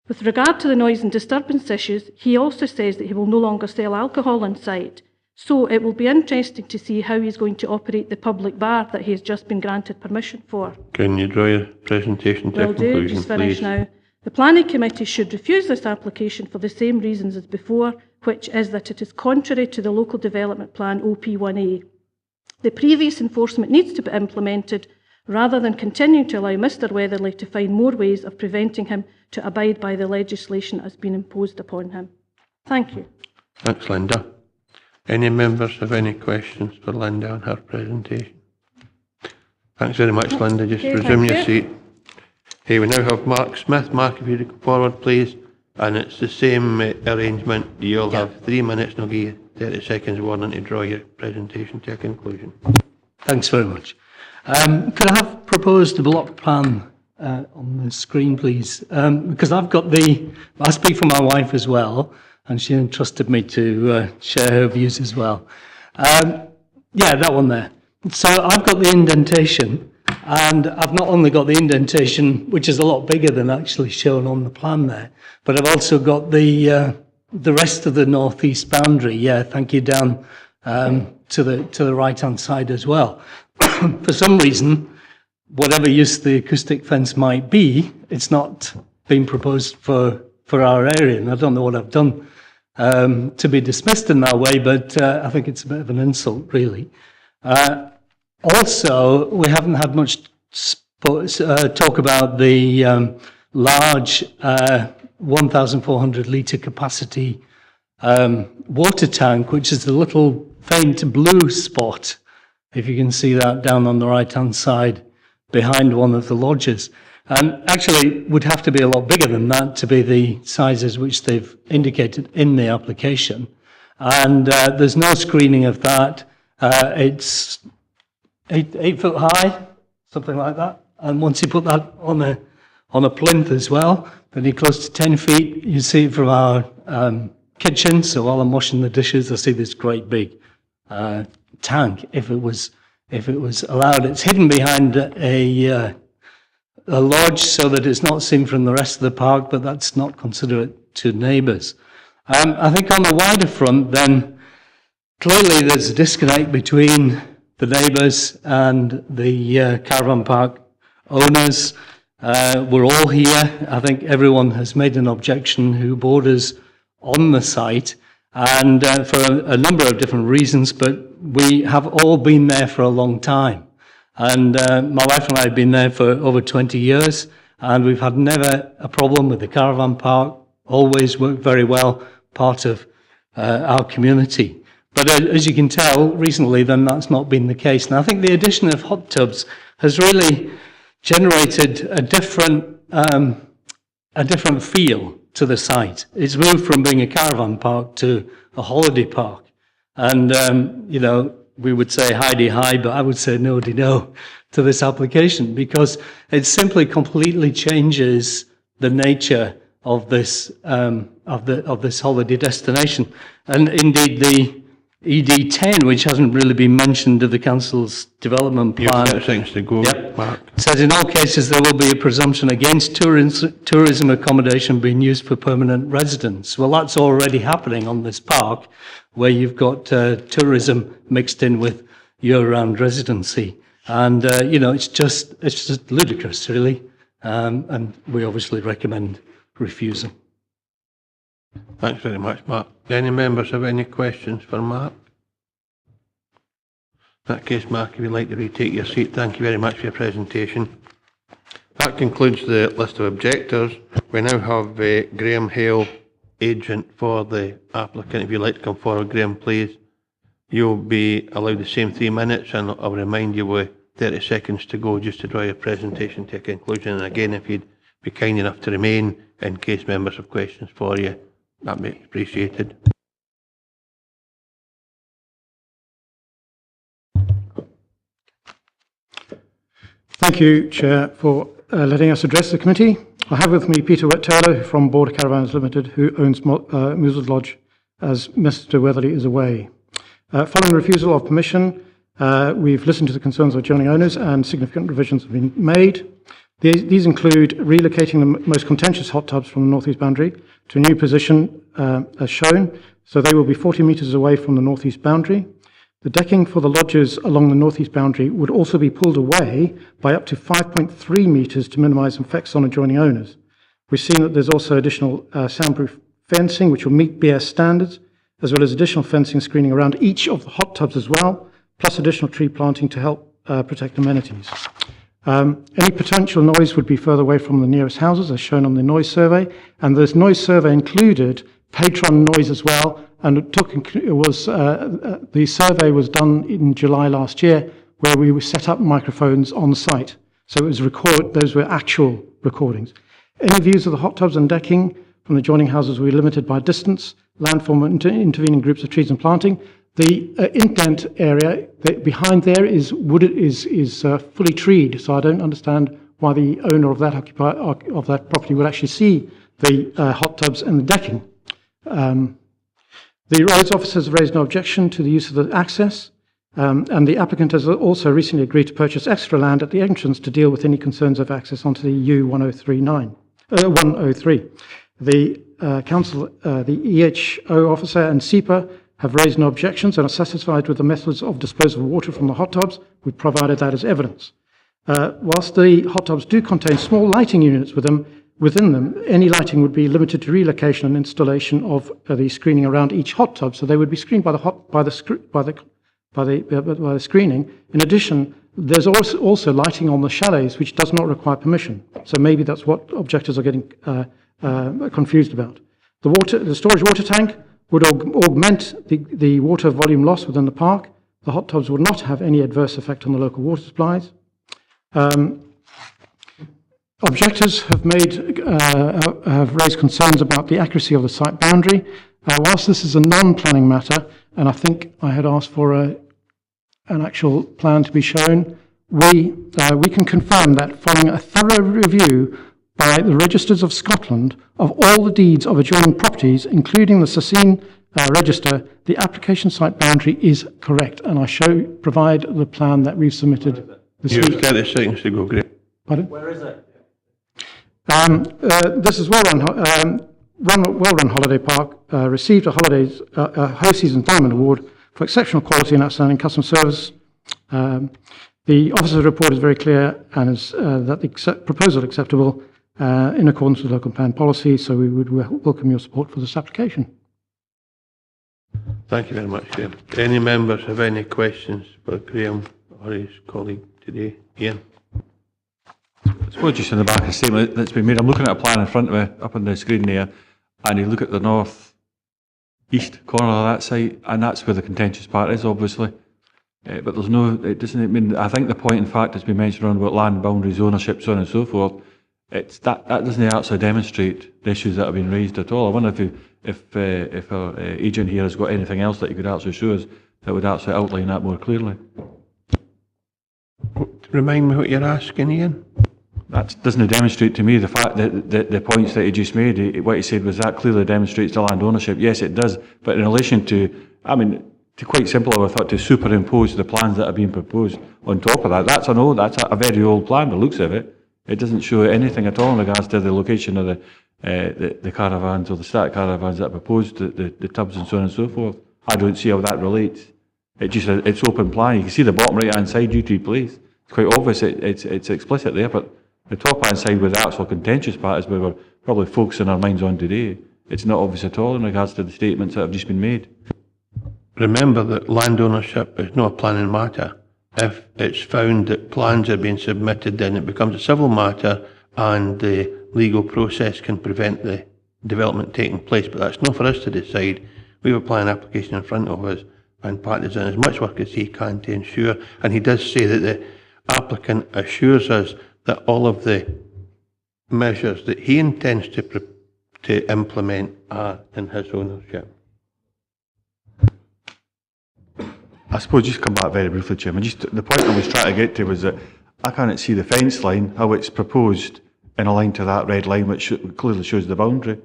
With regard to the noise and disturbance issues, he also says that he will no longer sell alcohol on site. So it will be interesting to see how he's going to operate the public bar that he has just been granted permission for. Can you draw your presentation to a conclusion, Will do, just finish now. The Planning Committee should refuse this application for the same reasons as before, which is that it is contrary to the Local Development Plan OP1A. The previous enforcement needs to be implemented rather than continuing to allow Mr Weatherly to find more ways of preventing him to abide by the legislation that has been imposed upon him. Thank you. Thanks, Linda. Any members have any questions for Linda on her presentation? Thanks very much, Linda. Just resume your seat. Hey, we now have Mark Smith. Mark, if you go forward, please. And it's the same arrangement. You'll have 3 minutes and I'll give you 30 seconds warning to draw your presentation to a conclusion. Thanks very much. Could I have proposed a block plan on the screen, please? Because I've got I speak for my wife as well, and she entrusted me to share her views as well. Yeah, that one there. So I've got the indentation, and I've not only got the indentation, which is a lot bigger than actually shown on the plan there, but I've also got the rest of the northeast boundary. Yeah, thank you, down to the right-hand side as well. For some reason, whatever use the acoustic fence might be, it's not being proposed for our area, and I don't know what I've done to be dismissed in that way, but I think it's a bit of an insult, really. Also, we haven't had much talk about the large 1,400 litre capacity water tank, which is the little faint blue spot, if you can see that down on the right-hand side behind one of the lodges. And actually would have to be a lot bigger than that to be the sizes which they've indicated in the application. And there's no screening of that. It's 8 foot high, something like that. And once you put that on a plinth as well, then you're close to 10 feet. You see it from our kitchen. So while I'm washing the dishes, I see this great big tank. If it was allowed, it's hidden behind a lodge so that it's not seen from the rest of the park, but that's not considerate to neighbours. I think on the wider front, then clearly there's a disconnect between the neighbours and the caravan park owners. We're all here. I think everyone has made an objection who borders on the site, and for a number of different reasons, but we have all been there for a long time. And my wife and I have been there for over 20 years, and we've had never a problem with the caravan park, always worked very well, part of our community. But as you can tell, recently then that's not been the case. And I think the addition of hot tubs has really generated a different feel to the site. It's moved from being a caravan park to a holiday park. And, you know, we would say hi, but I would say no to this application, because it simply completely changes the nature of this this holiday destination. And indeed, the ED10, which hasn't really been mentioned of the council's development plan, things to go. Yep. Says in all cases there will be a presumption against tourism accommodation being used for permanent residents. Well, that's already happening on this park, where you've got tourism mixed in with year-round residency, and you know, it's just ludicrous, really, and we obviously recommend refusal. Thanks very much, Mark. Do any members have any questions for Mark? In that case, Mark, if you'd like to retake your seat, thank you very much for your presentation. That concludes the list of objectors. We now have Graham Hale, agent for the applicant. If you'd like to come forward, Graham, please. You'll be allowed the same 3 minutes, and I'll remind you with 30 seconds to go just to draw your presentation to a conclusion. And again, if you'd be kind enough to remain in case members have questions for you, that'd be appreciated. Thank you, Chair, for letting us address the committee. I have with me Peter Wet-Taylor from Border Caravans Limited, who owns Mouswald Lodge, as Mr Weatherly is away. Following refusal of permission, we've listened to the concerns of adjoining owners and significant revisions have been made. These include relocating the most contentious hot tubs from the northeast boundary to a new position as shown, so they will be 40 metres away from the northeast boundary. The decking for the lodges along the northeast boundary would also be pulled away by up to 5.3 metres to minimise effects on adjoining owners. We've seen that there's also additional soundproof fencing which will meet BS standards, as well as additional fencing screening around each of the hot tubs as well, plus additional tree planting to help protect amenities. Any potential noise would be further away from the nearest houses, as shown on the noise survey, and this noise survey included patron noise as well, and the survey was done in July last year, where we set up microphones on site. So it was those were actual recordings. Any views of the hot tubs and decking from the adjoining houses will be limited by distance, landform, and intervening groups of trees and planting. The indent area behind there is fully treed, so I don't understand why the owner of that of that property would actually see the hot tubs and the decking. The roads officers have raised no objection to the use of the access, and the applicant has also recently agreed to purchase extra land at the entrance to deal with any concerns of access onto the U103. The council, the EHO officer and SEPA have raised no objections and are satisfied with the methods of disposal of water from the hot tubs. We've provided that as evidence. Whilst the hot tubs do contain small lighting units within them, any lighting would be limited to relocation and installation of the screening around each hot tub, so they would be screened by the screening. In addition, there's also lighting on the chalets, which does not require permission. So maybe that's what objectors are getting confused about. The storage water tank would augment the water volume loss within the park. The hot tubs would not have any adverse effect on the local water supplies. Objectors have raised concerns about the accuracy of the site boundary. Whilst this is a non-planning matter, and I think I had asked for an actual plan to be shown, we can confirm that following a thorough review by the Registers of Scotland of all the deeds of adjoining properties, including the Sassine Register, the application site boundary is correct, and I provide the plan that we've submitted this week. You have 30 seconds to go, Graham. Pardon? Where is it? This is well-run holiday park, received a Ho Season Diamond Award for exceptional quality and outstanding customer service. The officer's report is very clear and is that the proposal acceptable in accordance with local plan policy, so we would welcome your support for this application. Thank you very much, Graham. Do any members have any questions for Graham or his colleague today? Ian? I suppose just in the back of the statement that's been made, I'm looking at a plan in front of me up on the screen there, and you look at the north east corner of that site, and that's where the contentious part is, obviously. But there's no, it doesn't mean, I think the point in fact has been mentioned around about land boundaries, ownership, so on and so forth. It's that doesn't actually demonstrate the issues that have been raised at all. I wonder if our agent here has got anything else that you could actually show us that would actually outline that more clearly. Remind me what you're asking, Ian. That doesn't demonstrate to me the fact that the points that he just made, what he said was that clearly demonstrates the land ownership. Yes, it does, but in relation to, I mean, to quite simple, I would have thought to superimpose the plans that are being proposed on top of that. That's a very old plan, the looks of it. It doesn't show anything at all in regards to the location of the caravans or the static caravans that are proposed, the tubs and so on and so forth. I don't see how that relates. It's open plan. You can see the bottom right hand side, duty place. It's quite obvious. It's explicit there, but the top hand side with the actual contentious part is where we're probably focusing our minds on today. it's not obvious at all in regards to the statements that have just been made. Remember that land ownership is not a planning matter. If it's found that plans are being submitted, then it becomes a civil matter and the legal process can prevent the development taking place. But that's not for us to decide. We have a planning application in front of us, and Pat has done as much work as he can to ensure, and he does say that the applicant assures us that all of the measures that he intends to implement are in his ownership. I suppose just come back very briefly, Chairman. Just the point I was trying to get to was that I can't see the fence line, how it's proposed in a line to that red line, which clearly shows the boundary.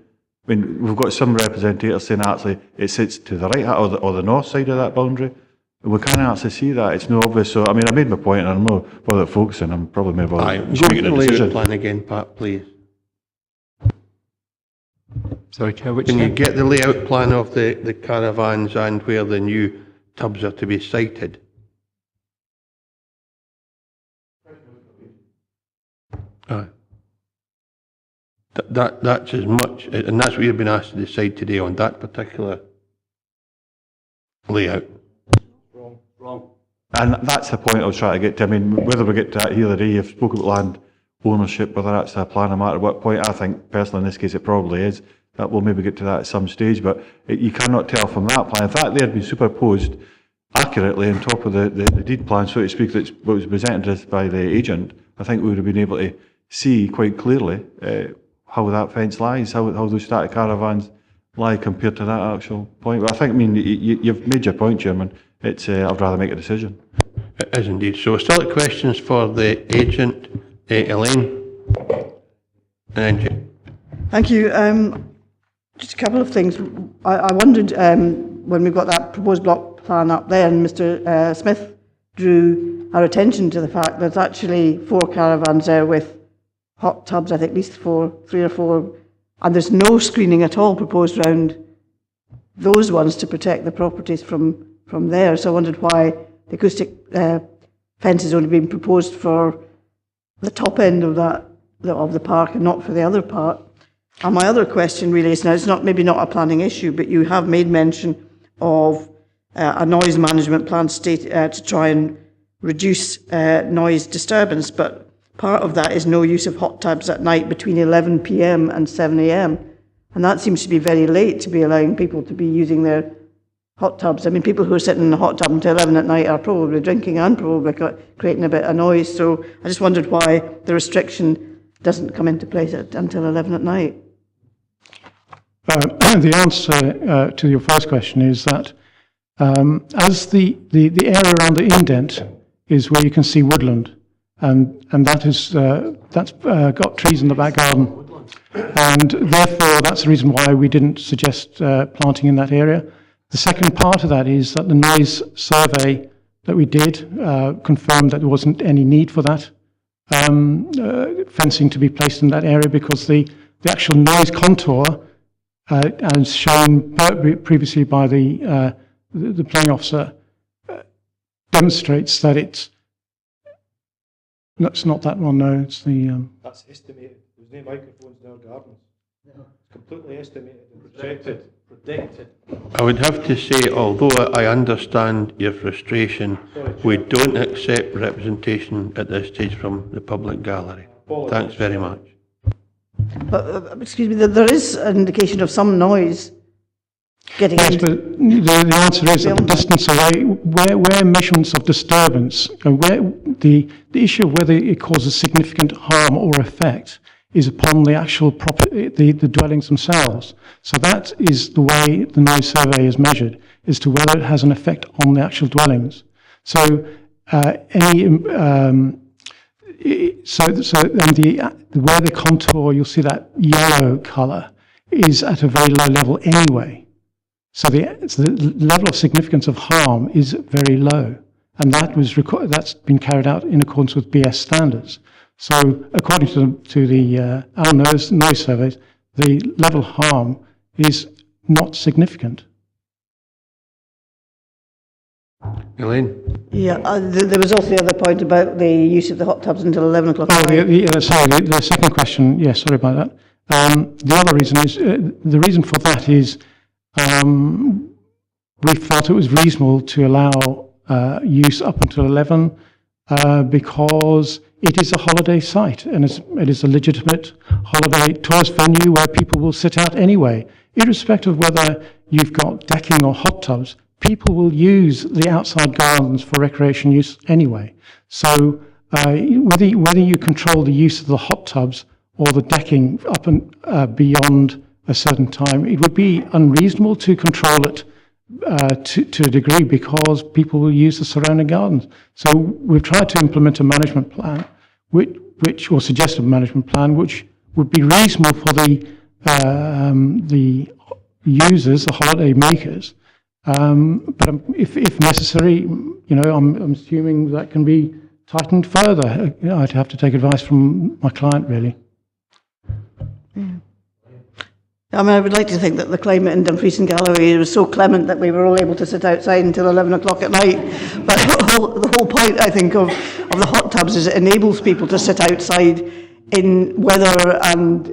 I mean, we've got some representatives saying actually it sits to the right or the north side of that boundary. We can't actually see that. It's no obvious. So, I mean, I made my point and I'm not bothered focusing. I'm probably more bothered. Go to the layout plan again, Pat, please. Sorry, Chair, which Can you get the layout plan of the caravans and where the new tubs are to be sited? That's as much, and that's what you've been asked to decide today on that particular layout. Wrong. And that's the point I was trying to get to. I mean, whether we get to that here today, you've spoken about land ownership, whether that's a plan, no matter what point. I think personally in this case it probably is. That we'll maybe get to that at some stage, but you cannot tell from that plan. If that there had been superposed accurately on top of the deed plan, so to speak, that's what was presented to us by the agent, I think we would have been able to see quite clearly how that fence lies, how those static caravans lie compared to that actual point. But I think, I mean, you've made your point, Chairman. It's I'd rather make a decision. It is indeed. So still got questions for the agent, Elaine. And then Thank you. Just a couple of things. I wondered when we got that proposed block plan up there, and Mr. Smith drew our attention to the fact there's actually 4 caravans there with hot tubs, I think at least 3 or 4, and there's no screening at all proposed around those ones to protect the properties from there. So I wondered why the acoustic fence has only been proposed for the top end of the park and not for the other part. And my other question really is, now it's maybe not a planning issue, but you have made mention of a noise management plan to try and reduce noise disturbance, but part of that is no use of hot tubs at night between 11 p.m. and 7 a.m. And that seems to be very late to be allowing people to be using their hot tubs. I mean, people who are sitting in the hot tub until 11 at night are probably drinking and probably creating a bit of noise. So I just wondered why the restriction doesn't come into place until 11 at night. The answer to your first question is that as the area around the indent is where you can see woodland, and that's got trees in the back garden, and therefore that's the reason why we didn't suggest planting in that area. The second part of that is that the noise survey that we did confirmed that there wasn't any need for that fencing to be placed in that area, because the actual noise contour, as shown previously by the planning officer, demonstrates that it's not that one. No, it's the. That's estimated. There's no microphones in our gardens. No. It's completely estimated and projected. Predicted. I would have to say, although I understand your frustration, we don't accept representation at this stage from the public gallery. Thanks very much. But, excuse me, there is an indication of some noise getting yes, but the answer is that the distance away, where measurements of disturbance, where the issue of whether it causes significant harm or effect is upon the actual property, the dwellings themselves. So that is the way the noise survey is measured, as to whether it has an effect on the actual dwellings. So where the contour, you'll see that yellow colour, is at a very low level anyway. So the level of significance of harm is very low, and that's been carried out in accordance with BS standards. So according to our noise surveys, the level of harm is not significant. Elaine? Yeah, there was also the other point about the use of the hot tubs until 11 o'clock. Oh, sorry, the second question, yes, sorry about that. The other reason is, the reason for that is we felt it was reasonable to allow use up until 11 because it is a holiday site and it is a legitimate holiday tourist venue where people will sit out anyway. Irrespective of whether you've got decking or hot tubs, people will use the outside gardens for recreation use anyway. So whether you control the use of the hot tubs or the decking up and beyond a certain time, it would be unreasonable to control it to a degree because people will use the surrounding gardens. So we've tried to implement a management plan, or suggested a management plan, which would be reasonable for the users, the holiday makers. But if necessary, I'm assuming that can be tightened further. I'd have to take advice from my client, really. I mean, I would like to think that the climate in Dumfries and Galloway was so clement that we were all able to sit outside until 11 o'clock at night. But the whole point, I think, of the hot tubs is it enables people to sit outside in weather and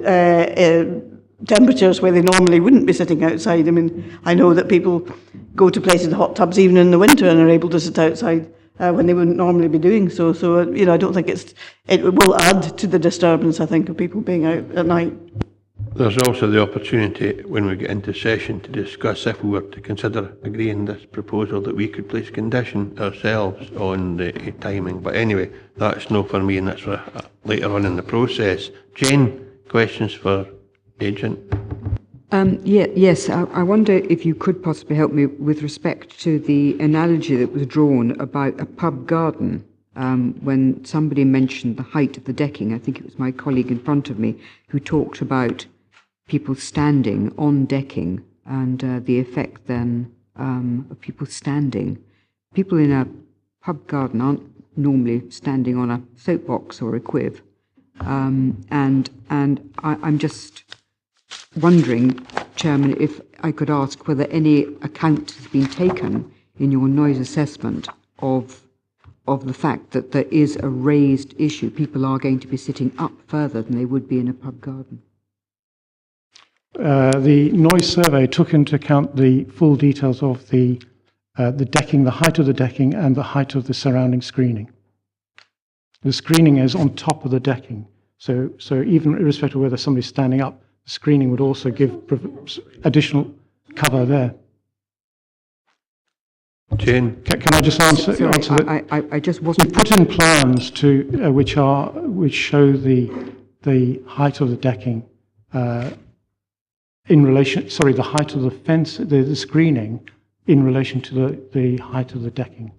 temperatures where they normally wouldn't be sitting outside. I mean, I know that people go to places with hot tubs even in the winter and are able to sit outside when they wouldn't normally be doing so. So, I don't think it will add to the disturbance, I think, of people being out at night. There's also the opportunity when we get into session to discuss if we were to consider agreeing this proposal that we could place condition ourselves on the timing. But anyway, that's no for me and that's for later on in the process. Jane, questions for Agent? Yes, I wonder if you could possibly help me with respect to the analogy that was drawn about a pub garden. When somebody mentioned the height of the decking, I think it was my colleague in front of me who talked about people standing on decking and the effect then of people standing. People in a pub garden aren't normally standing on a soapbox or a quiv. And I'm just wondering, Chairman, if I could ask whether any account has been taken in your noise assessment of the fact that there is a raised issue. People are going to be sitting up further than they would be in a pub garden. The noise survey took into account the full details of the decking, the height of the decking and the height of the surrounding screening. The screening is on top of the decking. So even irrespective of whether somebody's standing up, the screening would also give additional cover there. Jane, can I just answer that? I just wasn't. We put in plans to which show the height of the decking in relation. Sorry, the height of the fence, the screening in relation to the height of the decking.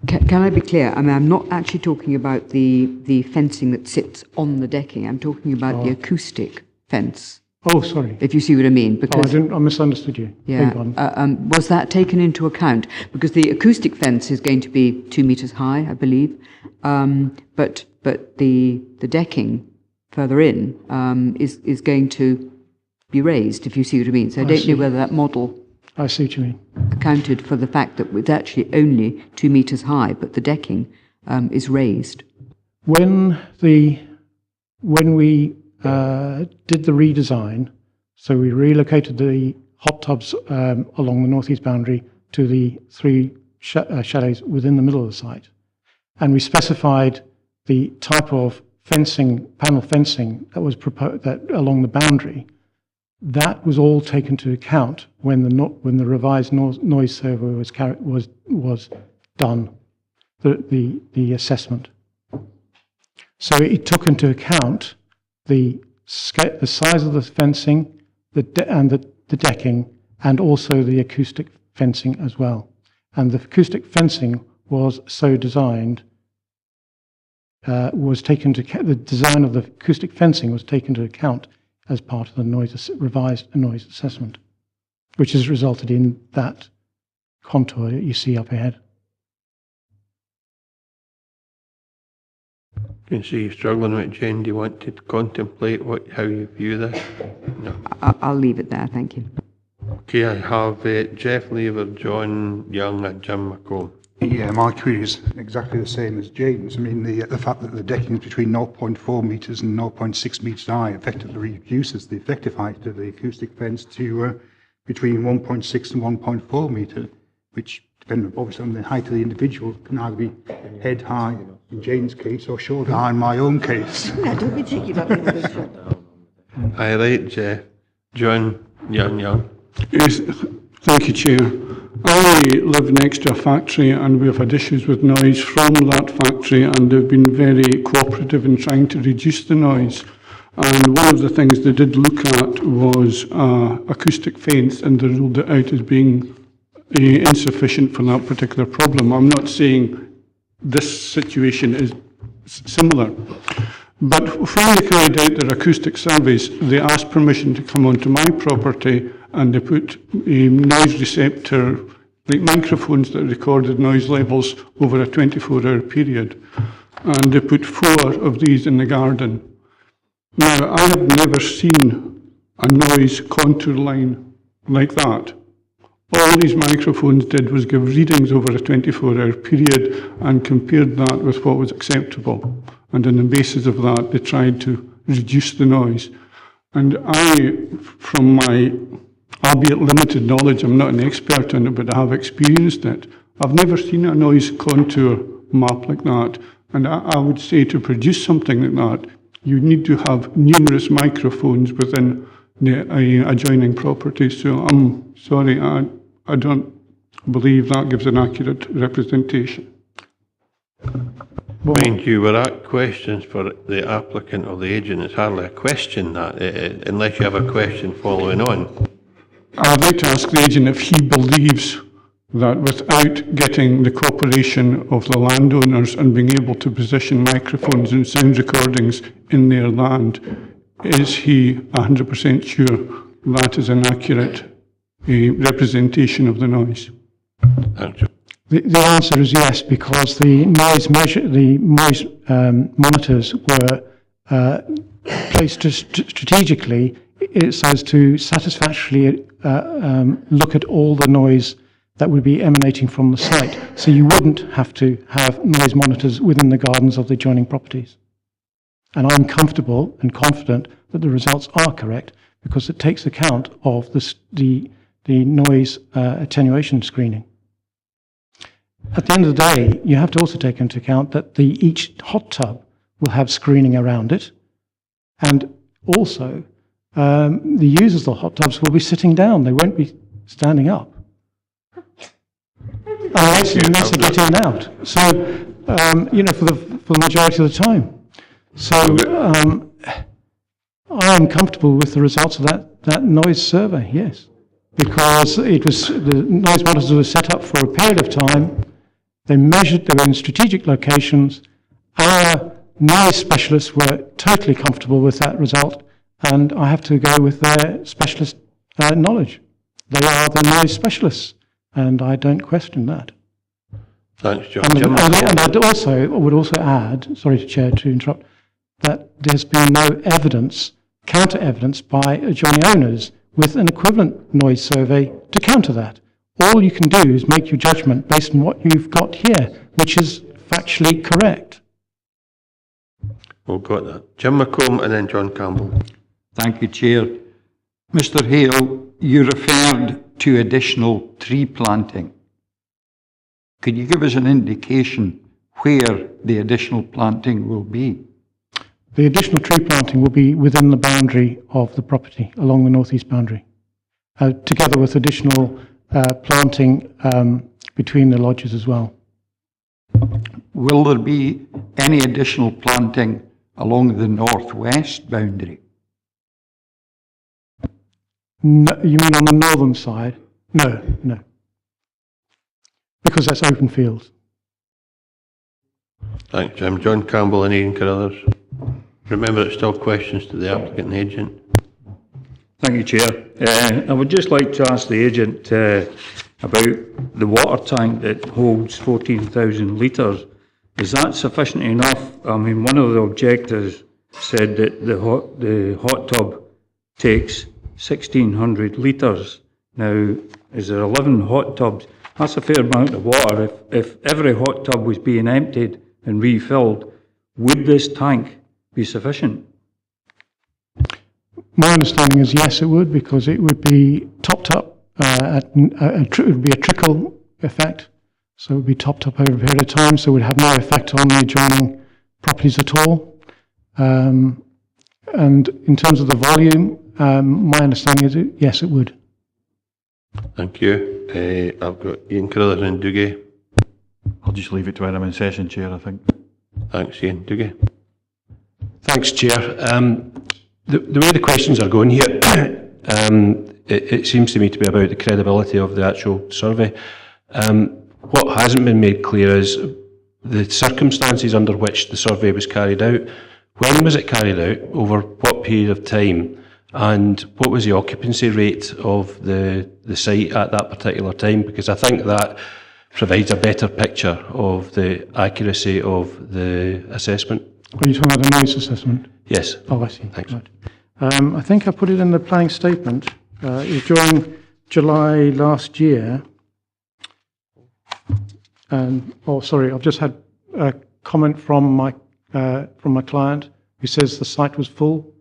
Can I be clear? I mean, I'm not actually talking about the fencing that sits on the decking. I'm talking about the acoustic fence. Oh, sorry. If you see what I mean. Because, I misunderstood you. Yeah. Was that taken into account? Because the acoustic fence is going to be 2 metres high, I believe. But the decking further in is going to be raised, if you see what I mean. So I don't know whether that model... I see what you mean. ...accounted for the fact that it's actually only 2 metres high, but the decking is raised. When we did the redesign, so we relocated the hot tubs along the northeast boundary to the 3 chalets within the middle of the site, and we specified the type of fencing, panel fencing that was proposed along the boundary. That was all taken into account when the revised noise survey was done, the assessment. So it took into account the size of the fencing, the decking, and also the acoustic fencing as well. And the acoustic fencing was so designed, the design of the acoustic fencing was taken into account as part of the revised noise assessment, which has resulted in that contour that you see up ahead. You can see you're struggling with it, Jane. Do you want to contemplate how you view this? No. I'll leave it there, thank you. Okay, I have Jeff Lever, John Young and Jim McComb. Yeah, my query is exactly the same as James. I mean, the fact that the decking is between 0.4 metres and 0.6 metres high effectively reduces the effective height of the acoustic fence to between 1.6 and 1.4 metre, which, depending obviously on the height of the individual, can either be head high in Jane's case or shoulder high in my own case. Yeah, don't be taking that little bit. Aye, right, John Young. Yes, thank you, Chair. I live next to a factory and we've had issues with noise from that factory, and they've been very cooperative in trying to reduce the noise. And one of the things they did look at was acoustic fence, and they ruled it out as being insufficient for that particular problem. I'm not saying this situation is similar, but when they carried out their acoustic surveys, they asked permission to come onto my property, and they put a noise receptor, like microphones that recorded noise levels over a 24-hour period. And they put 4 of these in the garden. Now, I have never seen a noise contour line like that. All these microphones did was give readings over a 24-hour period and compared that with what was acceptable. And on the basis of that, they tried to reduce the noise. And I, from my albeit limited knowledge, I'm not an expert on it, but I have experienced it. I've never seen a noise contour map like that. And I would say to produce something like that, you need to have numerous microphones within the adjoining property. So I'm sorry, I don't believe that gives an accurate representation. Mind you, we're at questions for the applicant or the agent. It's hardly a question, that, unless you have a question following on. I'd like to ask the agent if he believes that without getting the cooperation of the landowners and being able to position microphones and sound recordings in their land, is he 100% sure that is an accurate representation of the noise? The answer is yes, because the noise monitors were placed strategically so as to satisfactorily look at all the noise that would be emanating from the site. So you wouldn't have to have noise monitors within the gardens of the adjoining properties. And I'm comfortable and confident that the results are correct because it takes account of the noise attenuation screening. At the end of the day, you have to also take into account that each hot tub will have screening around it, and also the users of the hot tubs will be sitting down. They won't be standing up. Unless they get in and out. So, for the majority of the time. So, I am comfortable with the results of that noise survey, yes. Because the noise monitors were set up for a period of time. They measured, they were in strategic locations. Our noise specialists were totally comfortable with that result, and I have to go with their specialist knowledge. They are the noise specialists, and I don't question that. Thanks, John. And I would also add, sorry, Chair, to interrupt, that there's been no evidence, counter evidence by adjoining owners with an equivalent noise survey to counter that. All you can do is make your judgment based on what you've got here, which is factually correct. We've got that. Jim McComb and then John Campbell. Thank you, Chair. Mr. Hale, you referred to additional tree planting. Could you give us an indication where the additional planting will be? The additional tree planting will be within the boundary of the property, along the northeast boundary, together with additional planting between the lodges as well. Will there be any additional planting along the northwest boundary? No, you mean on the northern side? No. Because that's open fields. Thanks, Jim. John Campbell and Ian Carruthers. Remember, it's still questions to the applicant and agent. Thank you, Chair. I would just like to ask the agent about the water tank that holds 14,000 litres. Is that sufficient enough? I mean, one of the objectors said that the hot tub takes 1,600 litres. Now, is there 11 hot tubs. That's a fair amount of water. If every hot tub was being emptied and refilled, would this tank be sufficient? My understanding is yes, it would, because it would be topped up. It would be a trickle effect, so it would be topped up over a period of time, so it would have no effect on the adjoining properties at all. And in terms of the volume, my understanding is yes, it would. Thank you. I've got Ian Carruthers and Dougie. I'll just leave it to when I'm in session, Chair, I think. Thanks, Ian. Dougie. Thanks, Chair. The way the questions are going here, it seems to me to be about the credibility of the actual survey. What hasn't been made clear is the circumstances under which the survey was carried out. When was it carried out? Over what period of time? And what was the occupancy rate of the site at that particular time? Because I think that provides a better picture of the accuracy of the assessment. Are you talking about the noise assessment? Yes. Oh, I see. Thanks. Right. I think I put it in the planning statement. It was during July last year. Oh, sorry, I've just had a comment from my client who says the site was full.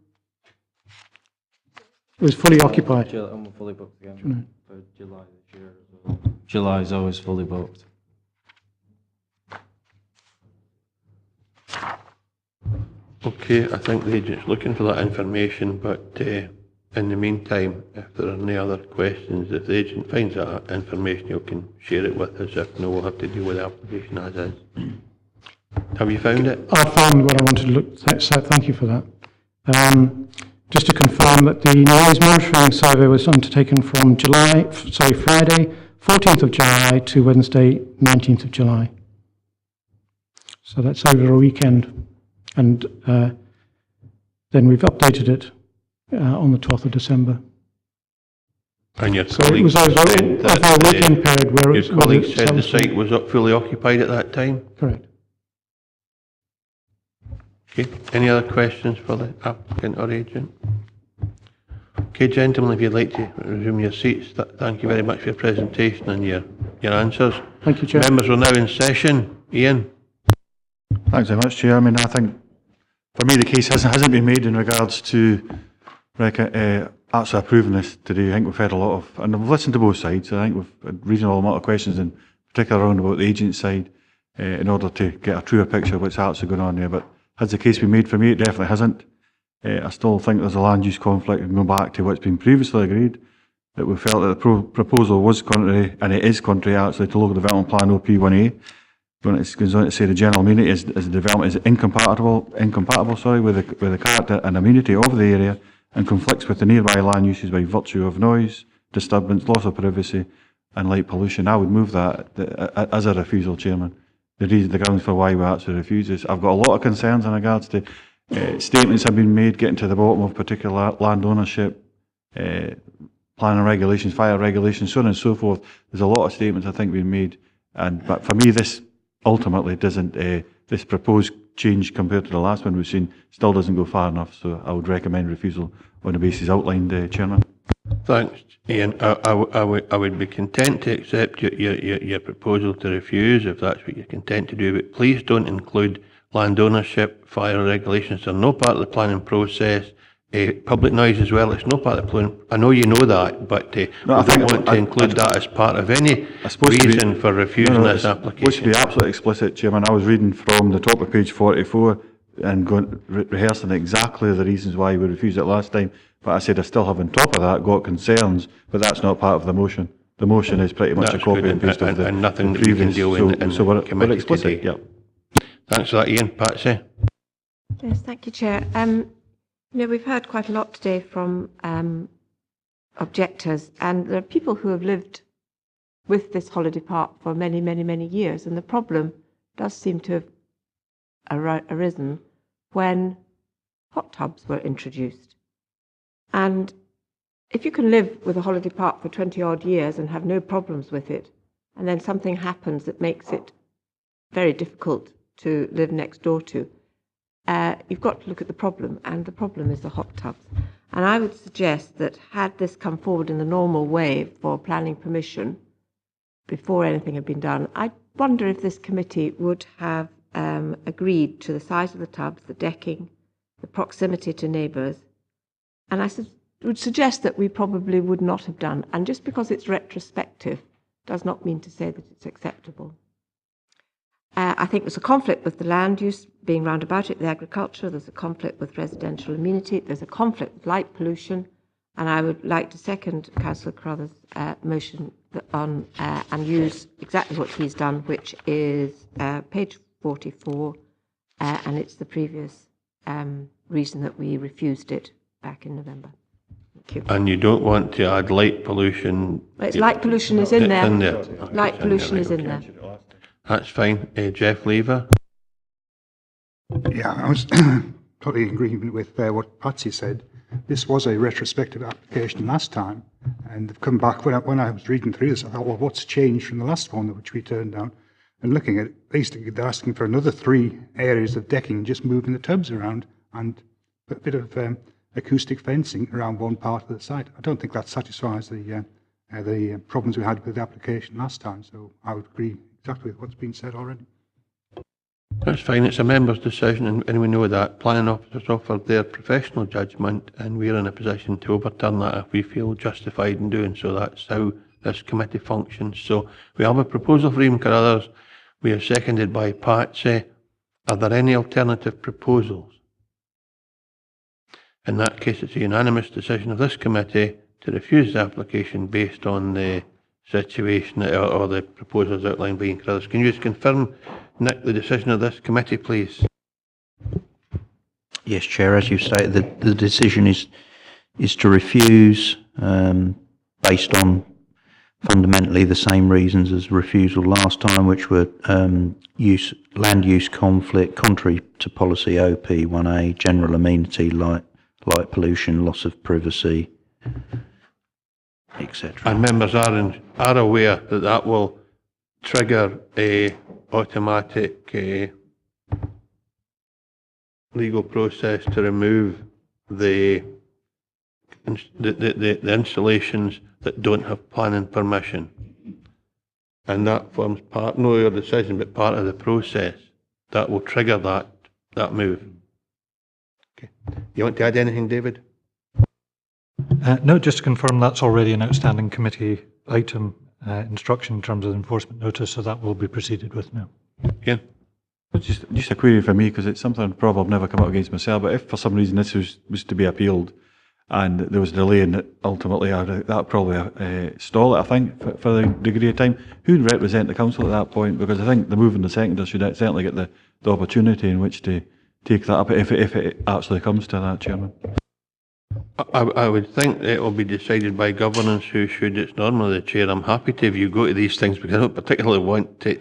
It was fully occupied. I'm fully booked again for July this year. July is always fully booked. Okay, I think the agent's looking for that information, but in the meantime, if there are any other questions, if the agent finds that information, you can share it with us. If no, we'll have to deal with the application as is. Have you found it? I found what I wanted to look at, so thank you for that. Just to confirm that the noise monitoring survey was undertaken from Friday, 14th of July to Wednesday, 19th of July. So that's over a weekend. And then we've updated it on the 12th of December. And your So it was over a weekend period where your colleague said the site was fully occupied at that time? Correct. Okay, any other questions for the applicant or agent? Okay, gentlemen, if you'd like to resume your seats, thank you very much for your presentation and your answers. Thank you, Chair. Members, we're now in session. Ian? Thanks very much, Chair. I mean, I think, for me, the case hasn't been made in regards to actually approving this today. I think we've had a lot of, and we've listened to both sides. I think we've had a reasonable amount of questions, in particular around about the agent side, in order to get a truer picture of what's actually going on there. But has the case been made for me? It definitely hasn't. I still think there's a land use conflict, and go back to what's been previously agreed, that we felt that the proposal was contrary, and it is contrary actually to Local Development Plan OP1A, when it goes on to say the general amenity as the development is incompatible with the character and amenity of the area, and conflicts with the nearby land uses by virtue of noise, disturbance, loss of privacy, and light pollution. I would move that as a refusal, Chairman. The grounds for why we actually refuse this. I've got a lot of concerns in regards to statements have been made getting to the bottom of particular land ownership, planning regulations, fire regulations, so on and so forth. There's a lot of statements I think being made, but for me this ultimately doesn't, this proposed change compared to the last one we've seen still doesn't go far enough, so I would recommend refusal on the basis outlined, Chairman. Thanks, Ian. I would be content to accept your proposal to refuse if that's what you're content to do, but please don't include land ownership, fire regulations. They're no part of the planning process. Public noise as well, it's no part of the plan. I know you know that, but we don't want to include that as part of any reason for refusing this application. Let's be absolutely explicit, Chairman. I was reading from the top of page 44 and rehearsing exactly the reasons why we refused it last time, but I said I still have on top of that got concerns, but that's not part of the motion. The motion is pretty much a copy and paste of the nothing the that we can previous, deal with in so the we're committee explicit. today. Yep. Thanks for that, Ian. Patsy? Yes, thank you, Chair. We've heard quite a lot today from objectors, and there are people who have lived with this holiday park for many, many, many years, and the problem does seem to have arisen when hot tubs were introduced. And if you can live with a holiday park for 20 odd years and have no problems with it, and then something happens that makes it very difficult to live next door to, you've got to look at the problem, and the problem is the hot tubs. And I would suggest that had this come forward in the normal way for planning permission, before anything had been done, I wonder if this committee would have agreed to the size of the tubs, the decking, the proximity to neighbours. And I would suggest that we probably would not have done. And just because it's retrospective does not mean to say that it's acceptable. I think there's a conflict with the land use being round about it, the agriculture, there's a conflict with residential amenity, there's a conflict with light pollution, and I would like to second Councillor Carruthers' motion on and use exactly what he's done, which is page 44, and it's the previous reason that we refused it back in November. Thank you. And you don't want to add light pollution? It's light pollution is in there. In there. Light pollution is in there. That's fine. Jeff Lever? Yeah, I was totally in agreement with what Patsy said. This was a retrospective application last time, and they've come back. When I was reading through this, I thought, well, what's changed from the last one, which we turned down? And looking at it, basically they're asking for another 3 areas of decking, just moving the tubs around, and a bit of acoustic fencing around one part of the site. I don't think that satisfies the problems we had with the application last time, so I would agree exactly with what's been said already. That's fine. It's a member's decision, and we know that. Planning officers offered their professional judgment, and we're in a position to overturn that if we feel justified in doing so. That's how this committee functions. So we have a proposal for Ian Carruthers. We are seconded by Patsy. Are there any alternative proposals? In that case, it's a unanimous decision of this committee to refuse the application based on the situation or the proposals outlined by Ian Carruthers. Can you just confirm, Nick, the decision of this committee, please? Yes, Chair. As you stated, the decision is to refuse based on fundamentally the same reasons as refusal last time, which were land use conflict, contrary to policy OP 1A, general amenity, light pollution, loss of privacy, etc. And members are aware that that will trigger a automatic legal process to remove the installations that don't have planning permission. And that forms part, not your decision, but part of the process that will trigger that move. Okay. You want to add anything, David? No, just to confirm that's already an outstanding committee item instruction in terms of enforcement notice, so that will be proceeded with now. Yeah. Just a query for me, because it's something probably I've never come up against myself, but if for some reason this was to be appealed and there was a delay in it, ultimately that would probably stall it, I think, for the degree of time. Who would represent the council at that point? Because I think the moving the seconder should certainly get the opportunity in which to take that up if it actually comes to that, Chairman. I would think it will be decided by governance who should. It's normally the chair. I'm happy to have you go to these things because I don't particularly want to.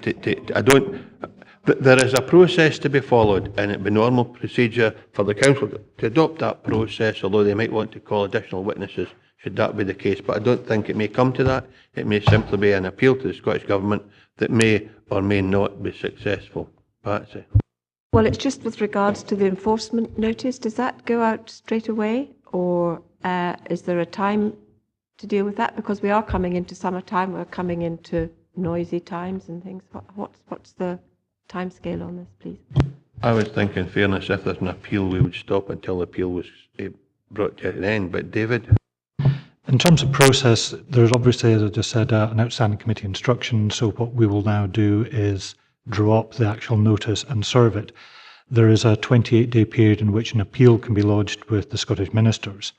There is a process to be followed, and it'd be normal procedure for the council to adopt that process, although they might want to call additional witnesses should that be the case. But I don't think it may come to that. It may simply be an appeal to the Scottish Government that may or may not be successful. Patsy. Well, it's just with regards to the enforcement notice. Does that go out straight away, or is there a time to deal with that? Because we are coming into summertime, we're coming into noisy times and things. What's the timescale on this, please? I would think, in fairness, if there's an appeal, we would stop until the appeal was brought to an end. But David? In terms of process, there's obviously, as I just said, an outstanding committee instruction. So what we will now do is draw up the actual notice and serve it. There is a 28-day period in which an appeal can be lodged with the Scottish ministers.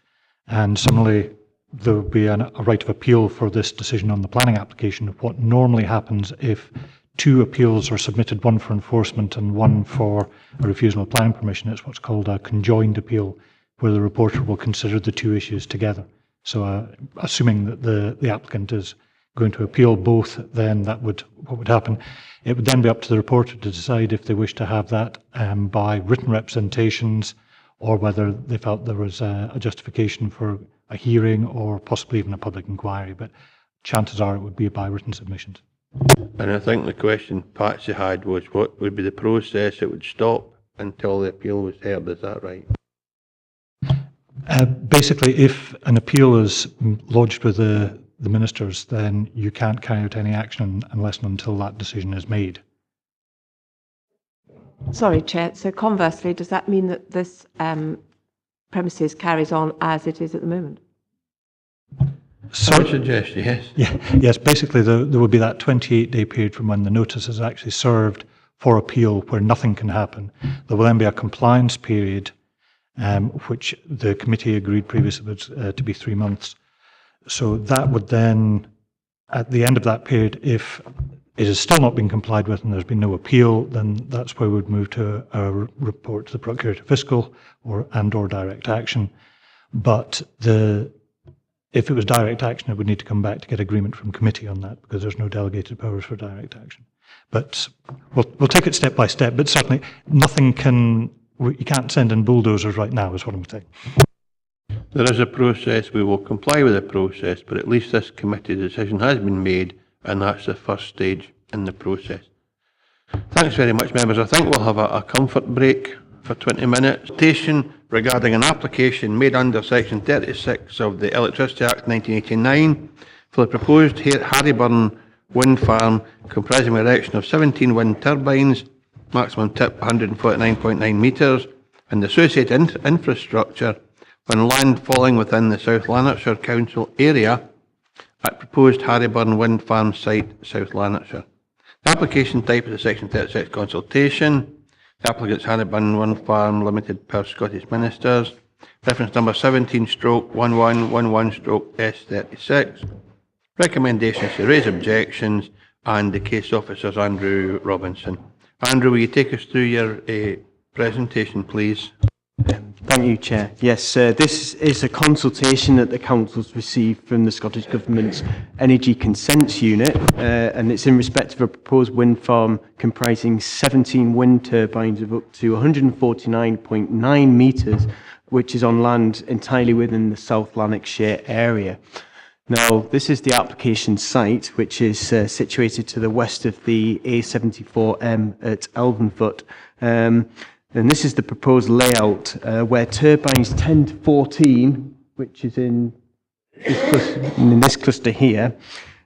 And similarly, there will be a right of appeal for this decision on the planning application. What normally happens if 2 appeals are submitted, one for enforcement and one for a refusal of planning permission, it's what's called a conjoined appeal, where the reporter will consider the 2 issues together. So assuming that the applicant is going to appeal both, then what would happen? It would then be up to the reporter to decide if they wish to have that by written representations, or whether they felt there was a justification for a hearing or possibly even a public inquiry. But chances are it would be by written submissions. And I think the question Patsy had was what would be the process it would stop until the appeal was heard. Is that right? Basically, if an appeal is lodged with the ministers, then you can't carry out any action unless and until that decision is made. Sorry, Chair. So conversely, does that mean that this premises carries on as it is at the moment? I would suggest yes. Yes, basically there would be that 28-day period from when the notice is actually served for appeal where nothing can happen. There will then be a compliance period, which the committee agreed previously was to be 3 months. So that would then, at the end of that period, if it has still not been complied with and there's been no appeal, then that's where we would move to a report to the Procurator Fiscal or direct action. But if it was direct action, it would need to come back to get agreement from committee on that because there's no delegated powers for direct action. But we'll take it step by step, but certainly nothing you can't send in bulldozers right now is what I'm saying. There is a process, we will comply with the process, but at least this committee decision has been made and that's the first stage in the process. Thanks very much, members. I think we'll have a comfort break for 20 minutes. Consultation regarding an application made under Section 36 of the Electricity Act 1989 for the proposed Harryburn Wind Farm comprising erection of 17 wind turbines, maximum tip 149.9 metres, and the associated infrastructure on land falling within the South Lanarkshire Council area at proposed Harryburn Wind Farm site, South Lanarkshire. The application type is a Section 36 consultation. The applicant's Harryburn Wind Farm Limited per Scottish Ministers. Reference number 17/1111/S36. Recommendations to raise objections, and the case officer is Andrew Robinson. Andrew, will you take us through your presentation, please? Thank you, Chair. Yes, this is a consultation that the Council's received from the Scottish Government's Energy Consents Unit, and it's in respect of a proposed wind farm comprising 17 wind turbines of up to 149.9 metres, which is on land entirely within the South Lanarkshire area. Now, this is the application site, which is situated to the west of the A74M at Elvenfoot. And this is the proposed layout where turbines 10 to 14, which is in this cluster here,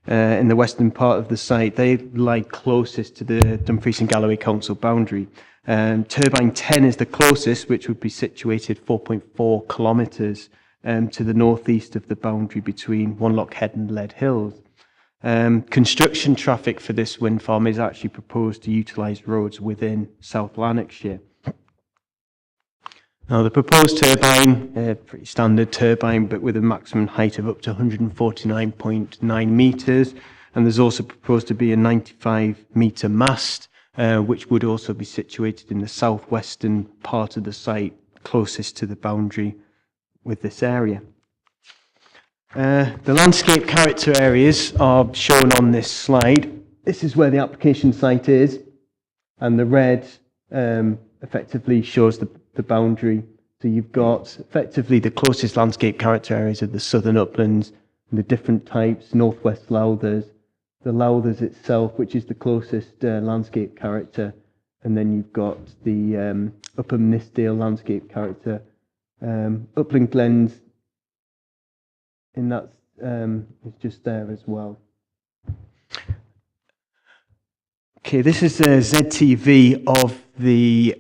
in the western part of the site, they lie closest to the Dumfries and Galloway Council boundary. Turbine 10 is the closest, which would be situated 4.4 kilometres to the northeast of the boundary between Wanlockhead and Leadhills. Construction traffic for this wind farm is actually proposed to utilise roads within South Lanarkshire. Now, the proposed turbine, pretty standard turbine, but with a maximum height of up to 149.9 metres, and there's also proposed to be a 95-metre mast, which would also be situated in the southwestern part of the site, closest to the boundary with this area. The landscape character areas are shown on this slide. This is where the application site is, and the red effectively shows the boundary. So you've got effectively the closest landscape character areas of the southern uplands and the different types, northwest Lowthers, the Lowthers itself, which is the closest landscape character, and then you've got the Upper Nithsdale landscape character, Upland Glens, and that's is just there as well. Okay, this is a ZTV of the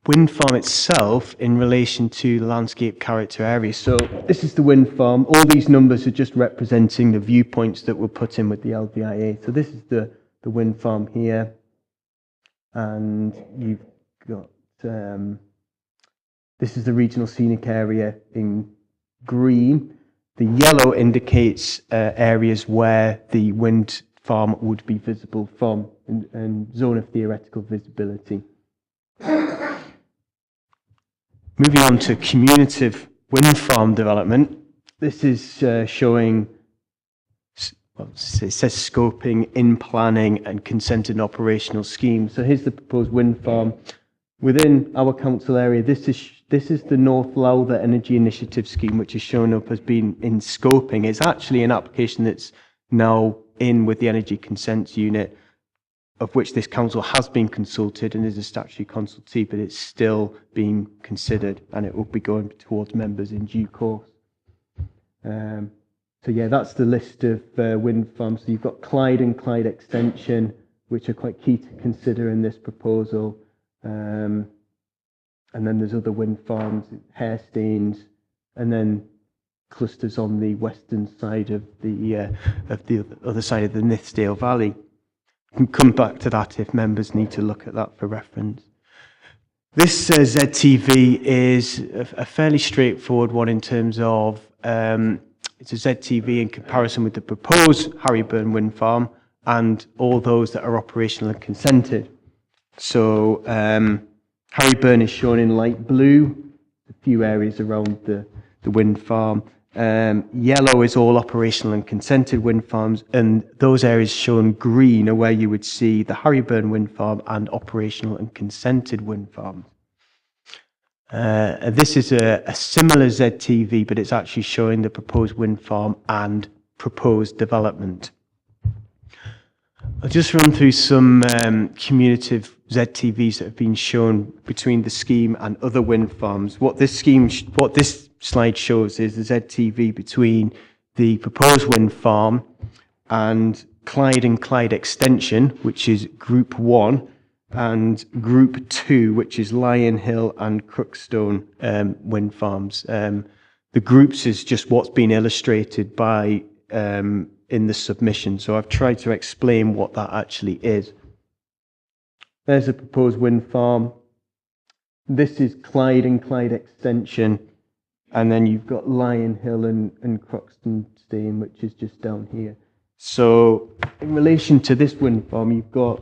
wind farm itself in relation to the landscape character area. So this is the wind farm. All these numbers are just representing the viewpoints that were put in with the LVIA. So this is the wind farm here. And you've got, this is the regional scenic area in green. The yellow indicates areas where the wind farm would be visible from, and zone of theoretical visibility. Moving on to cumulative wind farm development, this is showing, well, it says scoping, in planning and consented and operational schemes. So here's the proposed wind farm within our council area. This is the North Lowther Energy Initiative scheme, which is shown up as being in scoping. It's actually an application that's now in with the Energy Consents Unit. of which this council has been consulted and is a statutory consultee, but it's still being considered, and it will be going towards members in due course. So yeah, that's the list of wind farms. So you've got Clyde and Clyde Extension, which are quite key to consider in this proposal. And then there's other wind farms, Hairstains, and then clusters on the western side of the other side of the Nithsdale Valley. We can come back to that if members need to look at that for reference. This ZTV is a fairly straightforward one in terms of it's a ZTV in comparison with the proposed Harryburn Wind Farm and all those that are operational and consented. So Harryburn is shown in light blue, a few areas around the wind farm. Yellow is all operational and consented wind farms, and those areas shown green are where you would see the Harryburn Wind Farm and operational and consented wind farms. This is a similar ZTV, but it's actually showing the proposed wind farm and proposed development. I'll just run through some cumulative ZTVs that have been shown between the scheme and other wind farms. What this slide shows is the ZTV between the proposed wind farm and Clyde and Clyde Extension, which is Group 1, and Group 2, which is Lion Hill and Crookstone wind farms. The groups is just what's been illustrated by in the submission, so I've tried to explain what that actually is. There's a proposed wind farm. This is Clyde and Clyde Extension, and then you've got Lion Hill and Crookstone, which is just down here. So in relation to this wind farm, you've got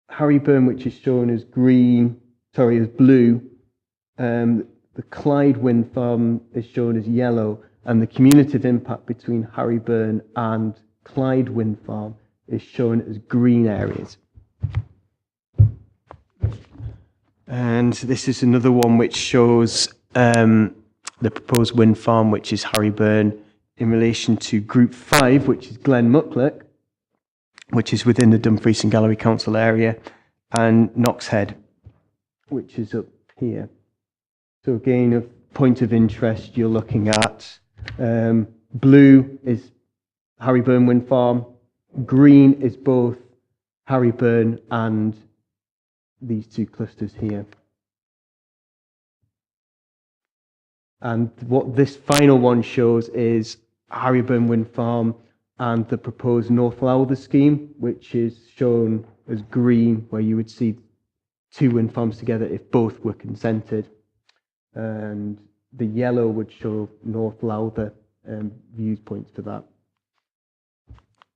Harryburn, which is shown as as blue. The Clyde wind farm is shown as yellow, and the cumulative impact between Harryburn and Clyde wind farm is shown as green areas. And this is another one which shows the proposed wind farm, which is Harryburn, in relation to Group 5, which is Glenmucklock, which is within the Dumfries and Galloway Council area, and Knoxhead, which is up here. So again, of point of interest, you're looking at blue is Harryburn Wind Farm, green is both Harryburn and these two clusters here. And what this final one shows is Harryburn Wind Farm and the proposed North Lowther scheme, which is shown as green, where you would see two wind farms together if both were consented. And the yellow would show North Lowther viewpoints for that.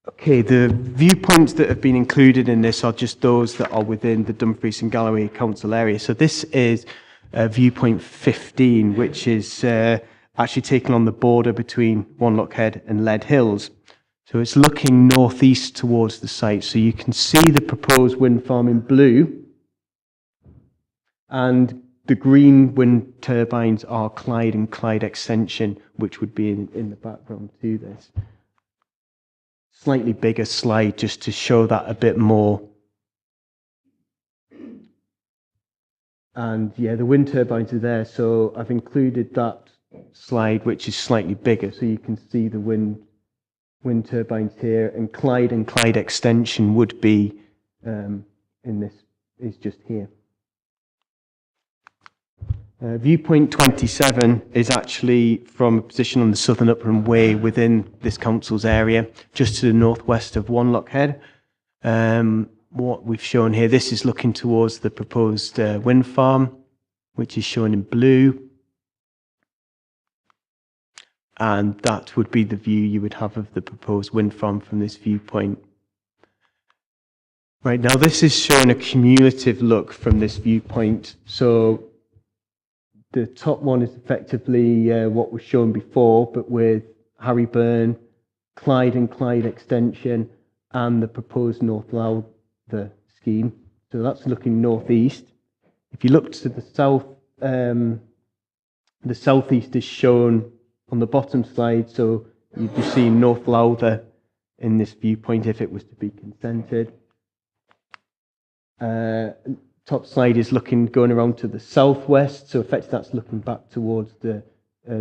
Okay, the viewpoints that have been included in this are just those that are within the Dumfries and Galloway Council area. So this is viewpoint 15, which is actually taken on the border between Wanlockhead and Leadhills. So it's looking northeast towards the site. So you can see the proposed wind farm in blue, and the green wind turbines are Clyde and Clyde Extension, which would be in the background to this. Slightly bigger slide just to show that a bit more. And yeah, the wind turbines are there, so I've included that slide, which is slightly bigger, so you can see the wind turbines here, and Clyde Extension would be in this, is just here. Viewpoint 27 is actually from a position on the Southern Upland Way within this council's area, just to the northwest of Wanlockhead. What we've shown here, this is looking towards the proposed wind farm, which is shown in blue. And that would be the view you would have of the proposed wind farm from this viewpoint. Right, now this is showing a cumulative look from this viewpoint. So the top one is effectively what was shown before, but with Harryburn, Clyde and Clyde Extension, and the proposed North Lowther scheme. So that's looking northeast. If you look to the south, the southeast is shown on the bottom slide, so you'd be seeing North Lowther in this viewpoint if it was to be consented. top slide is going around to the southwest, so effectively that's looking back towards the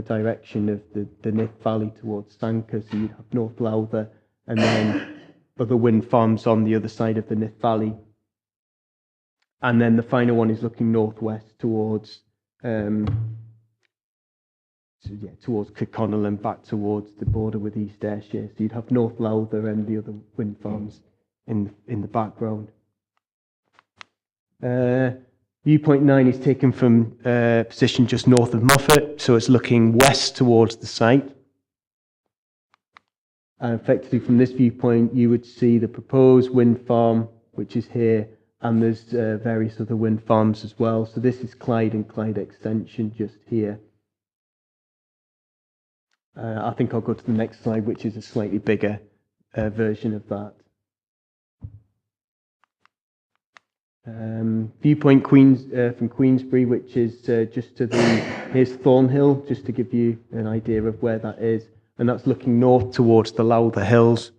direction of the Nith Valley towards Sanker, so you'd have North Lowther and then other wind farms on the other side of the Nith Valley. And then the final one is looking northwest towards towards Kirkconnell and back towards the border with East Ayrshire. So you'd have North Lowther and the other wind farms in the background. Viewpoint 9 is taken from position just north of Moffat, so it's looking west towards the site. And effectively from this viewpoint, you would see the proposed wind farm, which is here, and there's various other wind farms as well. So this is Clyde and Clyde Extension just here. I think I'll go to the next slide, which is a slightly bigger version of that. Viewpoint from Queensberry, which is just to here's Thornhill, just to give you an idea of where that is. And that's looking north towards the Lowther Hills.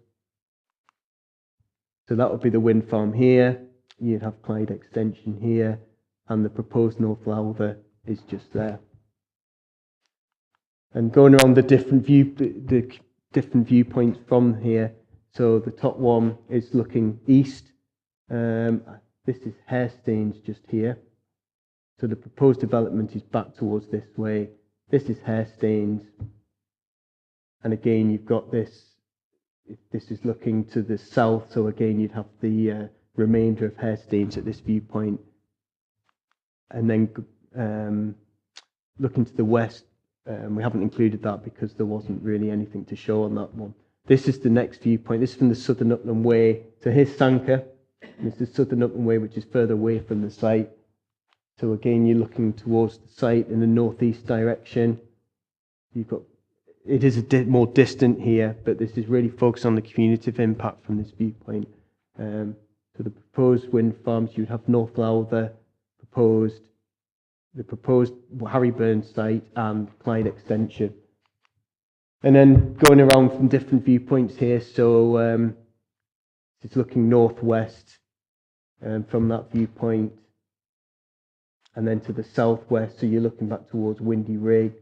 So that would be the wind farm here. You'd have Clyde Extension here, and the proposed North Lowther is just there. And going around the different viewpoints from here, so the top one is looking east. This is Hairstains just here. So the proposed development is back towards this way. This is Hairstains. And again, you've got this is looking to the south. So again, you'd have the remainder of Hairstains at this viewpoint. And then looking to the west, we haven't included that because there wasn't really anything to show on that one. This is the next viewpoint. This is from the Southern Upland Way. So here's Sanker. This is Southern Upland Way, which is further away from the site. So again, you're looking towards the site in the northeast direction. It is a bit more distant here, but this is really focused on the cumulative impact from this viewpoint. So the proposed wind farms, you'd have North Lowther, the proposed Harryburn site and Clyde Extension. And then going around from different viewpoints here, so it's looking northwest from that viewpoint, and then to the southwest, so you're looking back towards Windy Rig,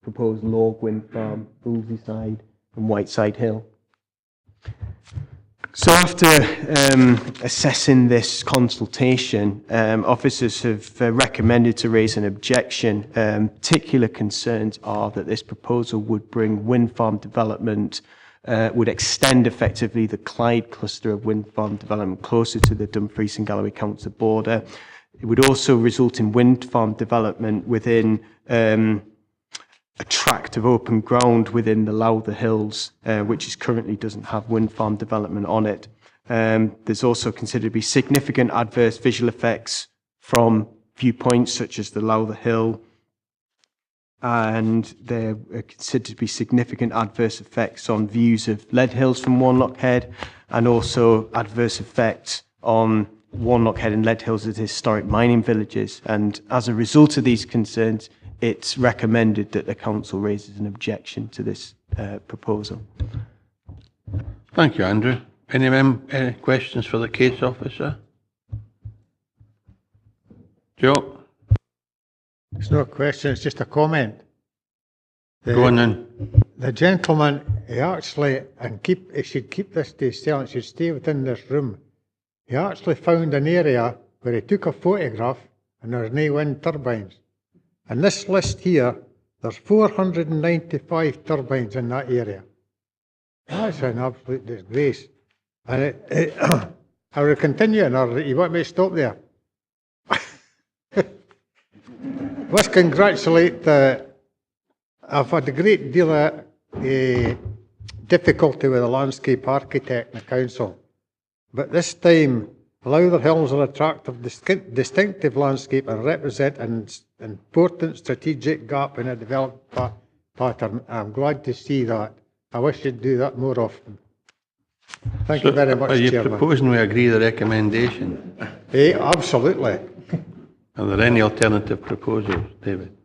proposed Log Wind Farm, Woolsey Side, and Whiteside Hill. So after assessing this consultation, officers have recommended to raise an objection. Particular concerns are that this proposal would bring wind farm development, would extend effectively the Clyde cluster of wind farm development closer to the Dumfries and Galloway Council border. It would also result in wind farm development within a tract of open ground within the Lowther Hills, which currently doesn't have wind farm development on it. There's also considered to be significant adverse visual effects from viewpoints such as the Lowther Hill, and there are considered to be significant adverse effects on views of Leadhills from Warnock Head, and also adverse effects on Warnock Head and Leadhills as historic mining villages. And as a result of these concerns, it's recommended that the council raises an objection to this proposal. Thank you, Andrew. Any questions for the case officer? Joe? It's not a question, it's just a comment. Go on then. The gentleman, he should keep this to himself, it should stay within this room. He actually found an area where he took a photograph and there's no wind turbines. And this list here, there's 495 turbines in that area. That's an absolute disgrace. And I will continue, or you want me to stop there? Let's congratulate I've had a great deal of difficulty with the landscape architect in the council. But this time, Lowther Hills are attractive, distinctive landscape and represent an important strategic gap in a developed pattern. I'm glad to see that. I wish you'd do that more often. Thank you very much, Are you Chairman. proposing we agree the recommendation? Absolutely. Are there any alternative proposals, David?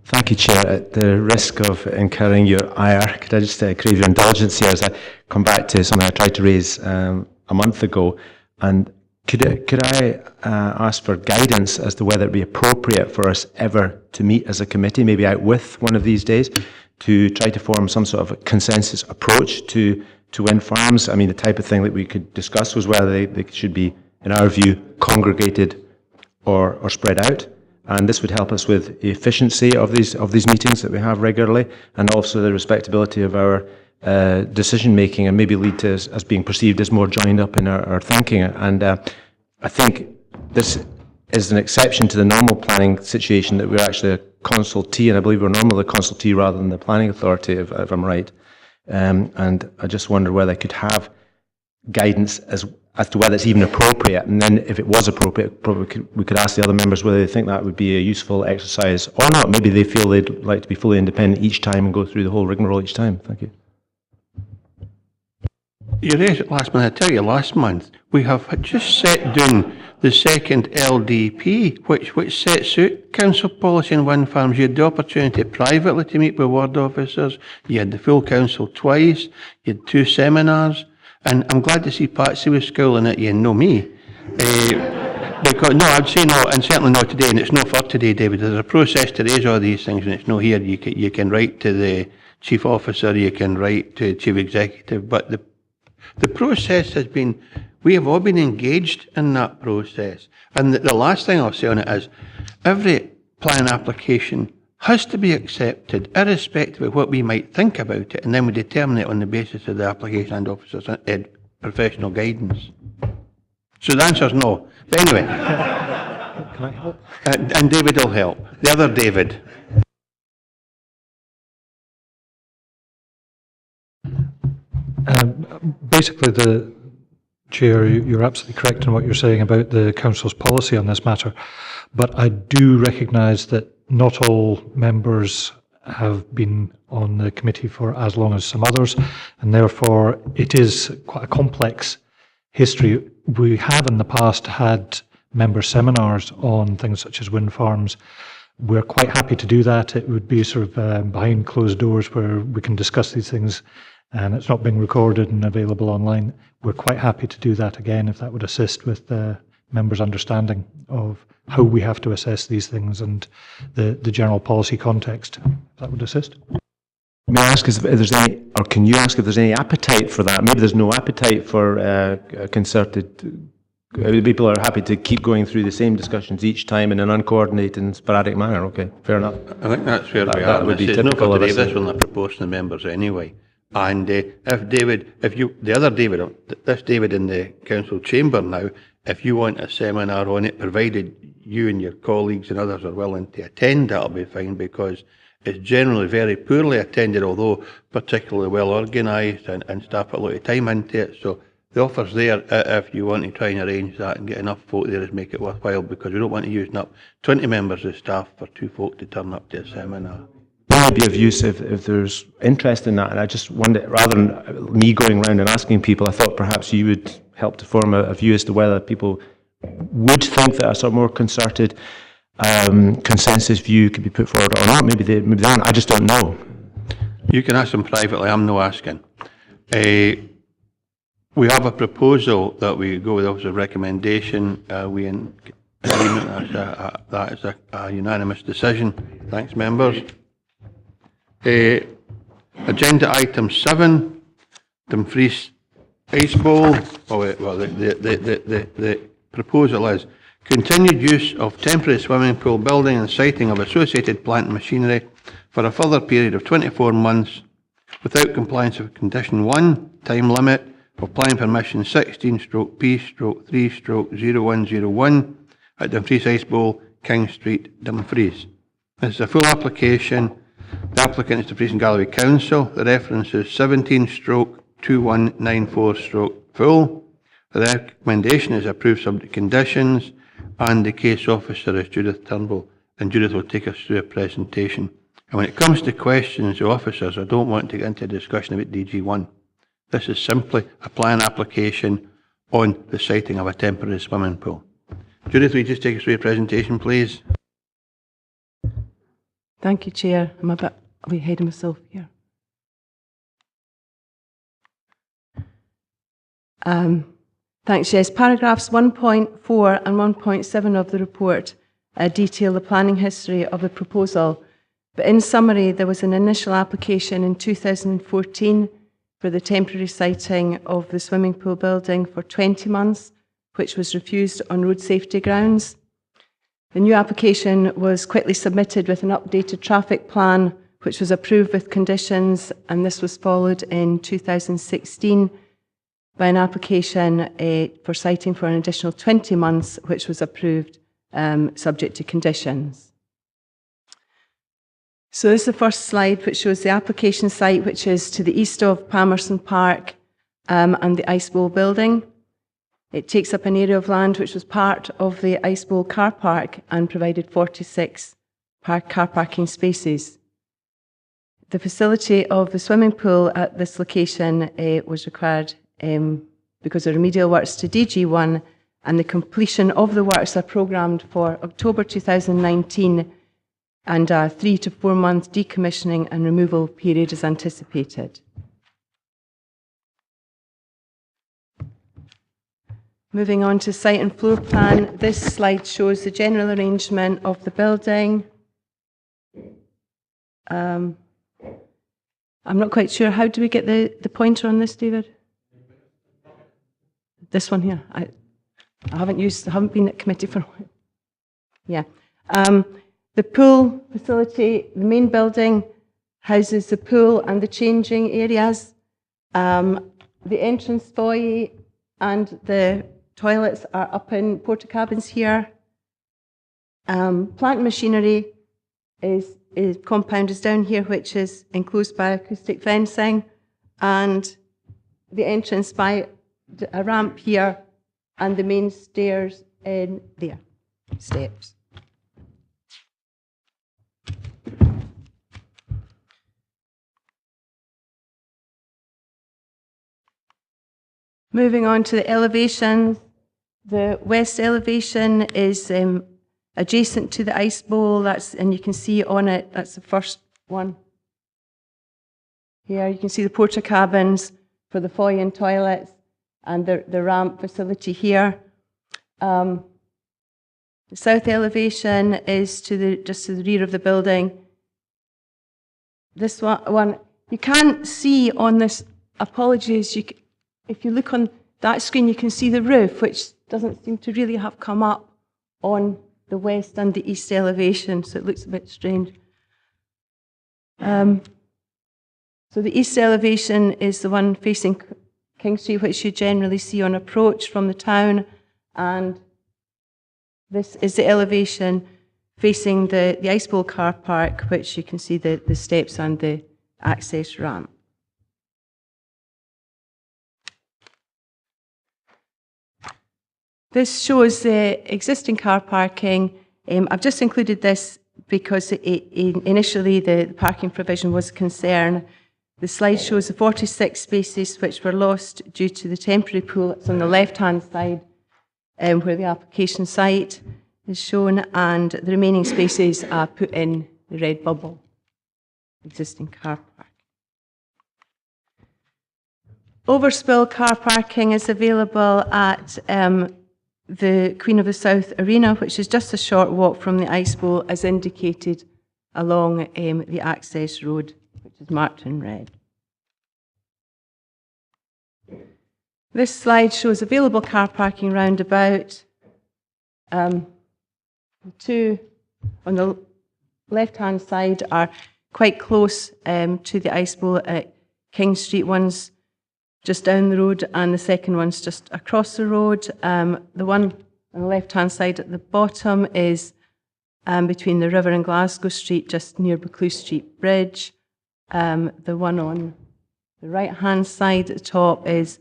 Thank you, Chair. At the risk of incurring your ire, could I just crave your indulgence here as I come back to something I tried to raise a month ago, and Could I ask for guidance as to whether it would be appropriate for us ever to meet as a committee, maybe out with one of these days, to try to form some sort of a consensus approach to wind farms? I mean, the type of thing that we could discuss was whether they should be, in our view, congregated or spread out. And this would help us with the efficiency of these meetings that we have regularly, and also the respectability of our decision making, and maybe lead to us being perceived as more joined up in our thinking. And I think this is an exception to the normal planning situation, that we're actually a consultee, and I believe we're normally a consultee rather than the planning authority, if I'm right. And I just wonder whether I could have guidance as to whether it's even appropriate, and then if it was appropriate, probably we could ask the other members whether they think that would be a useful exercise or not. Maybe they feel they'd like to be fully independent each time and go through the whole rigmarole each time. Thank you. You raised it last month. I tell you, last month we have just set down the second LDP, which sets out council policy on wind farms. You had the opportunity privately to meet with ward officers. You had the full council twice. You had 2 seminars. And I'm glad to see Patsy was schooling at you and no me. Because, no, I'd say no, and certainly not today, and it's not for today, David. There's a process to raise all these things, and it's not here. You can write to the chief officer, you can write to the chief executive, but the process has been, we have all been engaged in that process. And the last thing I'll say on it is, every plan application has to be accepted, irrespective of what we might think about it, and then we determine it on the basis of the application and officers' professional guidance. So the answer is no. But anyway. Can I help? And David will help. The other David. Basically, the Chair, you're absolutely correct in what you're saying about the Council's policy on this matter, but I do recognise that not all members have been on the committee for as long as some others, and therefore it is quite a complex history. We have in the past had member seminars on things such as wind farms. We're quite happy to do that. It would be sort of behind closed doors where we can discuss these things, and it's not being recorded and available online. We're quite happy to do that again if that would assist with members' understanding of how we have to assess these things and the general policy context. If that would assist. May I ask if there's any, or can you ask if there's any appetite for that? Maybe there's no appetite for concerted. People are happy to keep going through the same discussions each time in an uncoordinated and sporadic manner. Okay, fair enough. I think that's where we are. That would be typical of us. This will not propose to the members anyway. And if David, the other David, this David in the council chamber now, if you want a seminar on it, provided you and your colleagues and others are willing to attend, that'll be fine, because it's generally very poorly attended, although particularly well organised, and staff put a lot of time into it. So the offer's there if you want to try and arrange that and get enough folk there to make it worthwhile, because we don't want to use up 20 members of staff for 2 folk to turn up to a seminar. It would be of use if there's interest in that, and I just wonder, rather than me going around and asking people, I thought perhaps you would help to form a view as to whether people would think that a sort of more concerted consensus view could be put forward or not. Maybe they aren't. I just don't know. You can ask them privately. I'm no asking. We have a proposal that we go with officer's recommendation. We in agreement. That is a unanimous decision. Thanks, members. Agenda item 7, Dumfries Ice Bowl. The proposal is continued use of temporary swimming pool building and siting of associated plant and machinery for a further period of 24 months without compliance with condition 1, time limit of planning permission 16/P/3/0101 at Dumfries Ice Bowl, King Street, Dumfries. This is a full application. The applicant is Dumfries and Galloway Council. The reference is 17/2194/full. The recommendation is approved subject to conditions, and the case officer is Judith Turnbull, and Judith will take us through a presentation. And when it comes to questions to officers, I don't want to get into a discussion about DG1. This is simply a plan application on the siting of a temporary swimming pool. Judith, will you just take us through your presentation, please? Thank you, Chair. I'm a bit ahead of myself here. Thanks, yes. Paragraphs 1.4 and 1.7 of the report detail the planning history of the proposal. But in summary, there was an initial application in 2014 for the temporary siting of the swimming pool building for 20 months, which was refused on road safety grounds. The new application was quickly submitted with an updated traffic plan, which was approved with conditions, and this was followed in 2016 by an application for siting for an additional 20 months, which was approved subject to conditions. So this is the first slide, which shows the application site, which is to the east of Palmerston Park and the Ice Bowl building. It takes up an area of land which was part of the Ice Bowl car park and provided 46 car parking spaces. The facility of the swimming pool at this location was required because of remedial works to DG1, and the completion of the works are programmed for October 2019, and a 3 to 4 month decommissioning and removal period is anticipated. Moving on to site and floor plan, this slide shows the general arrangement of the building. I'm not quite sure, how do we get the pointer on this, David? This one here. I haven't been at committee for a while. Yeah. The pool facility, the main building, houses the pool and the changing areas. The entrance foyer and the toilets are up in porta cabins here. Plant and machinery compound is down here, which is enclosed by acoustic fencing, and the entrance by a ramp here, and the main stairs in there, steps. Moving on to the elevations, the west elevation is adjacent to the Ice Bowl, and you can see on it, that's the first one. Here you can see the porta cabins for the foyer and toilets, and the ramp facility here. The south elevation is just to the rear of the building. This one you can't see on this, apologies, if you look on that screen, you can see the roof, which doesn't seem to really have come up on the west and the east elevation, so it looks a bit strange. So the east elevation is the one facing King Street, which you generally see on approach from the town, and this is the elevation facing the Ice Bowl car park, which you can see the steps and the access ramp. This shows the existing car parking. I've just included this because initially the parking provision was a concern. The slide shows the 46 spaces which were lost due to the temporary pool. It's on the left-hand side where the application site is shown, and the remaining spaces are put in the red bubble, existing car park. Overspill car parking is available at the Queen of the South Arena, which is just a short walk from the Ice Bowl, as indicated along the access road, which is marked in red. This slide shows available car parking roundabout. The two on the left-hand side are quite close to the Ice Bowl at King Street. One's just down the road, and the second one's just across the road. The one on the left-hand side at the bottom is between the river and Glasgow Street, just near Buccleuch Street Bridge. The one on the right-hand side at the top is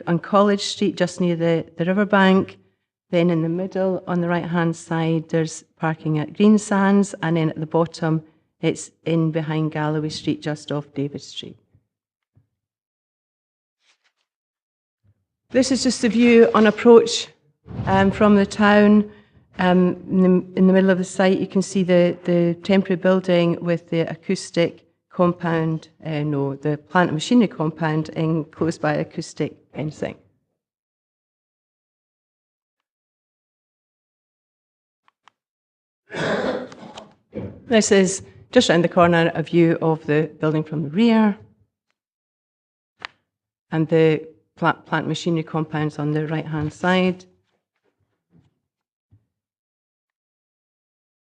on College Street, just near the riverbank. Then in the middle, on the right-hand side, there's parking at Greensands, and then at the bottom, it's in behind Galloway Street, just off David Street. This is just a view on approach from the town. In the middle of the site, you can see the temporary building with the acoustic compound, the plant and machinery compound enclosed by acoustic fencing. This is just round the corner, a view of the building from the rear, and the plant machinery compounds on the right-hand side.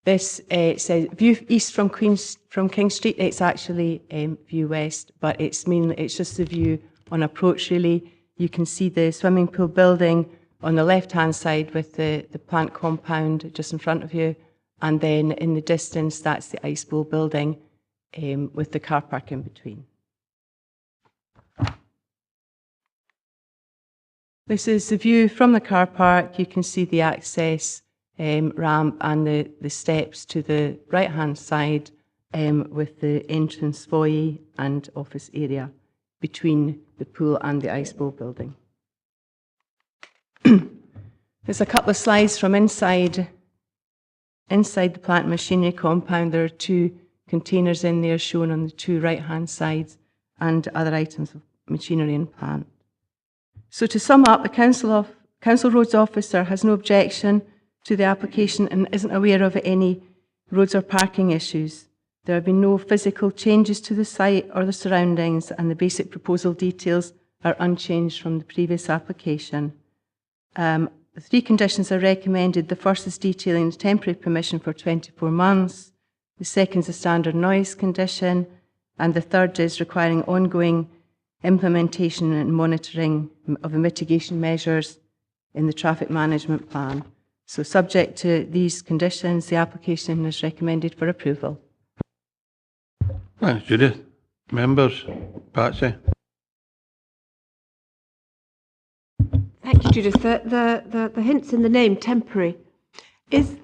This says view east from King Street. It's actually view west, but it's just the view on approach. Really, you can see the swimming pool building on the left-hand side with the plant compound just in front of you, and then in the distance, that's the Ice Bowl building with the car park in between. This is the view from the car park. You can see the access ramp and the steps to the right-hand side with the entrance foyer and office area between the pool and the Ice Bowl building. There's a couple of slides from inside the plant machinery compound. There are two containers in there shown on the two right-hand sides and other items of machinery and plant. So to sum up, the Council Roads Officer has no objection to the application and isn't aware of any roads or parking issues. There have been no physical changes to the site or the surroundings, and the basic proposal details are unchanged from the previous application. The three conditions are recommended. The first is detailing the temporary permission for 24 months. The second is a standard noise condition. And the third is requiring ongoing implementation and monitoring of the mitigation measures in the traffic management plan. So subject to these conditions, the application is recommended for approval. Thanks, Judith. Members, Patsy. Thank you, Judith. The hints in the name, temporary. Is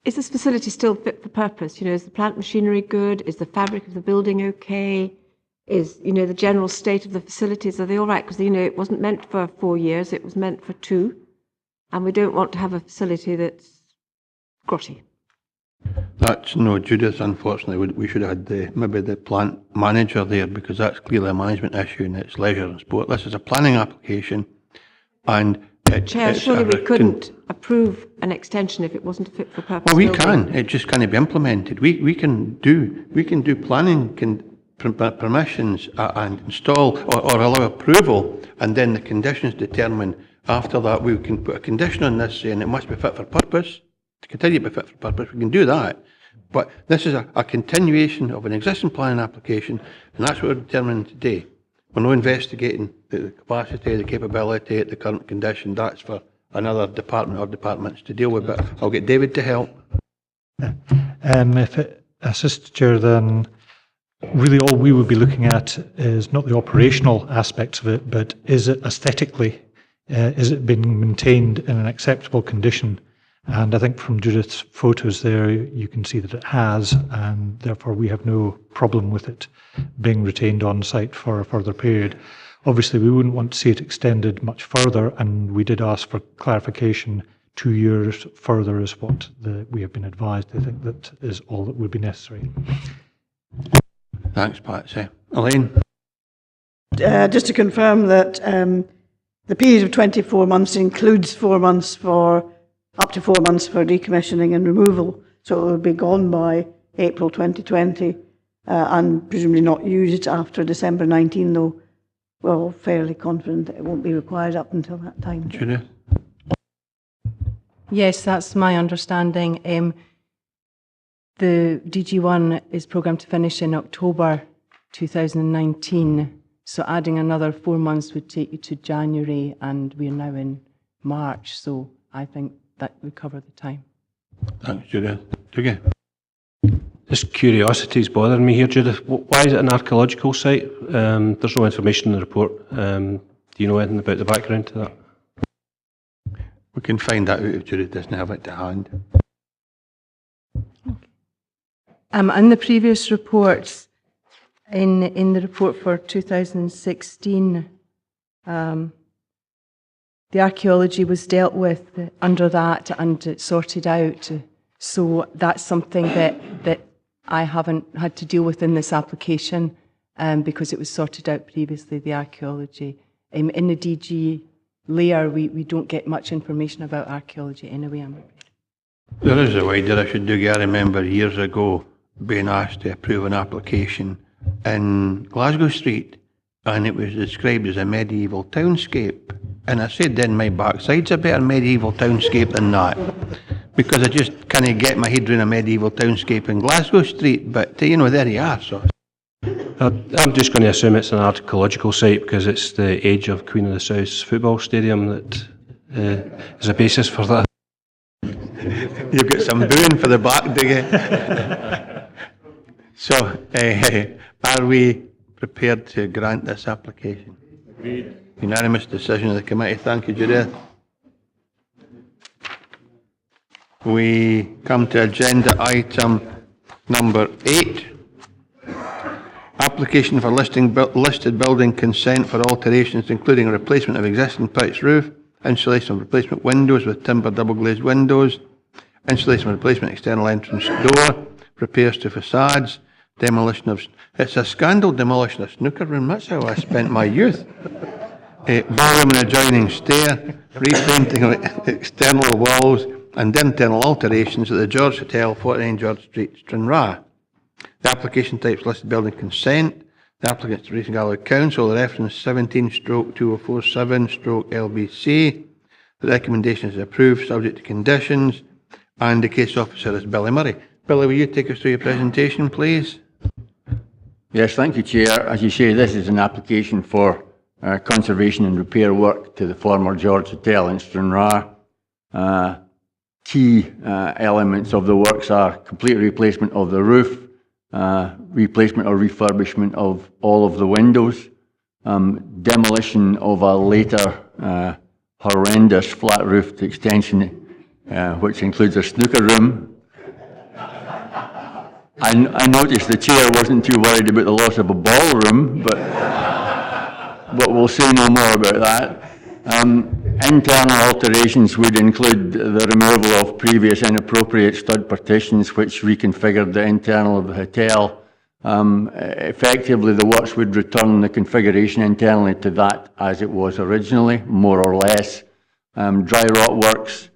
this facility still fit for purpose? You know, is the plant machinery good? Is the fabric of the building okay? Is, you know, the general state of the facilities, are they all right? Because, you know, it wasn't meant for 4 years, it was meant for 2. And we don't want to have a facility that's grotty. That's no, Judith, unfortunately, we should have had maybe the plant manager there, because that's clearly a management issue and it's leisure and sport. This is a planning application, and Chair, surely we couldn't approve an extension if it wasn't a fit for purpose. Well, we can. It just can't be implemented. We can do planning permissions and install or allow approval, and then the conditions determine. After that, we can put a condition on this saying it must be fit for purpose. To continue to be fit for purpose, we can do that. But this is a continuation of an existing planning application, and that's what we're determining today. We're not investigating the capacity, the capability, the current condition. That's for another department or departments to deal with. But I'll get David to help. If it assists, Chair, then really all we would be looking at is not the operational aspects of it, but is it aesthetically, is it being maintained in an acceptable condition? And I think from Judith's photos there, you can see that it has, and therefore we have no problem with it being retained on site for a further period. Obviously, we wouldn't want to see it extended much further, and we did ask for clarification. 2 years further is what we have been advised. I think that is all that would be necessary. Thanks, Patsy. Elaine? Just to confirm that the period of 24 months includes 4 months up to 4 months for decommissioning and removal, so it will be gone by April 2020 and presumably not used after December 19, though we're all fairly confident that it won't be required up until that time. Judith? Yes, that's my understanding. The DG1 is programmed to finish in October 2019, so adding another 4 months would take you to January, and we're now in March, so I think that would cover the time. Thanks, Judith. Dougie? Just curiosity is bothering me here, Judith. Why is it an archaeological site? There's no information in the report. Do you know anything about the background to that? We can find that out if Judith doesn't have it to hand. In the previous reports, in the report for 2016, the archaeology was dealt with under that and sorted out. So that's something that I haven't had to deal with in this application because it was sorted out previously, the archaeology. In the DG layer, we don't get much information about archaeology anyway, I'm afraid. There is a way that I should do. I remember years ago being asked to approve an application in Glasgow Street, and it was described as a medieval townscape. And I said then my backside's a better medieval townscape than that, because I just can't get my head around a medieval townscape in Glasgow Street, but you know, there you are. So I'm just going to assume it's an archaeological site because it's the age of Queen of the South's football stadium that is a basis for that. You've got some booing for the back, do you? So, are we prepared to grant this application? Agreed. Unanimous decision of the committee. Thank you, Judith. We come to agenda item number 8. Application for listed building consent for alterations including replacement of existing pitched roof, installation of replacement windows with timber double glazed windows, installation of replacement external entrance door, repairs to facades, demolition of... It's a scandal demolition of snooker room. That's how I spent my youth. Ballroom and adjoining stair, repainting of external walls and internal alterations at the George Hotel, 49 George Street, Stranraer. The application type is listed building consent. The applicant is Dumfries and Galloway Council. The reference 17/2047/LBC. The recommendation is approved subject to conditions. And the case officer is Billy Murray. Billy, will you take us through your presentation, please? Yes, thank you, Chair. As you say, this is an application for conservation and repair work to the former George Hotel in Stranraer. Key elements of the works are complete replacement of the roof, replacement or refurbishment of all of the windows, demolition of a later horrendous flat-roofed extension which includes a snooker room. I noticed the chair wasn't too worried about the loss of a ballroom, but we'll say no more about that. Internal alterations would include the removal of previous inappropriate stud partitions which reconfigured the internal of the hotel. Effectively, the works would return the configuration internally to that as it was originally, more or less. Dry rot works,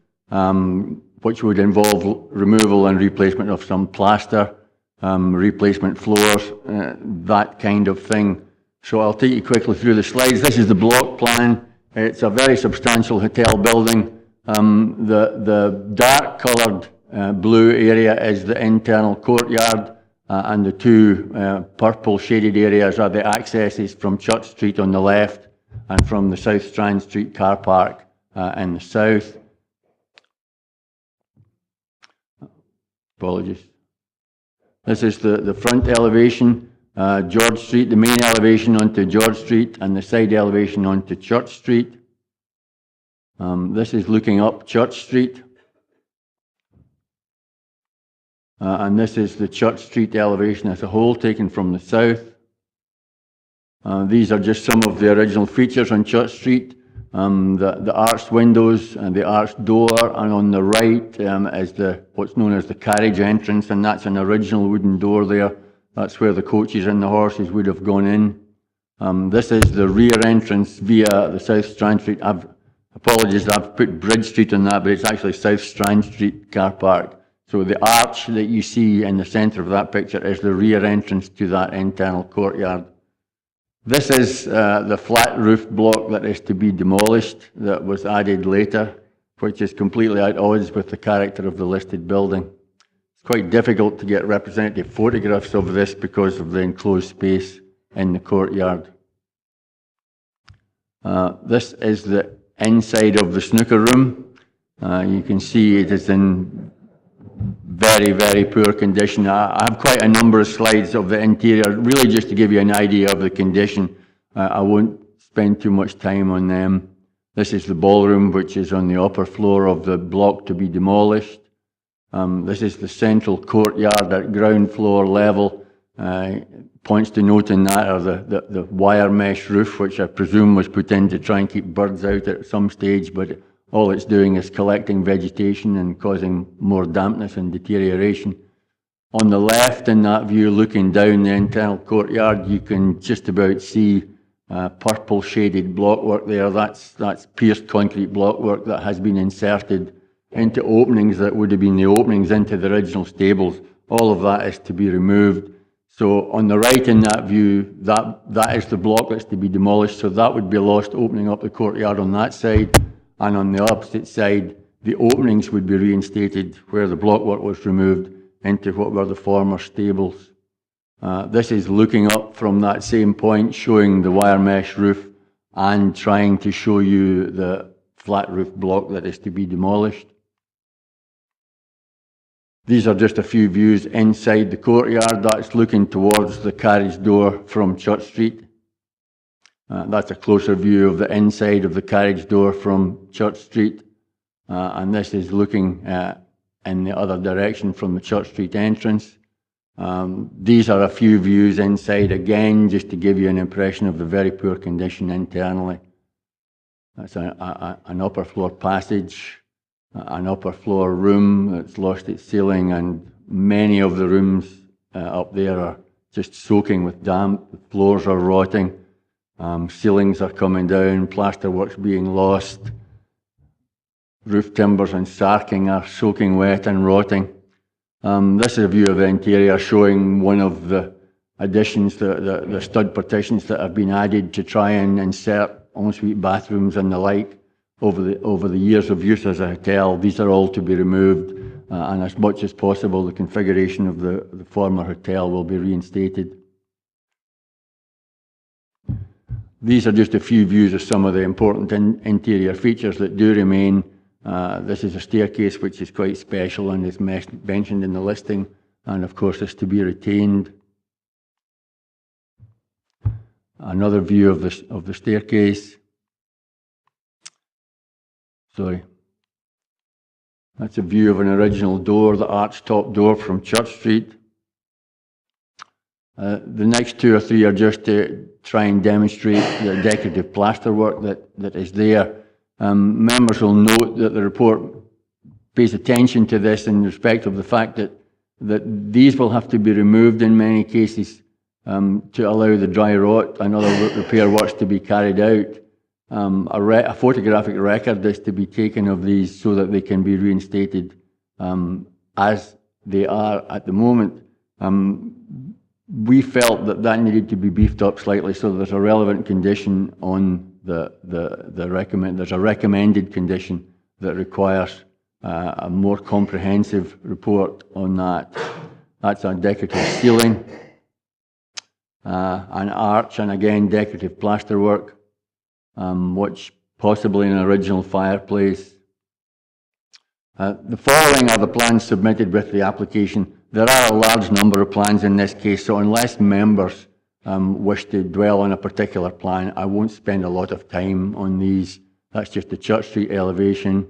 which would involve removal and replacement of some plaster, replacement floors, that kind of thing. So I'll take you quickly through the slides. This is the block plan. It's a very substantial hotel building. The dark coloured blue area is the internal courtyard, and the two purple shaded areas are the accesses from Church Street on the left and from the South Strand Street car park in the south. Apologies. This is the front elevation, George Street, the main elevation onto George Street and the side elevation onto Church Street. This is looking up Church Street. And this is the Church Street elevation as a whole, taken from the south. These are just some of the original features on Church Street. The arched windows and the arched door, and on the right is what's known as the carriage entrance, and that's an original wooden door there. That's where the coaches and the horses would have gone in. This is the rear entrance via the South Strand Street. Apologies, I've put Bridge Street on that, but it's actually South Strand Street car park. So the arch that you see in the centre of that picture is the rear entrance to that internal courtyard. This is the flat roof block that is to be demolished, that was added later, which is completely at odds with the character of the listed building. It's quite difficult to get representative photographs of this because of the enclosed space in the courtyard. This is the inside of the snooker room. You can see it is in very, very poor condition. I have quite a number of slides of the interior, really just to give you an idea of the condition. I won't spend too much time on them. This is the ballroom, which is on the upper floor of the block to be demolished. This is the central courtyard at ground floor level. Points to note in that are the wire mesh roof, which I presume was put in to try and keep birds out at some stage, but all it's doing is collecting vegetation and causing more dampness and deterioration. On the left in that view, looking down the internal courtyard, you can just about see purple shaded blockwork there. That's pierced concrete blockwork that has been inserted into openings that would have been the openings into the original stables. All of that is to be removed. So on the right in that view, that is the block that's to be demolished, so that would be lost opening up the courtyard on that side, and on the opposite side, the openings would be reinstated where the blockwork was removed into what were the former stables. This is looking up from that same point, showing the wire mesh roof and trying to show you the flat roof block that is to be demolished. These are just a few views inside the courtyard. That's looking towards the carriage door from Church Street. That's a closer view of the inside of the carriage door from Church Street. And this is looking in the other direction from the Church Street entrance. These are a few views inside again, just to give you an impression of the very poor condition internally. That's an upper floor passage, an upper floor room that's lost its ceiling, and many of the rooms up there are just soaking with damp. The floors are rotting, ceilings are coming down, plasterwork's being lost, roof timbers and sarking are soaking wet and rotting. This is a view of the interior showing one of the additions, the stud partitions that have been added to try and insert ensuite bathrooms and the like over the years of use as a hotel. These are all to be removed, and as much as possible the configuration of the former hotel will be reinstated. These are just a few views of some of the important interior features that do remain. This is a staircase which is quite special and is mentioned in the listing, and of course is to be retained. Another view of the staircase. Sorry. That's a view of an original door, the arched top door from Church Street. The next two or three are just to try and demonstrate the decorative plasterwork that is there. Members will note that the report pays attention to this in respect of the fact that these will have to be removed in many cases to allow the dry rot and other repair works to be carried out. A photographic record is to be taken of these so that they can be reinstated as they are at the moment. We felt that needed to be beefed up slightly, so there's a relevant condition on there's a recommended condition that requires a more comprehensive report on that. That's a decorative ceiling, an arch, and again decorative plasterwork, which possibly an original fireplace. The following are the plans submitted with the application. There are a large number of plans in this case, so unless members wish to dwell on a particular plan, I won't spend a lot of time on these. That's just the Church Street elevation,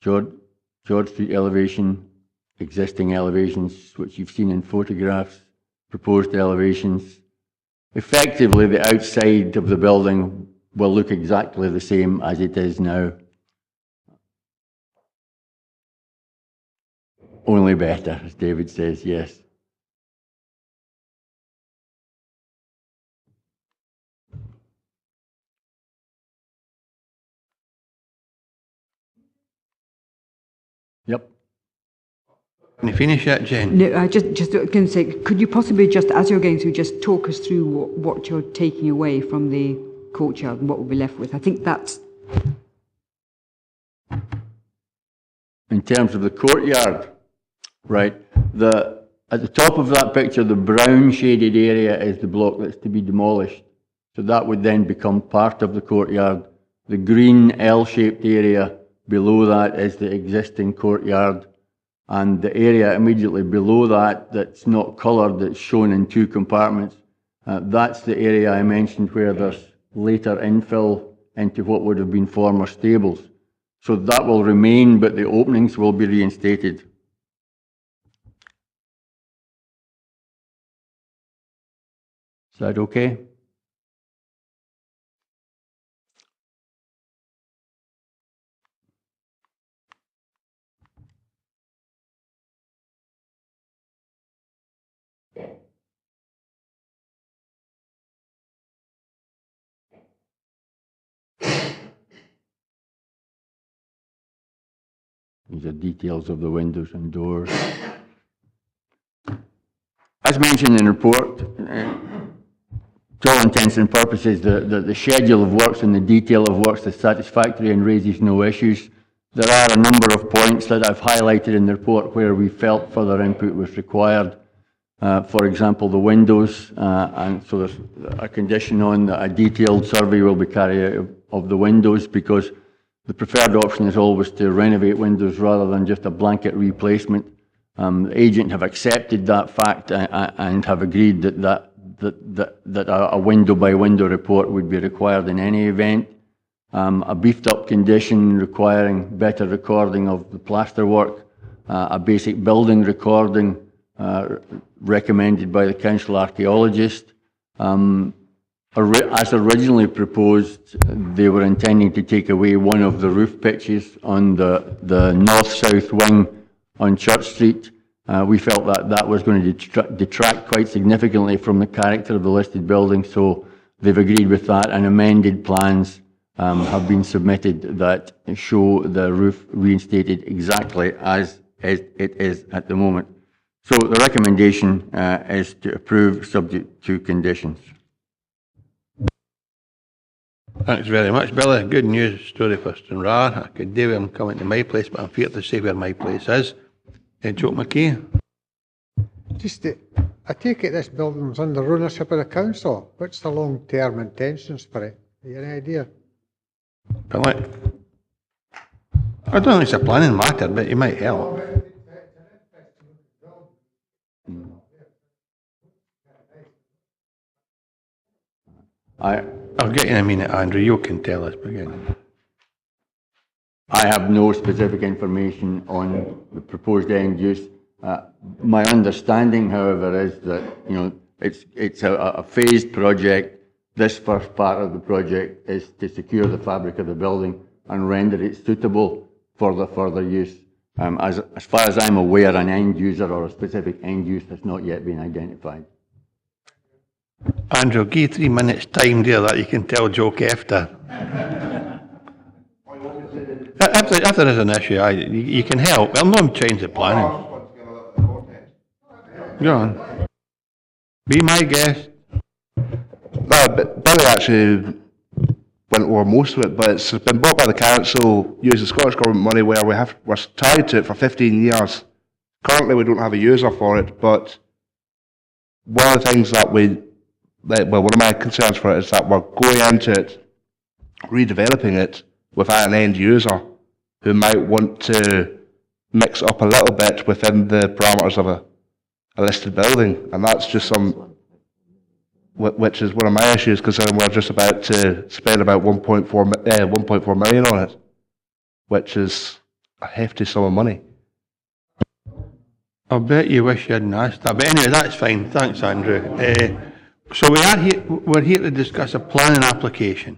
George Street elevation, existing elevations, which you've seen in photographs, proposed elevations. Effectively, the outside of the building will look exactly the same as it is now. Only better, as David says, yes. Yep. Can you finish that, Jen? No, I just going to say, could you possibly just, as you're going through, just talk us through what you're taking away from the courtyard and what we'll be left with? I think that's... In terms of the courtyard, right, at the top of that picture, the brown shaded area is the block that's to be demolished. So that would then become part of the courtyard. The green L-shaped area below that is the existing courtyard. And the area immediately below that, that's not coloured, that's shown in two compartments, that's the area I mentioned where there's later infill into what would have been former stables. So that will remain, but the openings will be reinstated. Is that okay? These are details of the windows and doors. As mentioned in the report, to all intents and purposes, the schedule of works and the detail of works is satisfactory and raises no issues. There are a number of points that I've highlighted in the report where we felt further input was required. For example, the windows, and so there's a condition on that a detailed survey will be carried out of the windows, because the preferred option is always to renovate windows rather than just a blanket replacement. The agent have accepted that fact and have agreed that a window-by-window report would be required in any event. A beefed-up condition requiring better recording of the plasterwork, a basic building recording recommended by the council archaeologist. As originally proposed, they were intending to take away one of the roof pitches on the north-south wing on Church Street. We felt that was going to detract quite significantly from the character of the listed building, so they've agreed with that, and amended plans have been submitted that show the roof reinstated exactly as it is at the moment. So the recommendation is to approve subject to conditions. Thanks very much, Billy. Good news story for Stranraer. I could do with him coming to my place, but I'm feared to say where my place is. Joe McKay. I take it this building's under ownership of the council. What's the long-term intentions for it? Have you any idea? Billy? I don't think it's a planning matter, but it might help. I'll get you in a minute, Andrew. You can tell us. Begin. I have no specific information on the proposed end use. My understanding, however, is that it's a phased project. This first part of the project is to secure the fabric of the building and render it suitable for the further use. As far as I'm aware, an end user or a specific end use has not yet been identified. Andrew, give you 3 minutes time there that you can tell joke after. If there is an issue, you can help. I'll not change the planning. Go on. Be my guest. No, but Billy actually went over most of it, but it's been bought by the council, using Scottish Government money where we're tied to it for 15 years. Currently we don't have a user for it, but one of the things that one of my concerns for it is that we're going into it, redeveloping it without an end user who might want to mix up a little bit within the parameters of a listed building, and that's just which is one of my issues, considering we're just about to spend about 1.4 million on it, which is a hefty sum of money. I bet you wish you hadn't asked that, but anyway, that's fine. Thanks, Andrew. So we're here to discuss a planning application,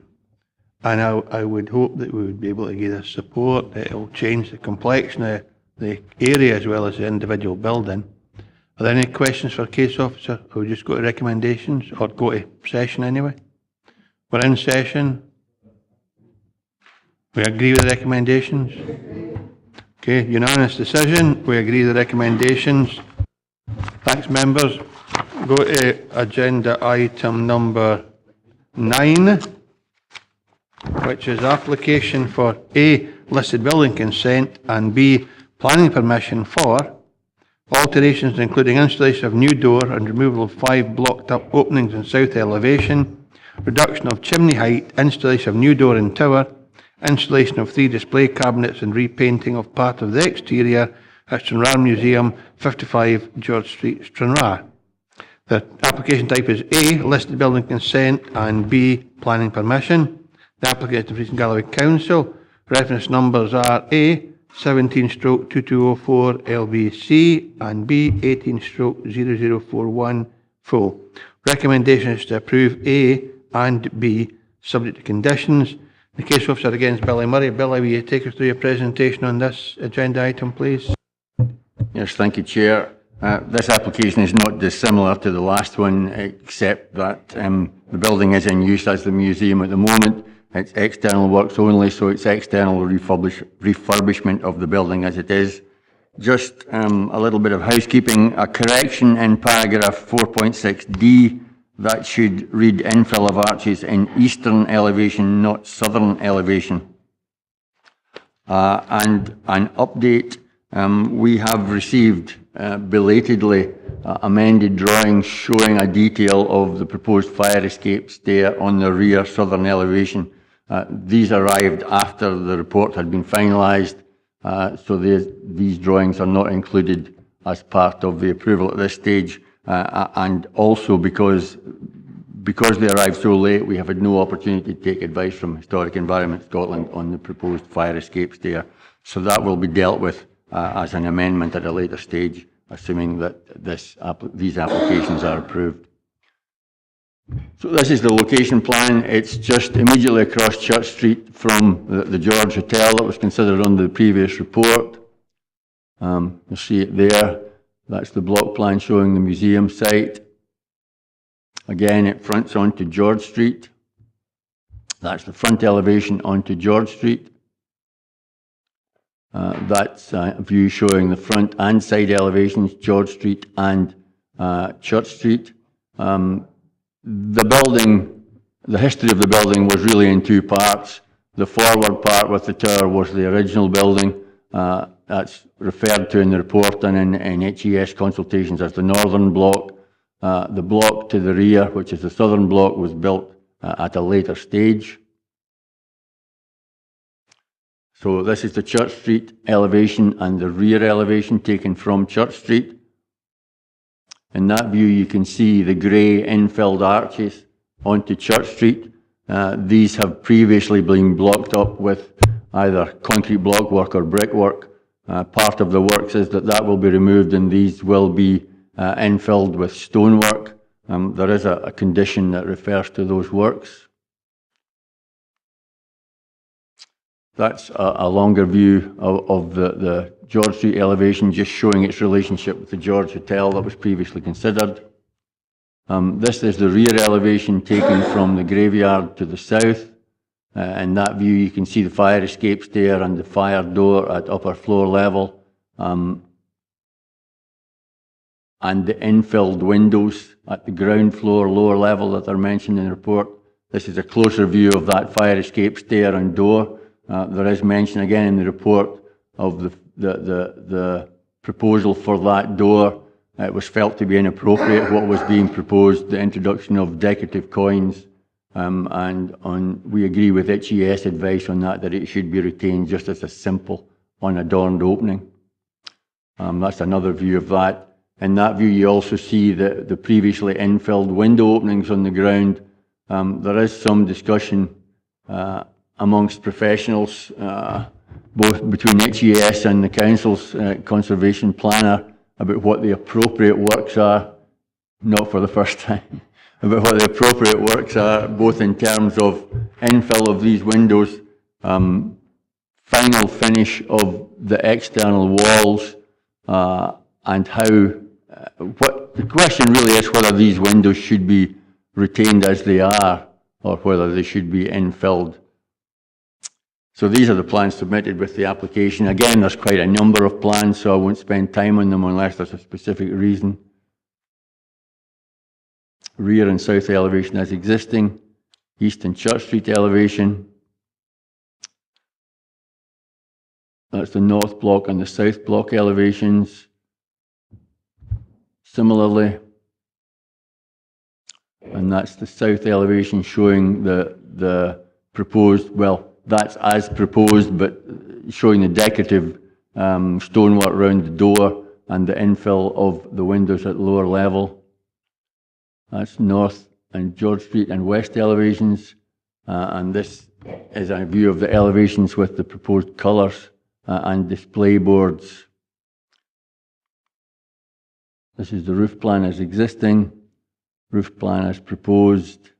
and I would hope that we would be able to give us support. It will change the complexion of the area as well as the individual building. Are there any questions for case officer? Or we just go to recommendations, or go to session anyway? We're in session. We agree with the recommendations. Okay, unanimous decision. We agree with the recommendations. Thanks, members. Go to agenda item number 9, which is application for A, listed building consent, and B, planning permission for alterations including installation of new door and removal of 5 blocked up openings in south elevation, reduction of chimney height, installation of new door in tower, installation of 3 display cabinets and repainting of part of the exterior at Stranraer Museum, 55 George Street, Stranraer. The application type is A, listed building consent, and B, planning permission. The applicant is Dumfries and Galloway Council. Reference numbers are A, 17/2204 LBC and B, 18/0041 full. Recommendation is to approve A and B, subject to conditions. The case officer against Billy Murray. Billy, will you take us through your presentation on this agenda item, please? Yes, thank you, Chair. This application is not dissimilar to the last one, except that the building is in use as the museum at the moment, It's external works only, so it's external refurbishment of the building as it is. Just a little bit of housekeeping, a correction in paragraph 4.6D, that should read infill of arches in eastern elevation, not southern elevation. And an update, we have received belatedly amended drawings showing a detail of the proposed fire escape stair on the rear southern elevation. These arrived after the report had been finalised, so these drawings are not included as part of the approval at this stage, and also because they arrived so late, we have had no opportunity to take advice from Historic Environment Scotland on the proposed fire escape stair. So that will be dealt with as an amendment at a later stage, assuming that these applications are approved. So this is the location plan. It's just immediately across Church Street from the George Hotel that was considered under the previous report. You'll see it there. That's the block plan showing the museum site. Again, it fronts onto George Street. That's the front elevation onto George Street. That's a view showing the front and side elevations, George Street and Church Street. The building, the history of the building was really in two parts. The forward part with the tower was the original building. That's referred to in the report and in HES consultations as the northern block. The block to the rear, which is the southern block, was built at a later stage. So this is the Church Street elevation and the rear elevation taken from Church Street. In that view, you can see the grey infilled arches onto Church Street. These have previously been blocked up with either concrete blockwork or brickwork. Part of the works is that will be removed and these will be infilled with stonework. There is a condition that refers to those works. That's a longer view of the George Street elevation, just showing its relationship with the George Hotel that was previously considered. This is the rear elevation taken from the graveyard to the south. In that view, you can see the fire escape stair and the fire door at upper floor level, and the infilled windows at the ground floor, lower level that are mentioned in the report. This is a closer view of that fire escape stair and door. There is mention again in the report of the proposal for that door. It was felt to be inappropriate what was being proposed, the introduction of decorative coins, and we agree with HES advice on that it should be retained just as a simple unadorned opening. That's another view of that. In that view, you also see the previously infilled window openings on the ground. There is some discussion amongst professionals, both between HES and the Council's conservation planner, about what the appropriate works are, not for the first time, about what the appropriate works are, both in terms of infill of these windows, final finish of the external walls, and how, what the question really is whether these windows should be retained as they are, or whether they should be infilled. So these are the plans submitted with the application. Again, there's quite a number of plans, so I won't spend time on them unless there's a specific reason. Rear and south elevation as existing, east and Church Street elevation. That's the north block and the south block elevations. Similarly, and that's the south elevation showing the proposed, well, that's as proposed, but showing the decorative stonework around the door and the infill of the windows at lower level. That's north and George Street and west elevations, and this is a view of the elevations with the proposed colours and display boards. This is the roof plan as existing, roof plan as proposed.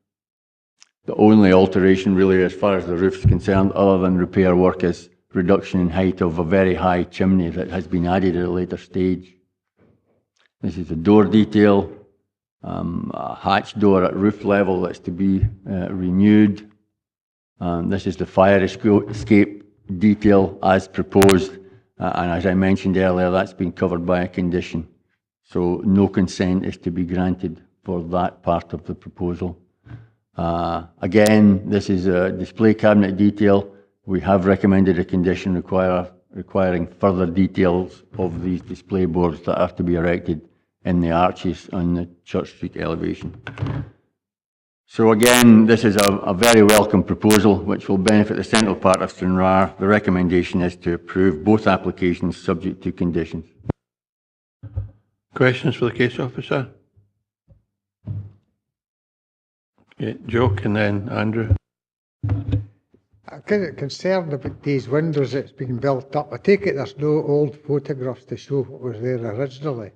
The only alteration really as far as the roof is concerned, other than repair work, is reduction in height of a very high chimney that has been added at a later stage. This is the door detail, a hatch door at roof level that's to be renewed. This is the fire escape detail as proposed, and as I mentioned earlier, that's been covered by a condition. So no consent is to be granted for that part of the proposal. Again, this is a display cabinet detail. We have recommended a condition requiring further details of these display boards that are to be erected in the arches on the Church Street elevation. So again, this is a very welcome proposal which will benefit the central part of Stranraer. The recommendation is to approve both applications subject to conditions. Questions for the case officer? Okay, Joke and then Andrew. I'm kind of concerned about these windows that's been built up. I take it there's no old photographs to show what was there originally.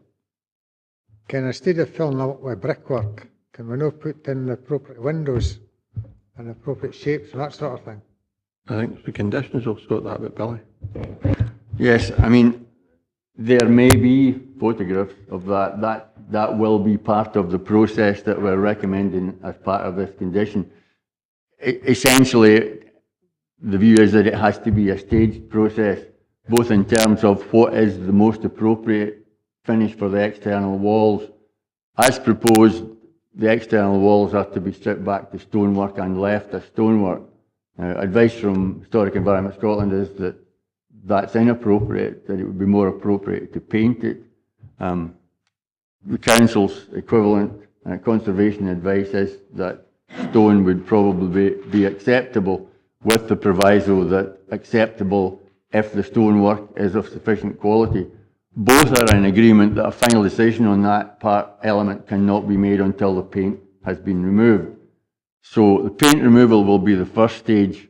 Can instead of filling up with brickwork, can we not put in the appropriate windows and appropriate shapes and that sort of thing? I think the conditions will sort that out, Billy. Yes, I mean, there may be photographs of that. That will be part of the process that we're recommending as part of this condition. Essentially, the view is that it has to be a staged process, both in terms of what is the most appropriate finish for the external walls. As proposed, the external walls are to be stripped back to stonework and left as stonework. Advice from Historic Environment Scotland is that that's inappropriate, that it would be more appropriate to paint it. The Council's equivalent conservation advice is that stone would probably be acceptable, with the proviso that acceptable if the stonework is of sufficient quality. Both are in agreement that a final decision on that element cannot be made until the paint has been removed. So the paint removal will be the first stage.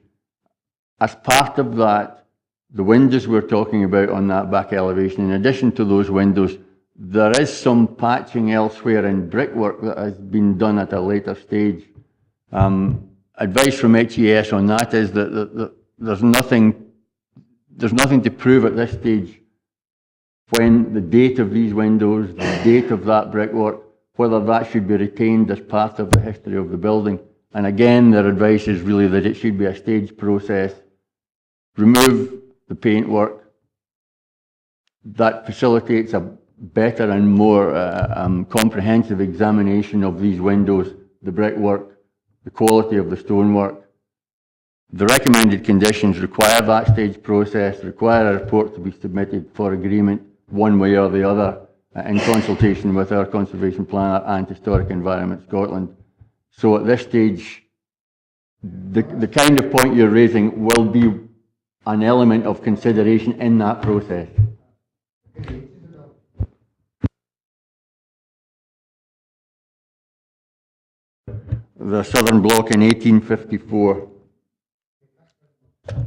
As part of that, the windows we're talking about on that back elevation, in addition to those windows, there is some patching elsewhere in brickwork that has been done at a later stage. Advice from HES on that is that there's nothing to prove at this stage when the date of these windows, the date of that brickwork, whether that should be retained as part of the history of the building. And again, their advice is really that it should be a staged process. Remove the paintwork. That facilitates a better and more comprehensive examination of these windows, the brickwork, the quality of the stonework. The recommended conditions require that staged process, require a report to be submitted for agreement one way or the other in consultation with our conservation planner and Historic Environment Scotland. So at this stage, the kind of point you're raising will be an element of consideration in that process. The Southern Block in 1854.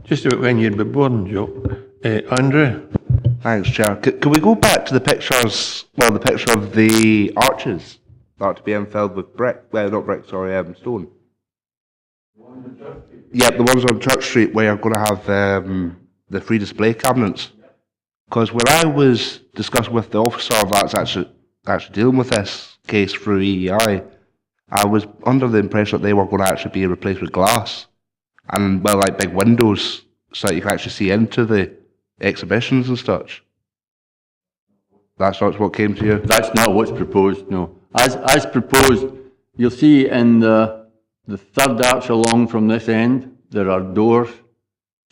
Just about when you'd be born, Joe. Andrew? Thanks, Chair. Can we go back to the pictures, well, the picture of the arches that are to be infilled with brick, well, not brick, sorry, stone? Yep, the ones on Church Street where you're going to have the free display cabinets. Because when I was discussing with the officer that's actually dealing with this case through EEI, I was under the impression that they were going to actually be replaced with glass and, well, like big windows so that you can actually see into the exhibitions and such. That's not what came to you? That's not what's proposed, no. As proposed, you'll see in the third arch along from this end, there are doors.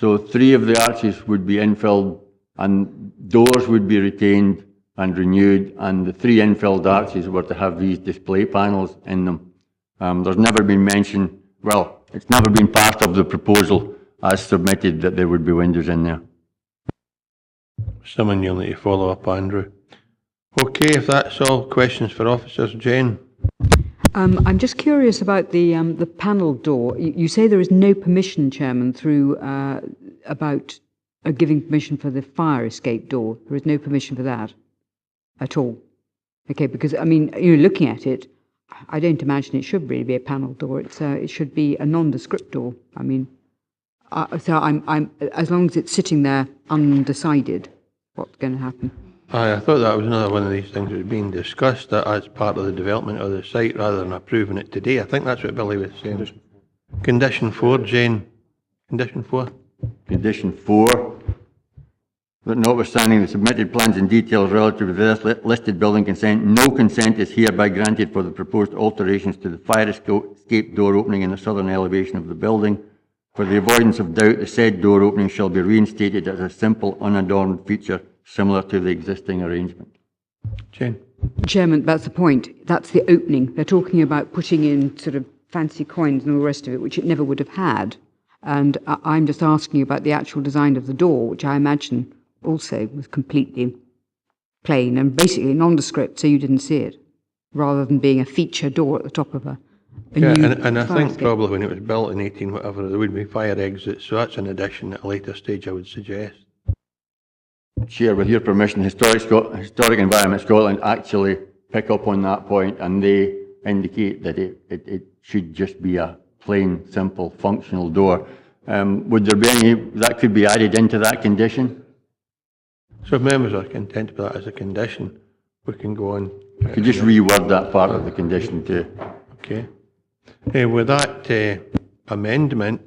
So 3 of the arches would be infilled and doors would be retained and renewed, and the 3 infilled arches were to have these display panels in them. There's never been mention, well, it's never been part of the proposal as submitted that there would be windows in there. Someone you'll need to follow up, Andrew. Okay, if that's all, questions for officers. Jane? I'm just curious about the panel door. You say there is no permission, Chairman, through about giving permission for the fire escape door. There is no permission for that at all. Okay, because I mean, you're looking at it. I don't imagine it should really be a panel door. It should be a nondescript door. I mean, so I'm as long as it's sitting there undecided, what's going to happen? I thought that was another one of these things that was being discussed as part of the development of the site rather than approving it today. I think that's what Billy was saying. Condition 4, Jane. Condition 4. Condition 4, that notwithstanding the submitted plans and details relative to this listed building consent, no consent is hereby granted for the proposed alterations to the fire escape door opening in the southern elevation of the building. For the avoidance of doubt, the said door opening shall be reinstated as a simple, unadorned feature similar to the existing arrangement. Jane. Chairman, that's the point. That's the opening. They're talking about putting in sort of fancy coins and all the rest of it, which it never would have had. And I'm just asking about the actual design of the door, which I imagine also was completely plain and basically nondescript, so you didn't see it, rather than being a feature door at the top of a Yeah, new and I fire think escape. probably when it was built in 18 whatever, there would be fire exits, so that's an addition at a later stage, I would suggest. Chair, with your permission, Historic Environment Scotland actually pick up on that point, and they indicate that it should just be a plain, simple, functional door. Would there be any that could be added into that condition? So if members are content with that as a condition, we can go on. You could just reword that part of the condition too. Okay. With that amendment,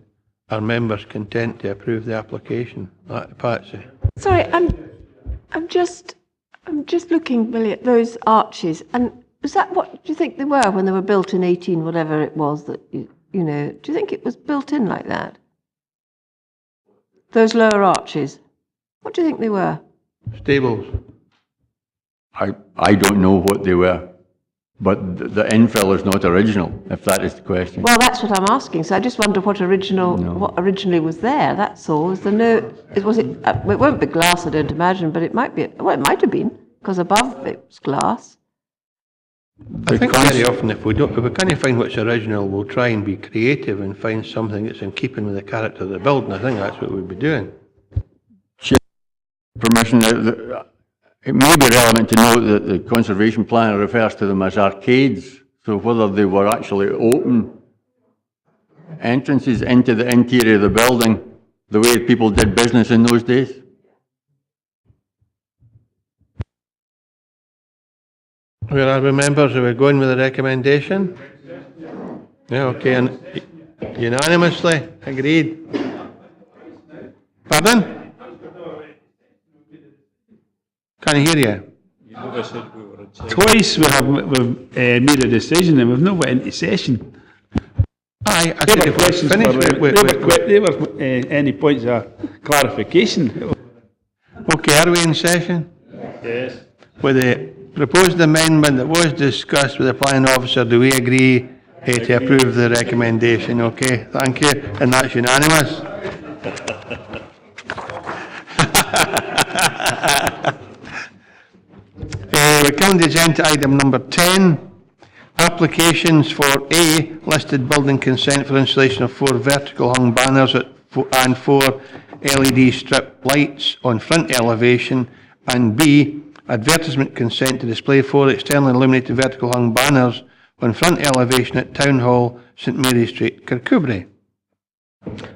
are members content to approve the application? Patsy? Sorry, I'm just looking really at those arches, and was that what do you think they were when they were built in 18 whatever it was that you know? Do you think it was built in like that? Those lower arches, what do you think they were? Stables. I don't know what they were, but the infill is not original, if that is the question. Well, that's what I'm asking. So I just wonder what originally was there. That's all. Was it? It won't be glass, I don't imagine, but it might be. Well, it might have been because above it was glass. I think very often if we can't find what's original, we'll try and be creative and find something that's in keeping with the character of the building. I think that's what we'd be doing. Permission, it may be relevant to note that the conservation plan refers to them as arcades, so whether they were actually open entrances into the interior of the building, the way people did business in those days. Where are we, members? Are we going with the recommendation? Yeah, okay, and unanimously agreed. Pardon? Can I hear you? Twice we've made a decision and we've not went into session. Aye, I There said were if we're questions finished, there were any points of clarification. Okay, are we in session? Yes. With the proposed amendment that was discussed with the planning officer, do we agree to approve the recommendation? Okay, thank you, and that's unanimous. We come to agenda item number 10. Applications for A, listed building consent for installation of 4 vertical hung banners and 4 LED strip lights on front elevation, and B, advertisement consent to display 4 externally illuminated vertical hung banners on front elevation at Town Hall, St Mary Street, Kirkcudbright.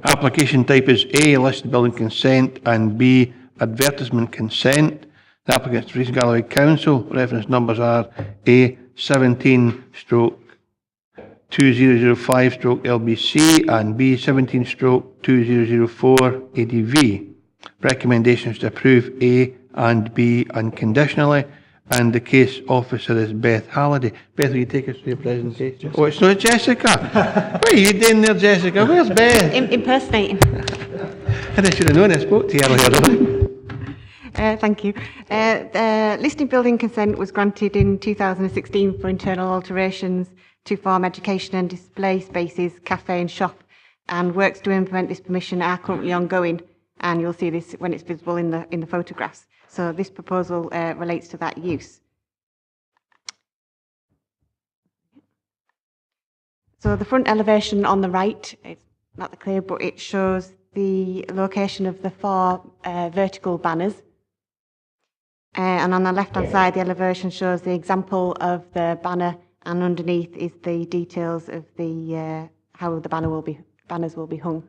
Application type is A, listed building consent, and B, advertisement consent. The applicant is Dumfries and Galloway Council. Reference numbers are A17/2005/LBC and B17/2004 ADV. Recommendations to approve A and B unconditionally, and the case officer is Beth Halliday. Beth, will you take us through your presentation? Oh, it's not Jessica. What are you doing there, Jessica? Where's Beth? Impersonating. I should have known I spoke to you earlier. Thank you. Listing building consent was granted in 2016 for internal alterations to farm education and display spaces, cafe and shop, and works to implement this permission are currently ongoing, and you'll see this when it's visible in the photographs. So this proposal relates to that use. So the front elevation on the right, it's not that clear, but it shows the location of the 4 vertical banners. And on the left-hand side, the elevation shows the example of the banner, and underneath is the details of the how the banners will be hung.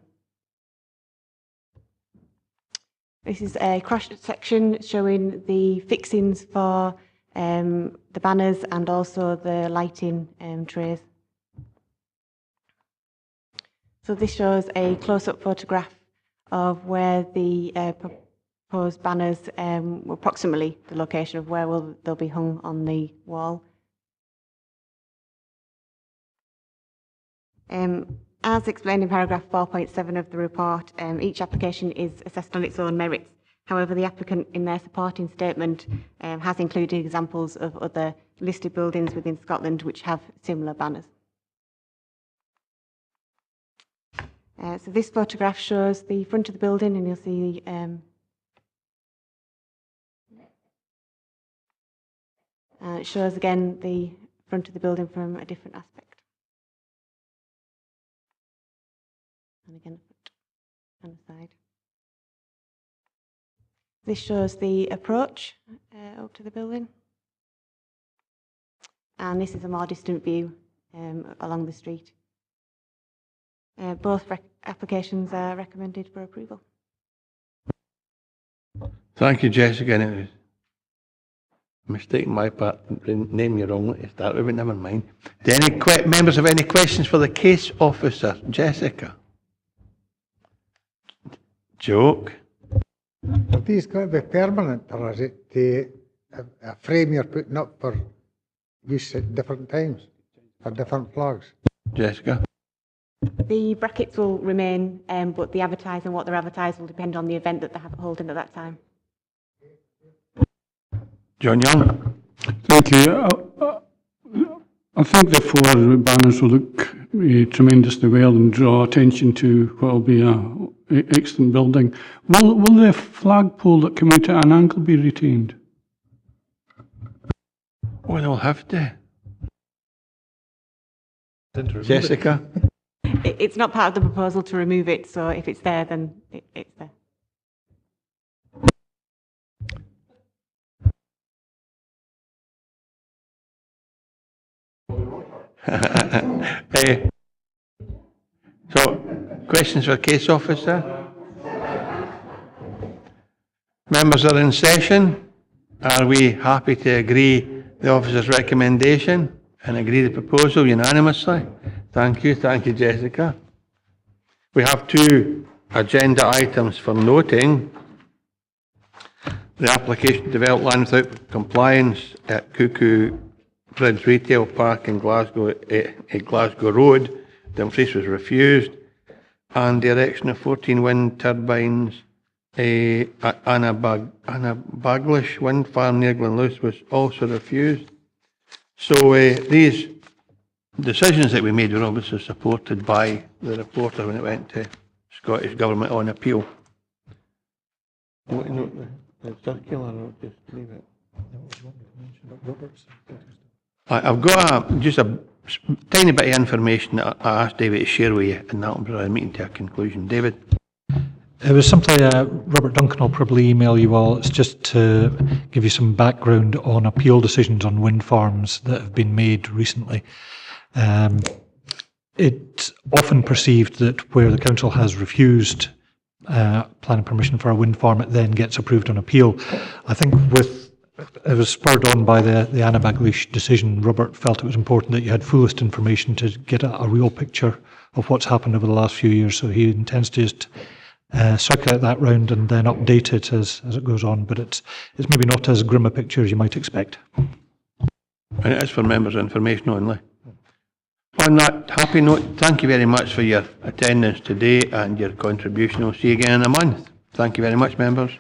This is a cross section showing the fixings for the banners and also the lighting trays. So this shows a close-up photograph of where the proposed banners, approximately the location of where they'll be hung on the wall. As explained in paragraph 4.7 of the report, each application is assessed on its own merits. However, the applicant in their supporting statement has included examples of other listed buildings within Scotland which have similar banners. So this photograph shows the front of the building, and you'll see it shows again the front of the building from a different aspect. And again, the front and the side. This shows the approach up to the building. And this is a more distant view along the street. Both applications are recommended for approval. Thank you, Jessica. And it was a mistake on my part, name you wrongly to start with, but never mind. Do any members have any questions for the case officer, Jessica? Joke. Are these going to be permanent, or is it a frame you're putting up for use at different times, for different flags? Jessica? The brackets will remain, but the advertising, what they're advertised, will depend on the event that they're holding at that time. John Young? Thank you. I think the four banners will look tremendously well and draw attention to what will be an excellent building. Will the flagpole that come out at an angle be retained? Oh, they'll have to. Jessica? It's not part of the proposal to remove it, so if it's there, then it's there. So, questions for case officer? Members are in session. Are we happy to agree the officer's recommendation and agree the proposal unanimously? Thank you, Jessica. We have two agenda items for noting. The application to develop land without compliance at Cuckoo Bridge Retail Park in Glasgow, at Glasgow Road. Dumfries was refused. And the erection of 14 wind turbines at Annabaglish Wind Farm near Glenluce was also refused. So these decisions that we made were obviously supported by the reporter when it went to Scottish Government on appeal. What note the circular, or just leave it? I've got just a tiny bit of information that I asked David to share with you, and that will bring our meeting to a conclusion. David? It was simply, Robert Duncan will probably email you all. It's just to give you some background on appeal decisions on wind farms that have been made recently. It's often perceived that where the council has refused planning permission for a wind farm, it then gets approved on appeal. I think it was spurred on by the Annabaglish decision. Robert felt it was important that you had fullest information to get a real picture of what's happened over the last few years. So he intends to just circulate that round and then update it as it goes on. But it's maybe not as grim a picture as you might expect. And it is for members' information only. On that happy note, thank you very much for your attendance today and your contribution. We'll see you again in a month. Thank you very much, members.